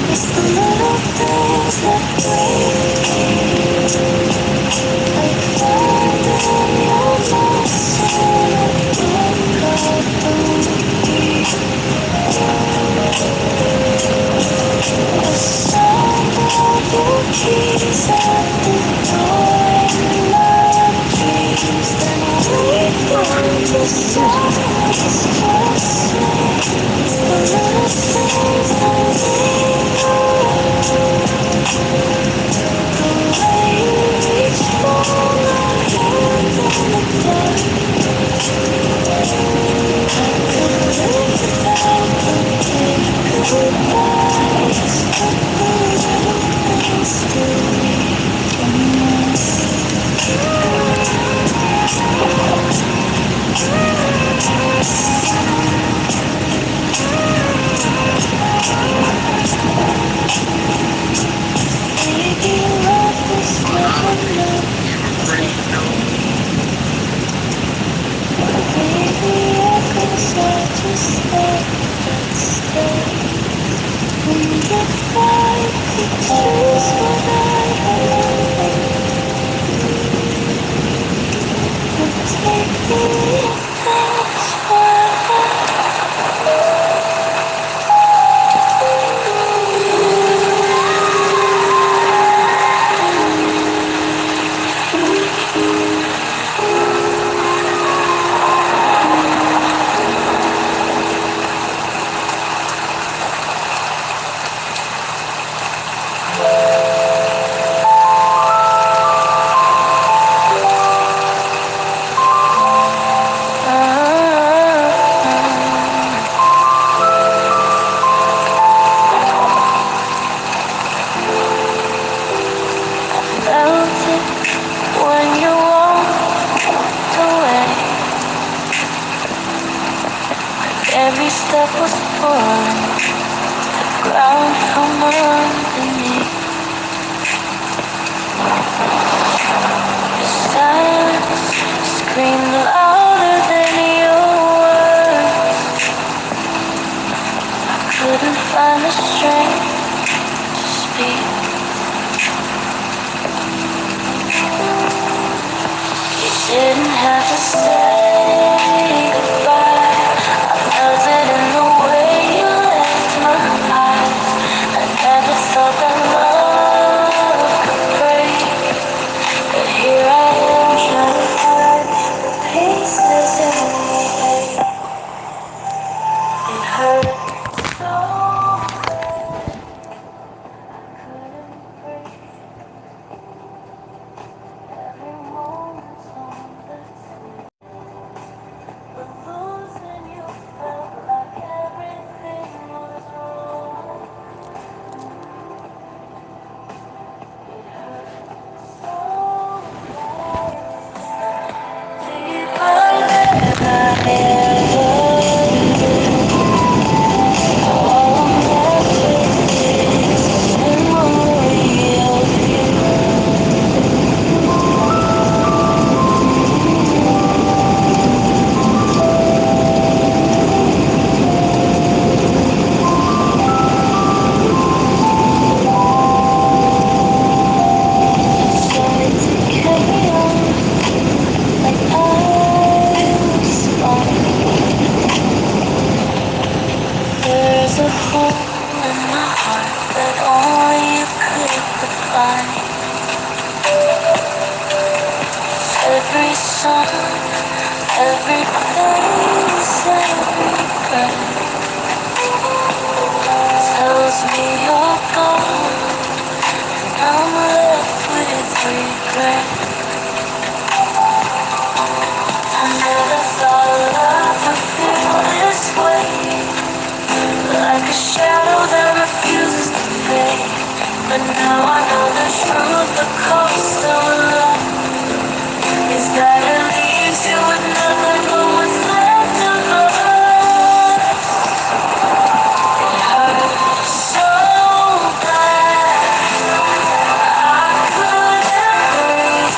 It's the little things that break me. Like thunder, music, and She's at the door in my dreams. Then I wake up to silence. Trust me, it's the little things that linger. The way you reach for my hand in the dark. I could live without the big goodbyes, but the little things still leave Maybe love is never meant to Maybe echoes are just there that stay. And if I could choose what I believe, I'd take the little things forever. Felt it when you walked away. Every step was pulling the ground from underneath. Your silence screamed louder than your words. I couldn't find the strength to speak. You didn't have to say goodbye. I felt it in the way you left my eyes. I never thought that love could break, but here I am trying to find the pieces in me. It hurt so bad, I couldn't breathe. Every moment's on the table. But losing you felt like everything was wrong. It hurt so bad, deeper than I ever did. All I'm left with is a memory of you. Tried to carry on like I was fine. There's a hole in my heart that only you could define. Every song, every place, every breath tells me you're gone, and I'm left with regret. I never thought love would feel this way, like a shadow that refuses to fade. But now I know the truth, the cost of love is that it leaves you with nothing but what's left of us. It hurt so bad, I couldn't breathe.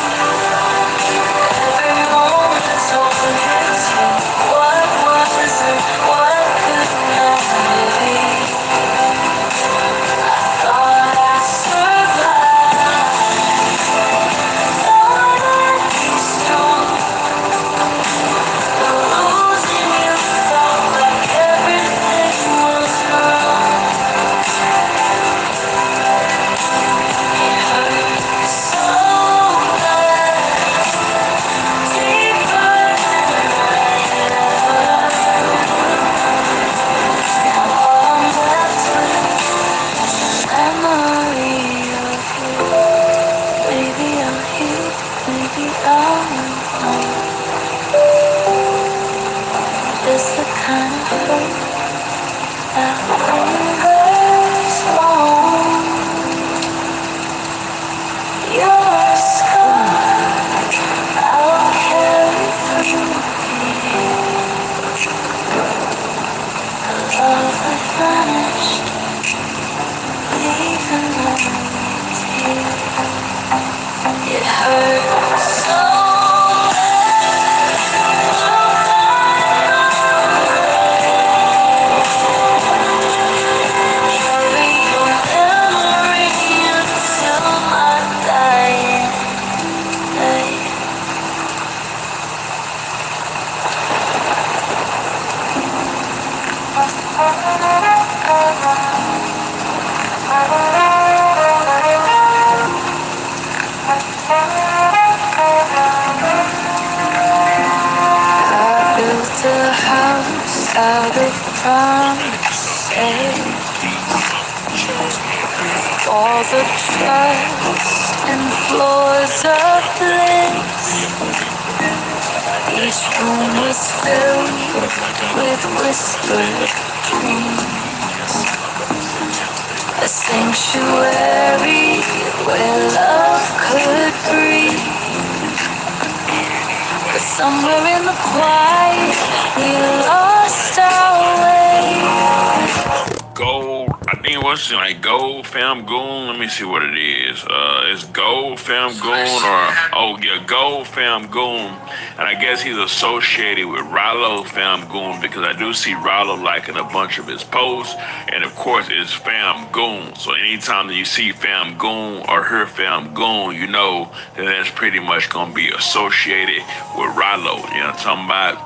hurt so carry your memory until my dying day. I built a house out of promises, with walls of trust and floors of bliss. Each room was filled with whispered dreams, a sanctuary where love could breathe. But somewhere in the quiet, we lost our way. Gold, I think what's it like Gold Fam Goon? Let me see what it is. It's Gold Fam Goon Gold Fam Goon. And I guess he's associated with Rollo Fam Goon because I do see Rollo liking a bunch of his posts. And of course it's Fam Goon. So anytime that you see Fam Goon or her Fam Goon, you know that that's pretty much gonna be associated with Rollo. You know what I'm talking about?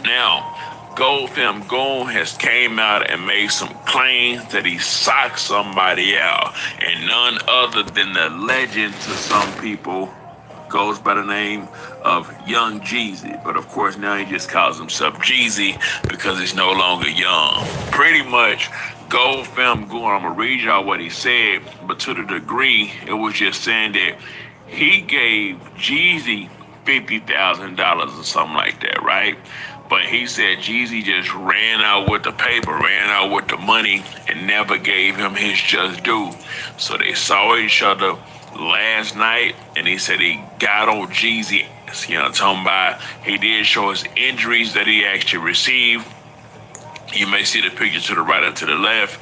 Now, Gold Fam Goon has came out and made some claims that he socked somebody out, and none other than the legend to some people goes by the name of Young Jeezy. But of course now he just calls himself Jeezy because he's no longer young. Pretty much, Gold Fam Goon, I'm gonna read y'all what he said, but to the degree it was just saying that he gave Jeezy $50,000 or something like that, right? But he said Jeezy just ran out with the paper, ran out with the money, and never gave him his just due. So they saw each other last night, and he said he got on Jeezy. You know what I'm talking about? He did show his injuries that he actually received. You may see the picture to the right or to the left.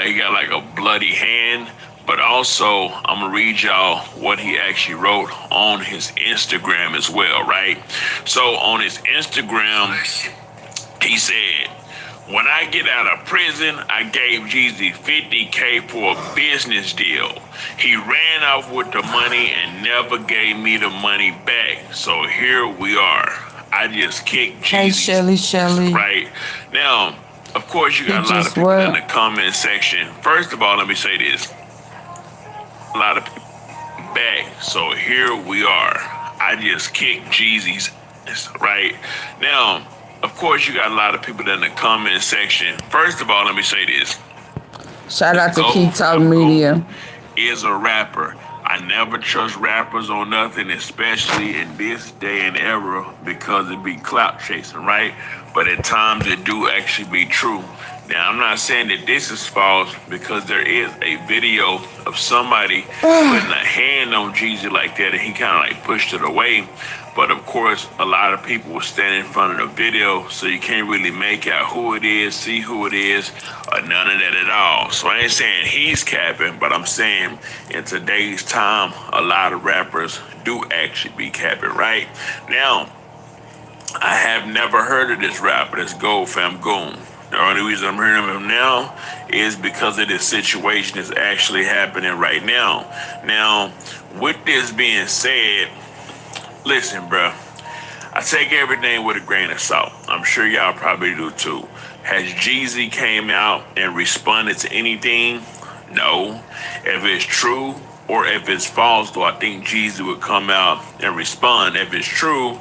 He got like a bloody hand. But also, I'm gonna read y'all what he actually wrote on his Instagram as well, right? So on his Instagram, he said, when I get out of prison, I gave Jeezy $50K for a business deal. He ran off with the money and never gave me the money back. So here we are. I just kicked Jeezy. Hey, Shelly. Right. Now, of course, you got a lot of people in the comment section. First of all, let me say this. A lot of people back, so here we are. I just kicked Jeezy's ass, right? Now, of course, you got a lot of people in the comment section. First of all, let me say this. Shout out to Key Talk Media. Is a rapper. I never trust rappers on nothing, especially in this day and era, because it be clout chasing, right? But at times it do actually be true. Now, I'm not saying that this is false because there is a video of somebody putting a hand on Jeezy like that and he kind of like pushed it away. But of course, a lot of people were standing in front of the video, so you can't really make out who it is, see who it is, or none of that at all. So I ain't saying he's capping, but I'm saying in today's time, a lot of rappers do actually be capping, right? Now, I have never heard of this rapper, this Gold Fam Goon. The only reason I'm hearing of him now is because of this situation that's actually happening right now. Now, with this being said, listen, bro, I take everything with a grain of salt. I'm sure y'all probably do too. Has Jeezy came out and responded to anything? No. If it's true or if it's false, though, I think Jeezy would come out and respond. If it's true,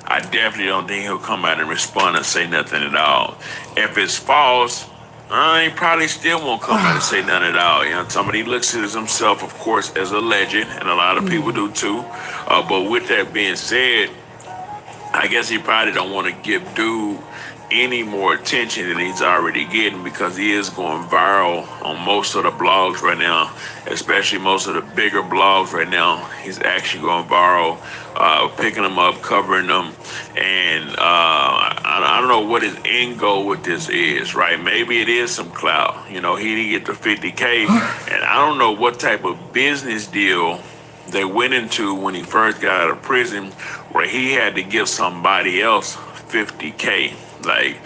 I definitely don't think he'll come out and respond and say nothing at all. If it's false, he probably still won't come out and say nothing at all. You know, somebody looks at himself, of course, as a legend, and a lot of people do too. But with that being said, I guess he probably don't want to give dude any more attention than he's already getting because he is going viral on most of the blogs right now, especially most of the bigger blogs right now. He's actually going viral, picking them up, covering them, and I don't know what his end goal with this is, right? Maybe it is some clout. You know, he didn't get the 50K, and I don't know what type of business deal they went into when he first got out of prison, where he had to give somebody else $50K. Like,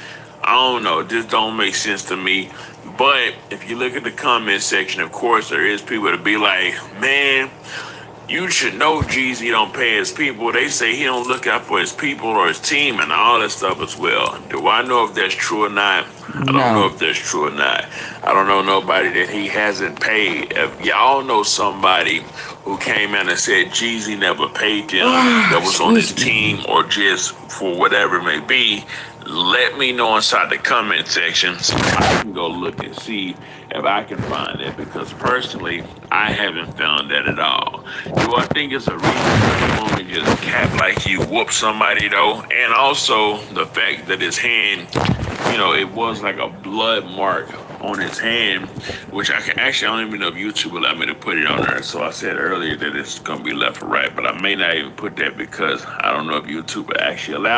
I don't know, this don't make sense to me. But if you look at the comment section, of course, there is people to be like, man, you should know Jeezy don't pay his people. They say he don't look out for his people or his team and all that stuff as well. Do I know if that's true or not? I don't know if that's true or not. I don't know nobody that he hasn't paid. If y'all know somebody who came in and said Jeezy never paid them, that was on his team or just for whatever it may be, let me know inside the comment section so I can go look and see if I can find it, because personally, I haven't found that at all. Do I think it's a reason for the woman just cap like you whoop somebody though? And also the fact that his hand, you know, it was like a blood mark on his hand, which I can actually, I don't even know if YouTube will let me to put it on there. So I said earlier that it's gonna be left or right, but I may not even put that because I don't know if YouTube will actually allow